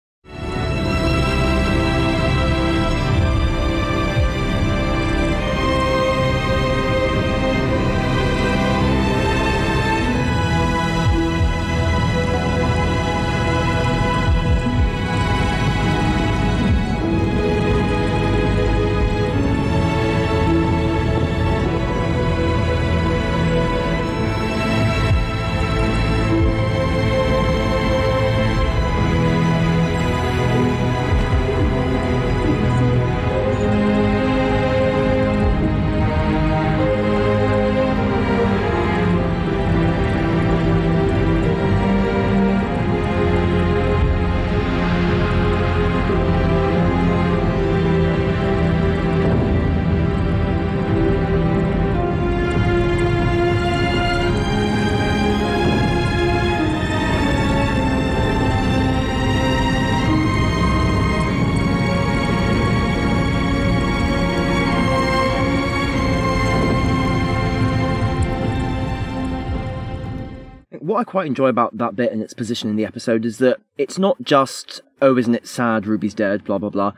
What I quite enjoy about that bit and its position in the episode is that it's not just, oh, isn't it sad, Ruby's dead, blah, blah, blah.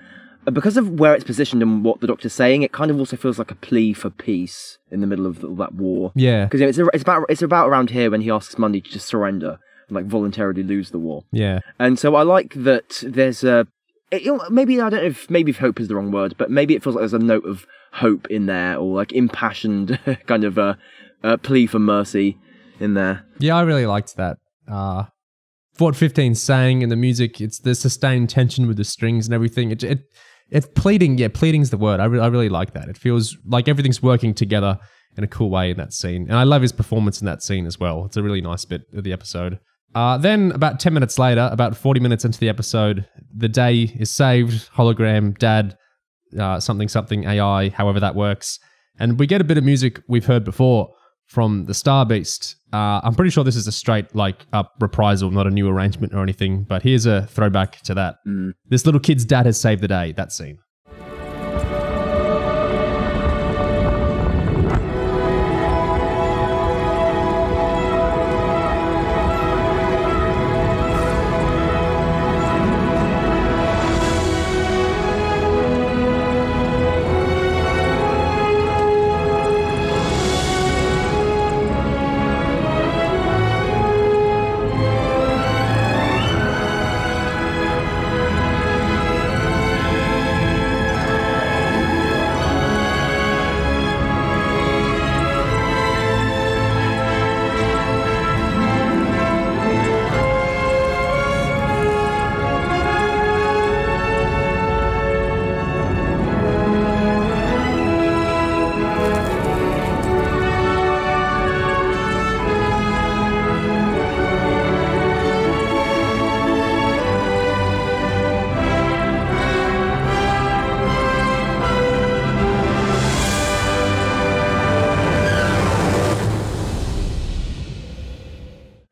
Because of where it's positioned and what the Doctor's saying, it kind of also feels like a plea for peace in the middle of that war. Yeah. Because it's about around here when he asks Mundy to just surrender and voluntarily lose the war. Yeah. And so I like that there's maybe, I don't know maybe if hope is the wrong word, but maybe it feels like there's a note of hope in there, or impassioned kind of a plea for mercy in there. Yeah, I really liked that. What 15's saying in the music, it's the sustained tension with the strings and everything. It's pleading. Yeah, pleading's the word. I really like that. It feels like everything's working together in a cool way in that scene. And I love his performance in that scene as well. It's a really nice bit of the episode. Then about 10 minutes later, about 40 minutes into the episode, the day is saved, hologram, dad, something, AI, however that works. And we get a bit of music we've heard before from the Star Beast. I'm pretty sure this is a straight up reprisal, not a new arrangement or anything, but here's a throwback to that. This little kid's dad has saved the day, that scene.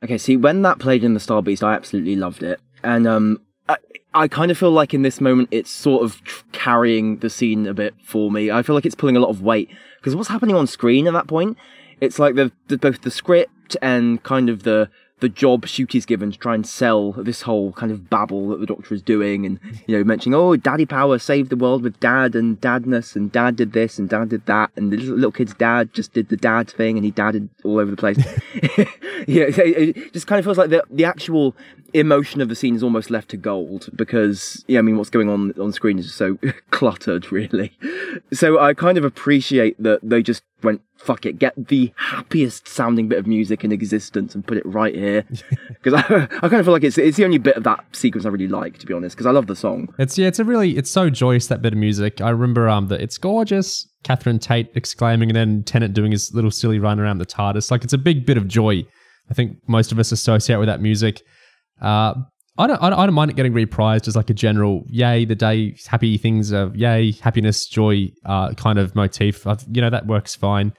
Okay, see, when that played in the Star Beast, I absolutely loved it. And I kind of feel like in this moment, it's sort of carrying the scene a bit for me. I feel like it's pulling a lot of weight. Because what's happening on screen at that point, it's like both the script and kind of the job Shooty's given to try and sell this whole kind of babble that the Doctor is doing, and, you know, mentioning, oh, Daddy Power saved the world with Dad and Dadness, and Dad did this and Dad did that, and the little kid's dad just did the dad thing, and he dadded all over the place. Yeah, it just kind of feels like the actual emotion of the scene is almost left to gold, because, yeah, I mean, what's going on screen is just so cluttered, really. So I kind of appreciate that they just went, fuck it, get the happiest sounding bit of music in existence and put it right here. Because I kind of feel like it's the only bit of that sequence I really like, to be honest, because I love the song. It's so joyous, that bit of music. I remember it's gorgeous, Catherine Tate exclaiming, and then Tennant doing his little silly run around the TARDIS. Like, it's a big bit of joy. I think most of us associate with that music. I don't mind it getting reprised as like a general yay the day, happy things of yay, happiness, joy kind of motif. That works fine.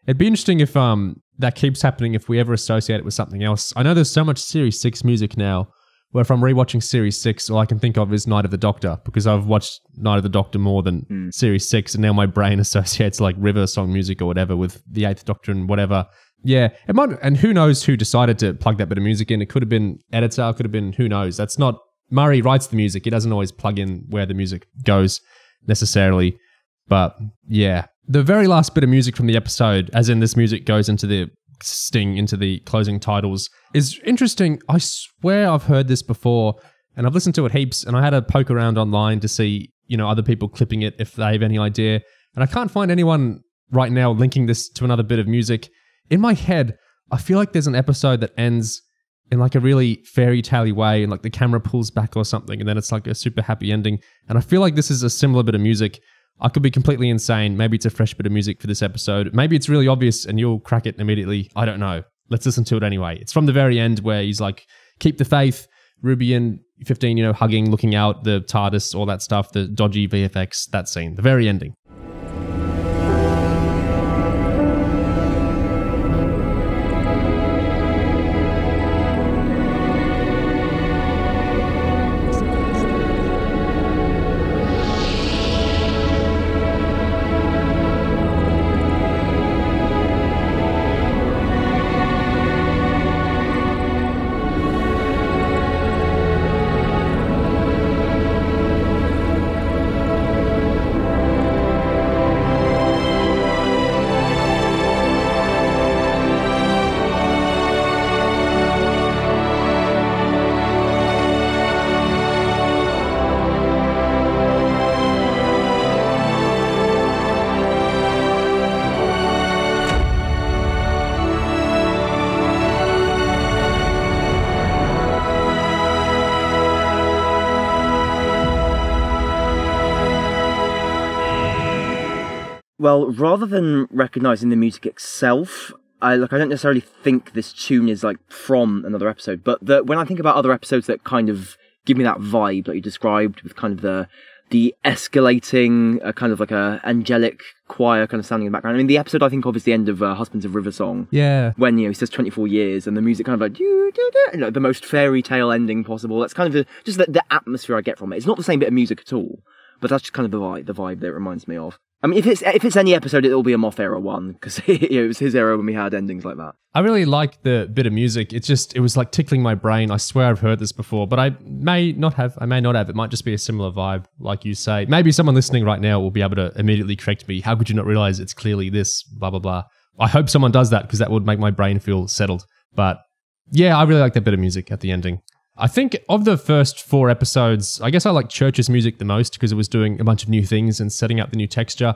It'd be interesting if that keeps happening if we ever associate it with something else. I know there's so much Series 6 music now where if I'm rewatching Series 6, all I can think of is Night of the Doctor, because I've watched Night of the Doctor more than Series 6, and now my brain associates like River song music or whatever with the 8th Doctor and whatever. Yeah, it might, and who knows who decided to plug that bit of music in. It could have been editor, could have been, who knows. That's not, Murray writes the music. He doesn't always plug in where the music goes necessarily. But yeah, the very last bit of music from the episode, as in this music goes into the sting, into the closing titles, is interesting. I swear I've heard this before, and I've listened to it heaps, and I had a poke around online to see, other people clipping it if they have any idea. And I can't find anyone right now linking this to another bit of music. In my head, I feel like there's an episode that ends in like a really fairy tale-y way, and like the camera pulls back or something, and then it's like a super happy ending. And I feel like this is a similar bit of music. I could be completely insane. Maybe it's a fresh bit of music for this episode. Maybe it's really obvious and you'll crack it immediately. I don't know. Let's listen to it anyway. It's from the very end where he's like, keep the faith. Ruby and 15, hugging, looking out, the TARDIS, all that stuff, the dodgy VFX, that scene, the very ending. Well, rather than recognising the music itself, I don't necessarily think this tune is like from another episode, but when I think about other episodes that kind of give me that vibe that you described, with kind of the escalating, kind of like a angelic choir kind of sounding in the background. I mean, the episode I think of is the end of Husbands of River Song. Yeah. When, he says 24 years and the music kind of like, the most fairy tale ending possible. That's kind of just the atmosphere I get from it. It's not the same bit of music at all, but that's just kind of the vibe that it reminds me of. I mean, if it's any episode, it'll be a Moff era one, because it was his era when we had endings like that. I really like the bit of music. It was like tickling my brain. I swear I've heard this before, but I may not have. It might just be a similar vibe, like you say. Maybe someone listening right now will be able to immediately correct me. How could you not realize it's clearly this, blah, blah, blah. I hope someone does that, because that would make my brain feel settled. But yeah, I really like that bit of music at the ending. I think of the first 4 episodes, I guess I like Church's music the most, because it was doing a bunch of new things and setting up the new texture.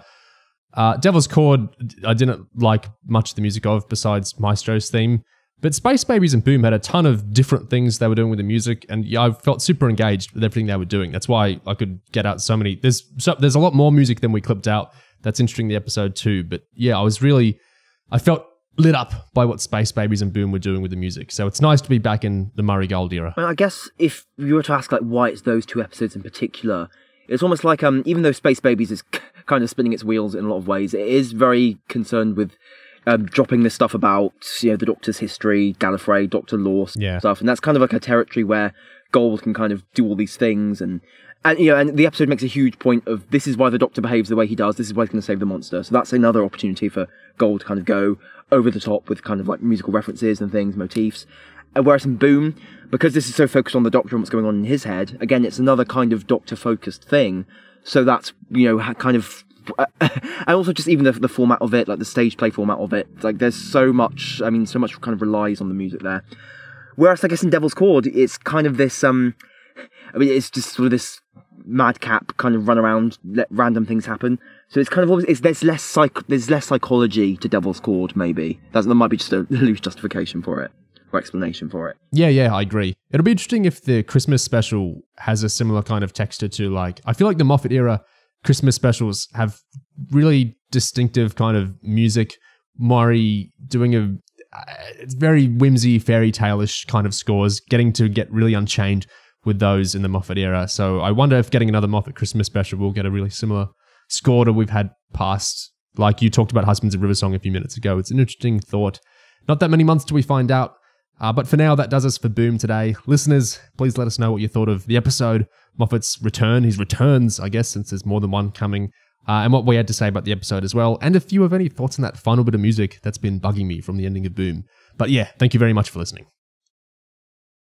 Devil's Chord, I didn't like much of the music of, besides Maestro's theme. But Space Babies and Boom had a ton of different things they were doing with the music, and yeah, I felt super engaged with everything they were doing. That's why I could get out so many. There's a lot more music than we clipped out. That's interesting, the episode too. But yeah, I felt lit up by what Space Babies and Boom were doing with the music. So it's nice to be back in the Murray Gold era. Well, I guess if you were to ask why it's those 2 episodes in particular, it's almost like even though Space Babies is kind of spinning its wheels in a lot of ways, it is very concerned with dropping this stuff about, the Doctor's history, Gallifrey, Dr. Law stuff, and that's kind of like a territory where Gold can kind of do all these things, and the episode makes a huge point of this is why the Doctor behaves the way he does, this is why he's going to save the monster. So that's another opportunity for Gold to kind of go over the top with kind of like musical references and things, motifs. Whereas in Boom, because this is so focused on the Doctor and what's going on in his head, again, it's another kind of Doctor-focused thing. So that's, kind of... and also just even the format of it, like the stage play format of it, like there's so much kind of relies on the music there. Whereas I guess in Devil's Chord, it's kind of this, it's just sort of this madcap kind of run around, let random things happen. So it's kind of, there's less psychology to Devil's Chord, maybe. That might be just a loose justification for it. Explanation for it. Yeah, I agree. It'll be interesting if the Christmas special has a similar kind of texture to, like, I feel like the Moffat era Christmas specials have really distinctive kind of music. Maury doing it's very whimsy, fairy tale-ish kind of scores, getting really unchained with those in the Moffat era. So I wonder if getting another Moffat Christmas special will get a really similar score to we've had past, like you talked about Husbands of River Song a few minutes ago. It's an interesting thought. Not that many months till we find out. But for now, that does us for Boom today. Listeners, please let us know what you thought of the episode, Moffat's return, his returns, I guess, since there's more than one coming, and what we had to say about the episode as well, and if you have any thoughts on that final bit of music that's been bugging me from the ending of Boom. But yeah, thank you very much for listening.